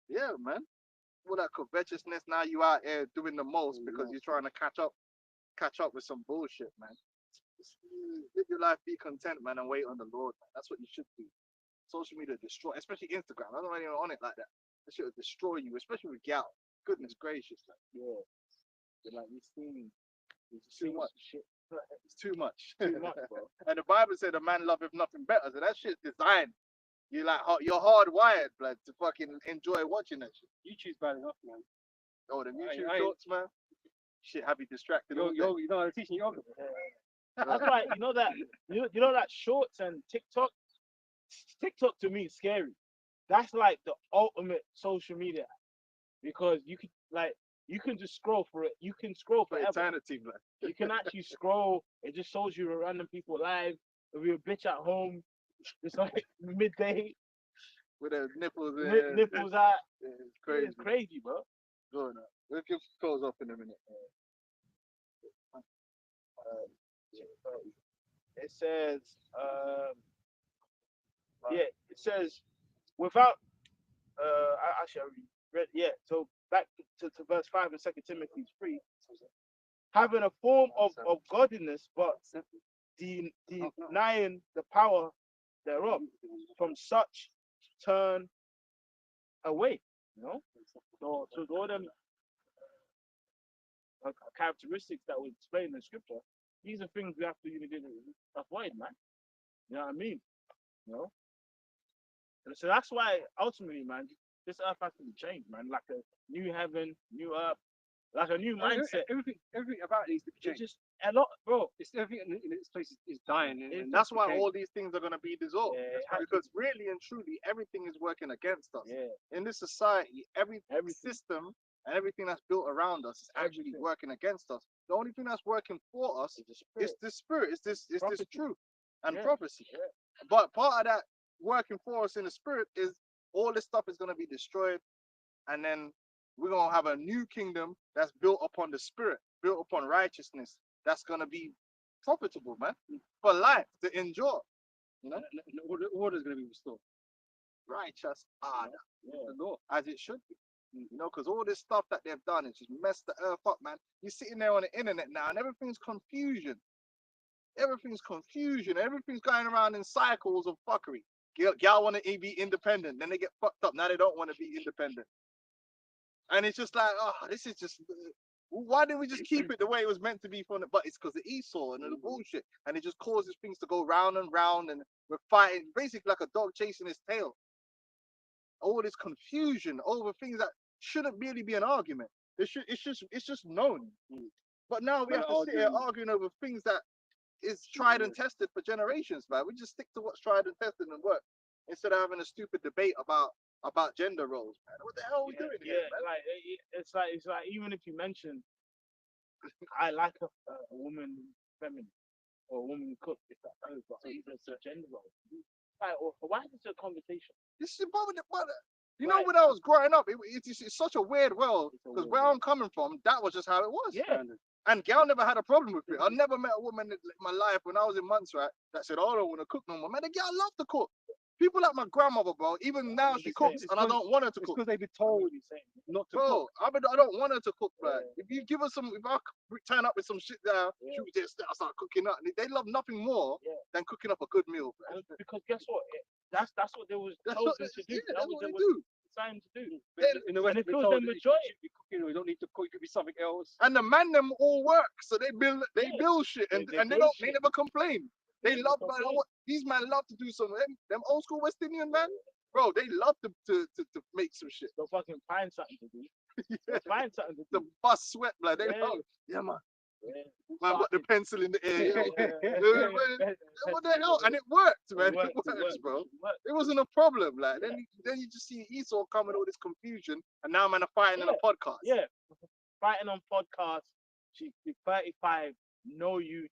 B: Yeah, man. All that covetousness, now you out here doing the most because you're trying to catch up with some bullshit, man. Just live your life, be content, man, and wait on the Lord, man. That's what you should do. Social media destroy, especially Instagram. I don't really on it like that. That shit will destroy you, especially with gal. Goodness gracious, man.
E: Yeah. But like these things,
B: It's too much.
E: shit.
B: It's too much.
E: Too much, bro.
B: And the Bible said a man loveth nothing better. So that shit's designed. You're hardwired, blood, to fucking enjoy watching that shit.
A: YouTube's bad enough, man.
B: Oh, the YouTube
A: I-
B: shorts, man. Shit, have you distracted all day.
A: You know, I'm teaching yoga.
E: That's why you know that shorts and TikTok. TikTok to me is scary. That's like the ultimate social media app. Because you can just scroll for it. You can scroll
B: For
E: forever.
B: eternity, blood.
E: You can actually scroll. It just shows you random people live. If you're a bitch at home, it's like midday.
B: with the nipples.
E: Nipples out.
B: It's crazy.
E: It's crazy, bro.
B: Good. We'll keep close up in a minute.
E: It says, it says, without, actually, I read, so back to verse 5 in 2 Timothy 3, having a form of godliness, but denying the power thereof, from such turn away, So all them characteristics that we explain in the scripture, these are things we have to avoid, man. You know what I mean? And so that's why ultimately, man, this earth has to be changed, man. Like a new heaven, new earth, like a new mindset.
A: Everything about it needs to be
E: It's
A: changed.
E: just a lot, bro.
A: It's everything in this place is dying, and
B: And that's why
A: decaying.
B: all these things are going to be dissolved.
E: Yeah, it has to
B: Because really and truly, everything is working against us.
E: Yeah,
B: In this society, every
E: Everything.
B: system and everything that's built around us is actually
E: Everything.
B: working against us. The only thing that's working for us
E: it's the spirit.
B: is the spirit, it's this
E: Prophecy.
B: truth and
E: Yeah,
B: prophecy.
E: yeah.
B: But part of that working for us in the spirit is all this stuff is going to be destroyed, and then we're going to have a new kingdom that's built upon the spirit, built upon righteousness, that's going to be profitable, man, for life to enjoy.
A: And the order is going to be restored.
B: Righteous order,
E: Yeah.
B: the law, as it should be. Because all this stuff that they've done is just messed the earth up, man. You're sitting there on the internet now, and everything's confusion. Everything's confusion. Everything's going around in cycles of fuckery. Y'all want to be independent, then they get fucked up. Now they don't want to be independent, and it's just like, oh, this is just. Why didn't we just keep it the way it was meant to be from the? But it's because of Esau and the bullshit, and it just causes things to go round and round, and we're fighting basically like a dog chasing his tail. All this confusion over things that shouldn't really be an argument. It's just known. But now we
A: Well,
B: have to sit here arguing over things that is tried and tested for generations, man. We just stick to what's tried and tested and work instead of having a stupid debate about gender roles, man. What the hell are we doing here, man?
E: Like it's like even if you mention, I like a woman feminine or a woman cook, it's like, oh, but it's a gender role. Like, why is this a conversation?
B: This is you know, when I was growing up, it's such a weird world
E: It's a
B: because
E: weird
B: where
E: world.
B: I'm coming from, that was just how it was.
E: Yeah.
B: And girl never had a problem with it. I never met a woman in my life when I was in Montserrat that said, "Oh, I don't want to cook no more." Man, the girl loved to cook. People like my grandmother, bro. Even now she cooks, and I don't want her to
A: It's
B: cook.
A: because they've been told not to cook.
B: Bro, I don't want her to cook, bro.
E: Yeah.
B: If you give her some, if I turn up with some shit there,
E: Yeah.
B: she would just start cooking up. They love nothing more
E: Yeah.
B: than cooking up a good meal, bro.
E: Because guess what? That's what they was
B: That's what,
E: chosen to do.
B: yeah,
E: That
B: that's
E: was
B: what
E: they
B: they
E: were
B: do.
E: designed to do.
A: In the West,
E: and it
A: we're
E: feels
A: told
E: the
A: that
E: majority.
A: you should be cooking, you don't need to cook. It could be something else.
B: And the man them all work, so they build
E: Yeah.
B: shit, and
E: They
B: they
E: build
B: don't
E: shit.
B: they never complain. They
E: They
B: love,
E: never
B: man.
E: complain.
B: These men love to do some them old school West Indian man, bro. They love to make some shit.
E: They'll fucking find something to do. They'll find something to
B: The
E: do.
B: bust sweat, blood. They
E: Yeah.
B: love, yeah, man.
E: Yeah.
B: Man, got the pencil in the air. What the hell? And it worked, man. It works, bro. It wasn't a problem. Like then you just see Esau come with all this confusion, and now man are fighting in a podcast.
E: Yeah. Fighting on podcasts. She's 35, no youth,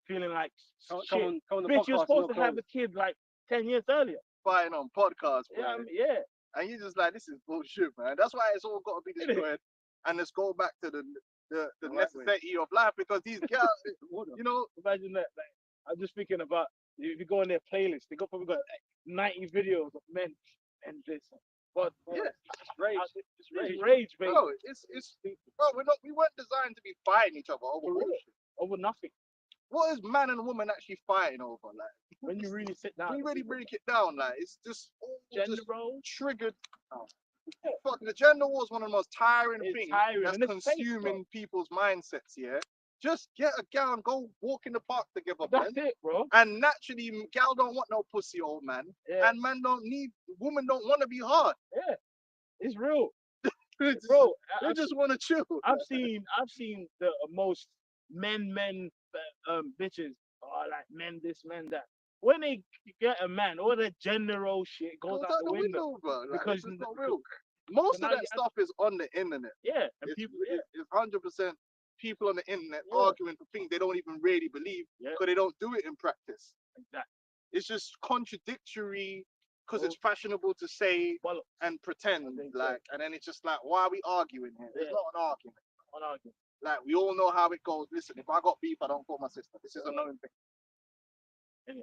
E: feeling like
A: Come
E: shit.
A: on the
E: Bitch, you're
A: podcast,
E: supposed
A: no
E: to have
A: clothes.
E: a kid like 10 years earlier.
B: Fighting on podcasts, bro.
E: Yeah, I mean, yeah.
B: And you're just like, this is bullshit, man. That's why it's all got to be destroyed. And let's go back to the
A: The right way.
B: necessity of life, because these girls, you know,
E: Imagine that. Like, I'm just thinking about if you go on their playlist, they probably got like 90 videos of men and this. But
B: yeah,
A: Rage.
E: it's rage, baby.
B: bro, bro, we weren't designed to be fighting each other over
E: For real.
B: bullshit.
E: Over nothing.
B: What is man and woman actually fighting over? Like,
E: When you really sit down.
B: when you really break it down, like, it's just all
E: gender
B: just
E: roles.
B: triggered. Fuck, the gender war is one of the most tiring
E: It's
B: things
E: tiring,
B: that's
E: and it's fake,
B: consuming people's mindsets. Yeah, just get a gal and go walk in the park together,
E: That's
B: man.
E: it, bro.
B: And naturally, gal don't want no pussy, old man.
E: Yeah.
B: And man don't need, women don't want to be hard.
E: Yeah. It's real.
B: They just,
E: Bro,
B: they just want to chill.
E: I've seen the most men bitches are like men this, men that. When they get a man, all the gender role shit goes out the window.
B: bro. Like,
E: Because
B: it's not real. Most
E: so
B: of
E: now
B: that
E: you
B: stuff is on the internet.
E: Yeah, and
B: It's,
E: people.
B: it's 100% people on the internet
E: Yeah.
B: arguing for things they don't even really believe
E: Yeah.
B: because they don't do it in practice.
E: Exactly.
B: It's just contradictory because it's fashionable to say
E: Well,
B: and pretend,
E: I think so.
B: like, and then it's just like, why are we arguing here? It's
E: Yeah.
B: not an argument.
E: on argument.
B: Like, we all know how it goes. Listen, if I got beef, I don't call my sister. This is a known thing.
E: Innit?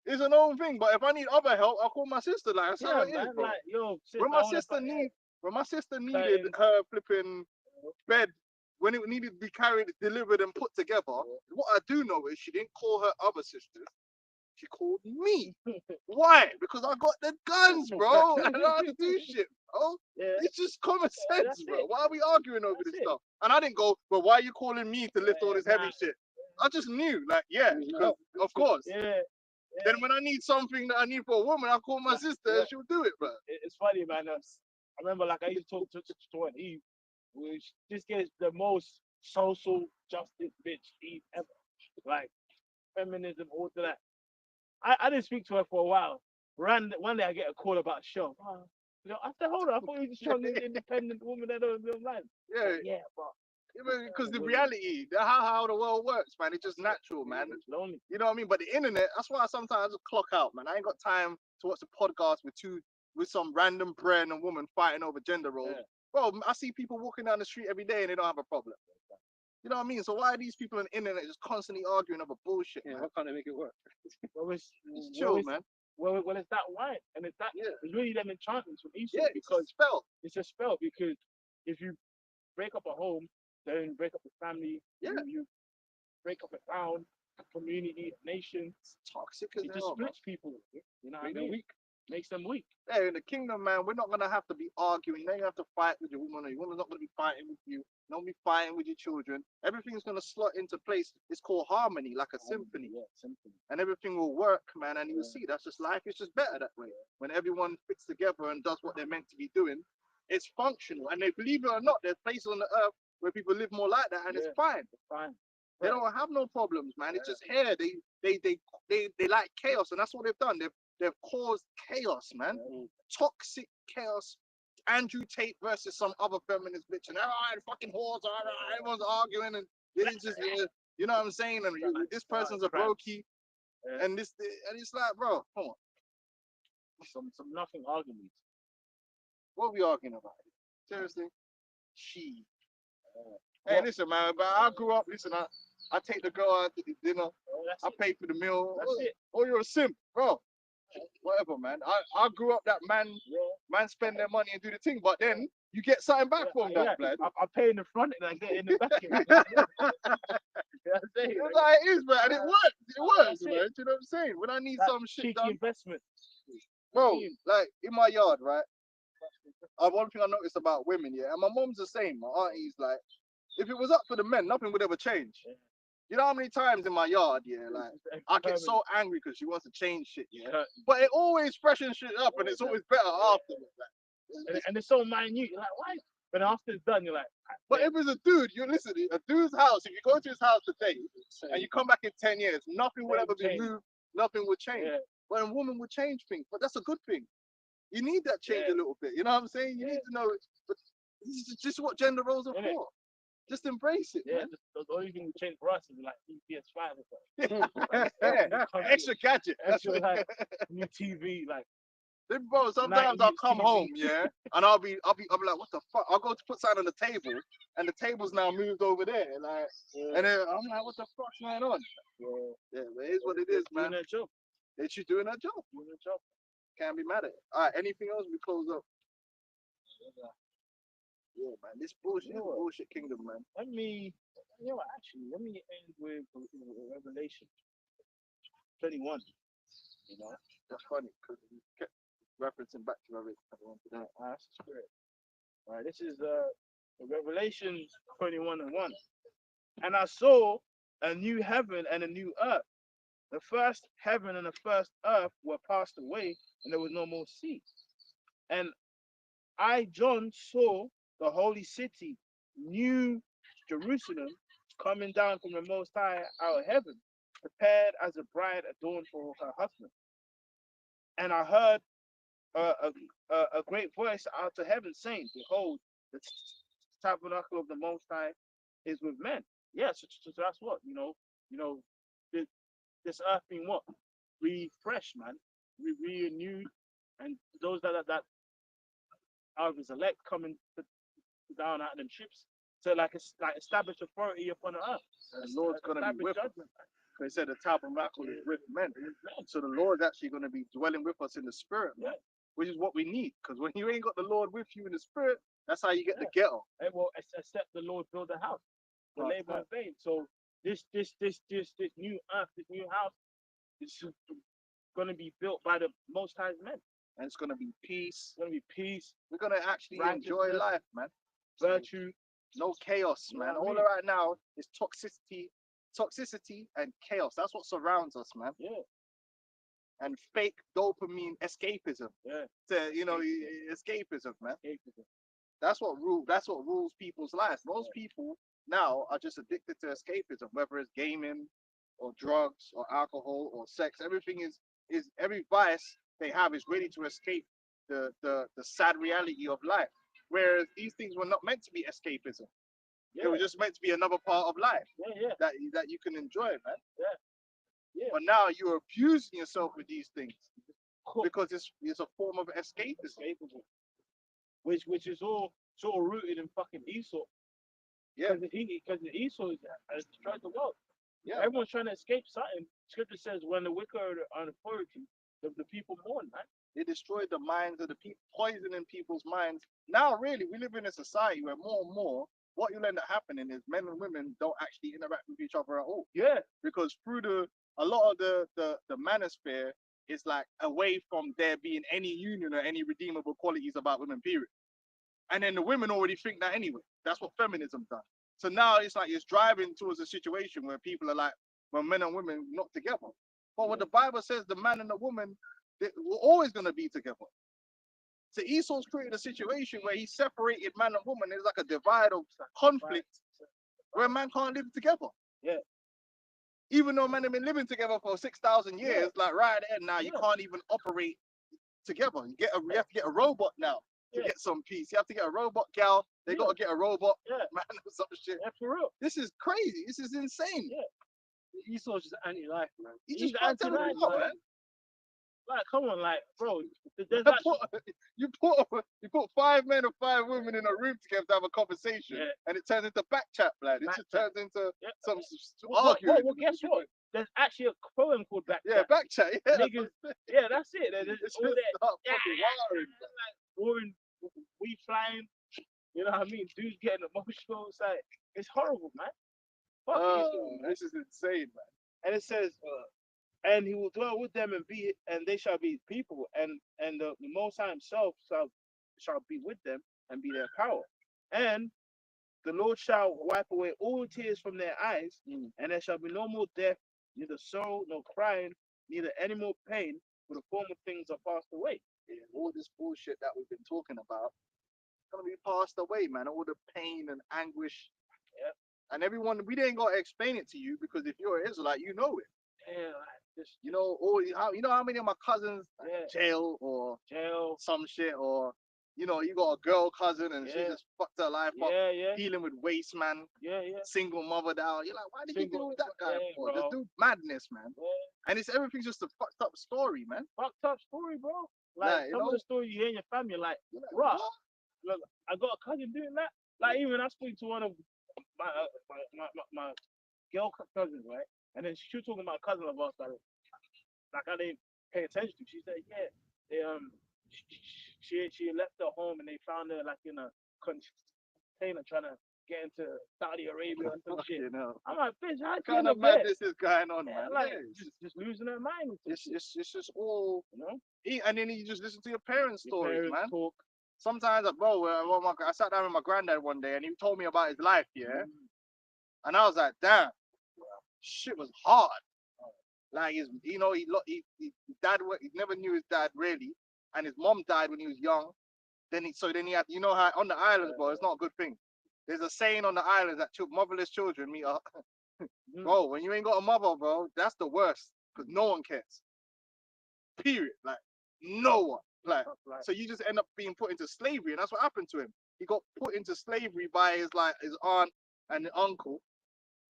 B: It's a known thing, but if I need other help, I'll call my sister. Like, that's
E: Yeah,
B: how it is,
E: man.
B: bro.
E: Like, yo, sis,
B: When
E: I
B: my
E: wanna
B: sister
E: fuck-
B: need, when my sister needed
E: Same.
B: her flipping bed, when it needed to be carried, delivered, and put together, what I do know is she didn't call her other sisters. She called me. Why? Because I got the guns, bro. I know how to do shit, bro.
E: Yeah,
B: It's just common
E: Yeah,
B: sense,
E: that's
B: bro.
E: it.
B: Why are we arguing over
E: That's
B: this
E: it.
B: stuff? And I didn't go, well, why are you calling me to lift all this heavy
E: nah.
B: shit? I just knew, like, yeah, because of course.
E: yeah.
B: Then when I need something that I need for a woman, I call my sister
E: yeah.
B: and she'll do it, bro.
E: It's funny, man. I remember, like, I used to talk to an Eve, which this guy's the most social justice bitch Eve ever. Like, feminism, all to that. I didn't speak to her for a while. One day I get a call about a show. You know, I said, hold on, I thought you were just trying to be an independent woman that don't mind.
B: Yeah,
E: Yeah, but
B: because the
E: women.
B: reality, how the world works, man, it's just natural, man.
E: it's lonely.
B: You know what I mean? But the internet, that's why sometimes I just clock out, man. I ain't got time to watch a podcast with some random brand and woman fighting over gender roles.
E: Yeah.
B: Bro, I see people walking down the street every day and they don't have a problem. You know what I mean? So why are these people on the internet just constantly arguing over bullshit,
A: Yeah,
B: man?
A: why can't they make it work?
E: Well,
B: It's chill, man.
E: Well, it's that wine, and it's that.
B: Yeah.
E: It's really them enchantments from Esau
B: Yeah,
E: because
B: because spell.
E: it's a spell. Because if you break up a home, then break up a family,
B: Yeah.
E: you break up a town, a community, a nation.
B: It's toxic as
E: It just
B: hell, man.
E: splits people. You know what I
A: Make them
E: mean?
A: weak.
E: Makes them weak.
B: Hey, in the kingdom, man, we're not gonna have to be arguing. You ain't have to fight with your woman, or your woman's not gonna be fighting with you. Don't be fighting with your children. Everything's gonna slot into place. It's called harmony, like a symphony,
E: Yeah, symphony.
B: and everything will work, man. And you'll see that's just life. It's just better that way. When everyone fits together and does what they're meant to be doing, it's functional. And they believe it or not, there's places on the earth where people live more like that, and
E: Yeah.
B: it's fine.
E: Fine.
B: They don't have no problems, man. It's just here. They like chaos, and that's what they've done. They've caused chaos, man.
E: Yeah.
B: Toxic chaos. Andrew Tate versus some other feminist bitch, and fucking whores, everyone's arguing, and it's just, you know what I'm saying? And this person's a brokey,
E: Yeah.
B: and and it's like, bro, come on,
E: Some nothing arguments.
B: what are we arguing about? Seriously, she. Hey, listen, man, but I grew up. Listen, I take the girl out to the dinner.
E: That's
B: I
E: it.
B: pay for the meal.
E: That's it.
B: Oh, you're a simp, bro. Whatever, man. I grew up that man spend their money and do the thing, but then you get something back from that, blood.
E: I pay in the front and I get in the back. Yeah, I'm saying,
B: It's like it is, man, and it works. It works,
E: That's it.
B: man. You know what I'm saying? When I need
E: That
B: some shit
E: cheeky
B: done,
E: investment.
B: bro,
E: mean?
B: like in my yard, right? One thing I noticed about women, yeah, and my mom's the same. My auntie's like, if it was up to the men, nothing would ever change.
E: Yeah.
B: You know how many times in my yard, yeah, like I get so angry because she wants to change shit, yeah. But it always freshens shit up, and it's always better afterwards. Like,
E: and it's so minute. You're like, why? But after it's done, you're like,
B: but if it's a dude, you listen, a dude's house, if you go to his house today and you come back in 10 years, nothing will ever be
E: Change.
B: moved, nothing will change.
E: yeah,
B: But a woman will change things, but that's a good thing. You need that change
E: Yeah.
B: a little bit, you know what I'm saying? You need to know, but this is just what gender roles are
E: Innit?
B: for. Just embrace it,
E: yeah.
B: man.
E: The only thing that changed for us is like PS5 or
B: Yeah. Extra gadget. That's
E: Extra,
B: what-
E: like, new TV, like
B: Then, bro, sometimes
E: 90
B: I'll come
E: TV.
B: home, yeah, and I'll be like, what the fuck? I'll go to put something on the table, and the table's now moved over there, like, and then I'm like, what the fuck's going on? Yeah, but it is what it is, man.
E: doing their job,
B: It's you doing her job.
E: doing their job.
B: Can't be mad at it. All right, anything else? We close up. Yeah, man, this bullshit,
E: You know
B: is
E: what?
B: bullshit kingdom, man.
E: Let me, let me end with Revelation 21. You know,
B: That's funny because we kept referencing back to it.
E: that's the spirit. All right, this is Revelation 21 and 1. And I saw a new heaven and a new earth. The first heaven and the first earth were passed away, and there was no more sea. And I, John, saw the holy city, New Jerusalem, coming down from the Most High out of heaven, prepared as a bride adorned for her husband. And I heard a great voice out of heaven saying, "Behold, the tabernacle of the Most High is with men." Yes, so that's what this earth being what refreshed, man, renewed, and those that are of his elect coming down out of them ships to like establish authority upon the earth.
B: The Lord's gonna be
E: Establish
B: with us.
E: judgment.
B: They said the tabernacle is with men. So the Lord's actually going to be dwelling with us in the spirit, man, which is what we need. Because when you ain't got the Lord with you in the spirit, that's how you get the ghetto.
E: Hey, well, except the Lord build a house, the
B: Right.
E: labor in vain. So this new earth, this new house, is going to be built by the Most High's men.
B: And it's going to be peace.
E: It's going to be peace,
B: We're going to actually enjoy
E: righteousness,
B: life, man.
E: virtue.
B: No chaos,
E: You know
B: man.
E: what I
B: All
E: mean?
B: right now is toxicity and chaos. That's what surrounds us, man.
E: Yeah,
B: And fake dopamine escapism.
E: yeah.
B: Escapism, man.
E: Escapism.
B: That's what rules people's lives. Most people now are just addicted to escapism, whether it's gaming or drugs or alcohol or sex. Everything is every vice they have is ready to escape the sad reality of life. Whereas these things were not meant to be escapism.
E: Yeah,
B: They were just meant to be another part of life
E: yeah.
B: that you can enjoy, man.
E: Yeah.
B: But now you're abusing yourself with these things
E: Cool.
B: because it's a form of escapism.
E: Escapism. Which is all sort of rooted in fucking Esau.
B: Yeah.
E: Because Esau has destroyed the world.
B: Yeah.
E: Everyone's trying to escape something. Scripture says when the wicked are on authority, the people mourn, man.
B: They destroyed the minds of the people, poisoning people's minds. Now, really, we live in a society where more and more, what you'll end up happening is men and women don't actually interact with each other at all.
E: Yeah,
B: Because through a lot of the manosphere is like away from there being any union or any redeemable qualities about women, period. And then the women already think that anyway. That's what feminism does. So now it's like it's driving towards a situation where people are like, well, men and women not together. But what the Bible says, the man and the woman, we're always going to be together. So Esau's created a situation where he separated man and woman. There's like a divide of conflict where man can't live together.
E: Yeah.
B: Even though men have been living together for 6,000 years, like right there now, you can't even operate together. You have to get a robot now to get some peace. You have to get a robot gal. They got to get a robot man or some shit.
E: Yeah, for real.
B: This is crazy. This is insane.
E: Yeah. Esau's just anti-life, man.
B: He
E: He's
B: just fucked
E: anti-life,
B: everything up,
E: man.
B: man.
E: Like, come on, like, bro. There's actually,
B: You put 5 men or 5 women in a room together to have a conversation, and it turns into back chat, lad. It just turns into some
E: well,
B: arguing.
E: guess what? There's actually a poem called Back
B: Yeah,
E: Chat.
B: back chat. Yeah,
E: Niggas, yeah, that's it. There's
B: it's
E: all
B: just
E: that.
B: start fucking wiring.
E: Like, warring, we flying. You know what I mean? Dudes getting emotional. It's like, it's horrible, man. Fuck Esau, man.
B: This is insane, man.
E: And it says, and he will dwell with them and they shall be his people, and the Most High himself shall be with them and be their power. And the Lord shall wipe away all tears from their eyes, and there shall be no more death, neither sorrow, nor crying, neither any more pain, for the former things are passed away.
B: Yeah, all this bullshit that we've been talking about is gonna be passed away, man. All the pain and anguish.
E: Yeah.
B: And everyone, we didn't gotta explain it to you because if you're an Israelite, you know it.
E: Yeah, like this,
B: You know, you know how many of my cousins jail or
E: jail.
B: some shit, or you know, you got a girl cousin and she just fucked her life up,
E: Yeah.
B: dealing with waste, man,
E: Yeah.
B: single mother down. You're like, why did you deal with that guy
E: yeah,
B: for?
E: bro.
B: Just do madness, man.
E: Yeah.
B: And everything's just a fucked up story, man.
E: Fucked up story, bro.
B: Nah,
E: Like,
B: you
E: some
B: know?
E: of the stories you hear in your family, like,
B: You're like,
E: Bruh,
B: what?
E: look, I got a cousin doing that. Like, even I speak to one of my girl cousins, right? And then she was talking about a cousin of ours that, like, I didn't pay attention to. She said, yeah, they she left her home and they found her like in a container trying to get into Saudi Arabia and some shit.
B: You know,
E: I'm like, bitch, how
B: what
E: can
B: kind
E: you
B: of
E: know
B: madness is going on,
E: yeah,
B: man?
E: like
B: Yeah,
E: just losing her mind. With some shit,
B: it's just all,
E: you know?
B: and then you just listen to your parents'
E: Your
B: stories,
E: parents
B: man.
E: talk.
B: Sometimes, bro, I sat down with my granddad one day and he told me about his life, yeah, and I was like, damn, shit was hard. Like his dad, he never knew his dad really, and his mom died when he was young. Then he had, you know how on the islands, bro, it's not a good thing. There's a saying on the islands that motherless children meet up. Bro, when you ain't got a mother, bro, that's the worst because no one cares. Period. Like no one. Like so you just end up being put into slavery, and that's what happened to him. He got put into slavery by his aunt and uncle.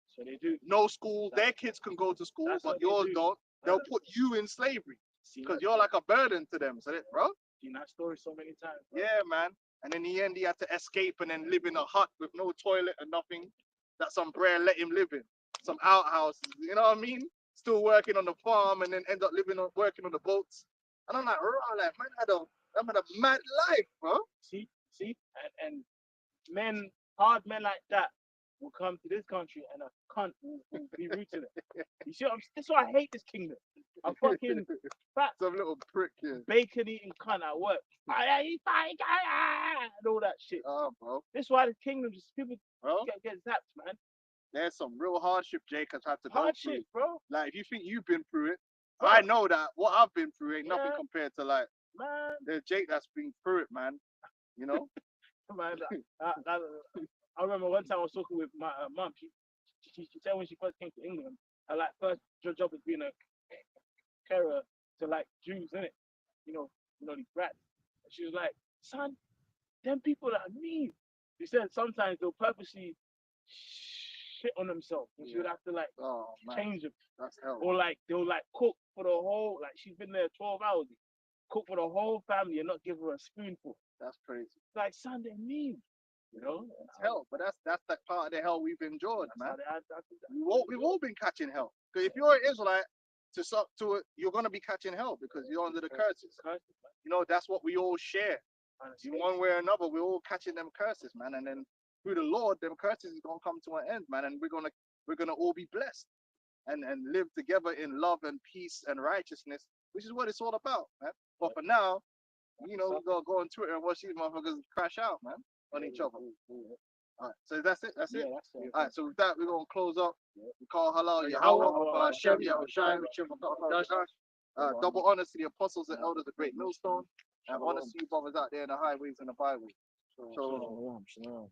E: So they do.
B: No school. Their kids can go to school,
E: That's
B: but
E: what they
B: yours
E: do.
B: don't. They'll put you in slavery.
E: Seen
B: because
E: that-
B: you're like a burden to them. So, bro,
E: seen that story so many times. Bro.
B: yeah, man. And in the end, he had to escape and then live in a hut with no toilet and nothing that some brer let him live in. Some outhouses, you know what I mean? Still working on the farm and then end up working on the boats. And I'm like, raw, like, man had a mad life, bro.
E: See, and men, hard men like that will come to this country and a cunt will be rude to them. You see, that's why I hate this kingdom. A fucking fat
B: Some little prick here.
E: bacon eating cunt at work. And all that shit.
B: Oh, bro.
E: That's why the kingdom just people
B: Bro,
E: get zapped, man.
B: there's some real hardship Jacob's had to go
E: Hardship,
B: through.
E: bro.
B: Like, if you think you've been through it,
E: Bro.
B: I know that what I've been through ain't nothing
E: Yeah.
B: compared to like
E: Man,
B: the Jake that's been through it, man. You know?
E: man. I remember one time I was talking with my mum. She said when she first came to England, her like first job was being a carer to like Jews, innit? You know these brats. And she was like, son, them people are mean. She said sometimes they'll purposely shit on themselves, and she would have to like
B: Oh, man.
E: change them,
B: That's hell.
E: or like they'll like cook for the whole. Like she's been there 12 hours, cook for the whole family and not give her a spoonful.
B: That's crazy.
E: Like son, they're mean. You know,
B: It's hell, but that's the part of the hell we've endured,
E: That's
B: man.
E: how they-
B: We've all been catching hell. Because if you're an Israelite, you're gonna be catching hell because you're under the curses. You know, that's what we all share. In one way or another, we're all catching them curses, man. And then through the Lord, them curses is gonna come to an end, man. And we're gonna all be blessed and live together in love and peace and righteousness, which is what it's all about, man. But for now, you know, we gotta go on Twitter and watch these motherfuckers crash out, man, on each other. All right, so that's it. That's it.
E: Yeah, that's it.
B: All right, so with that, we're gonna close up. We call halal
E: Yahweh,
B: Yahweh, Hashem,
E: Yahweh,
B: Yahushai, double honors to the apostles and elders of Great Millstone, and honors to you brothers out there in the highways and the byways. So,
E: Shalom, shalom.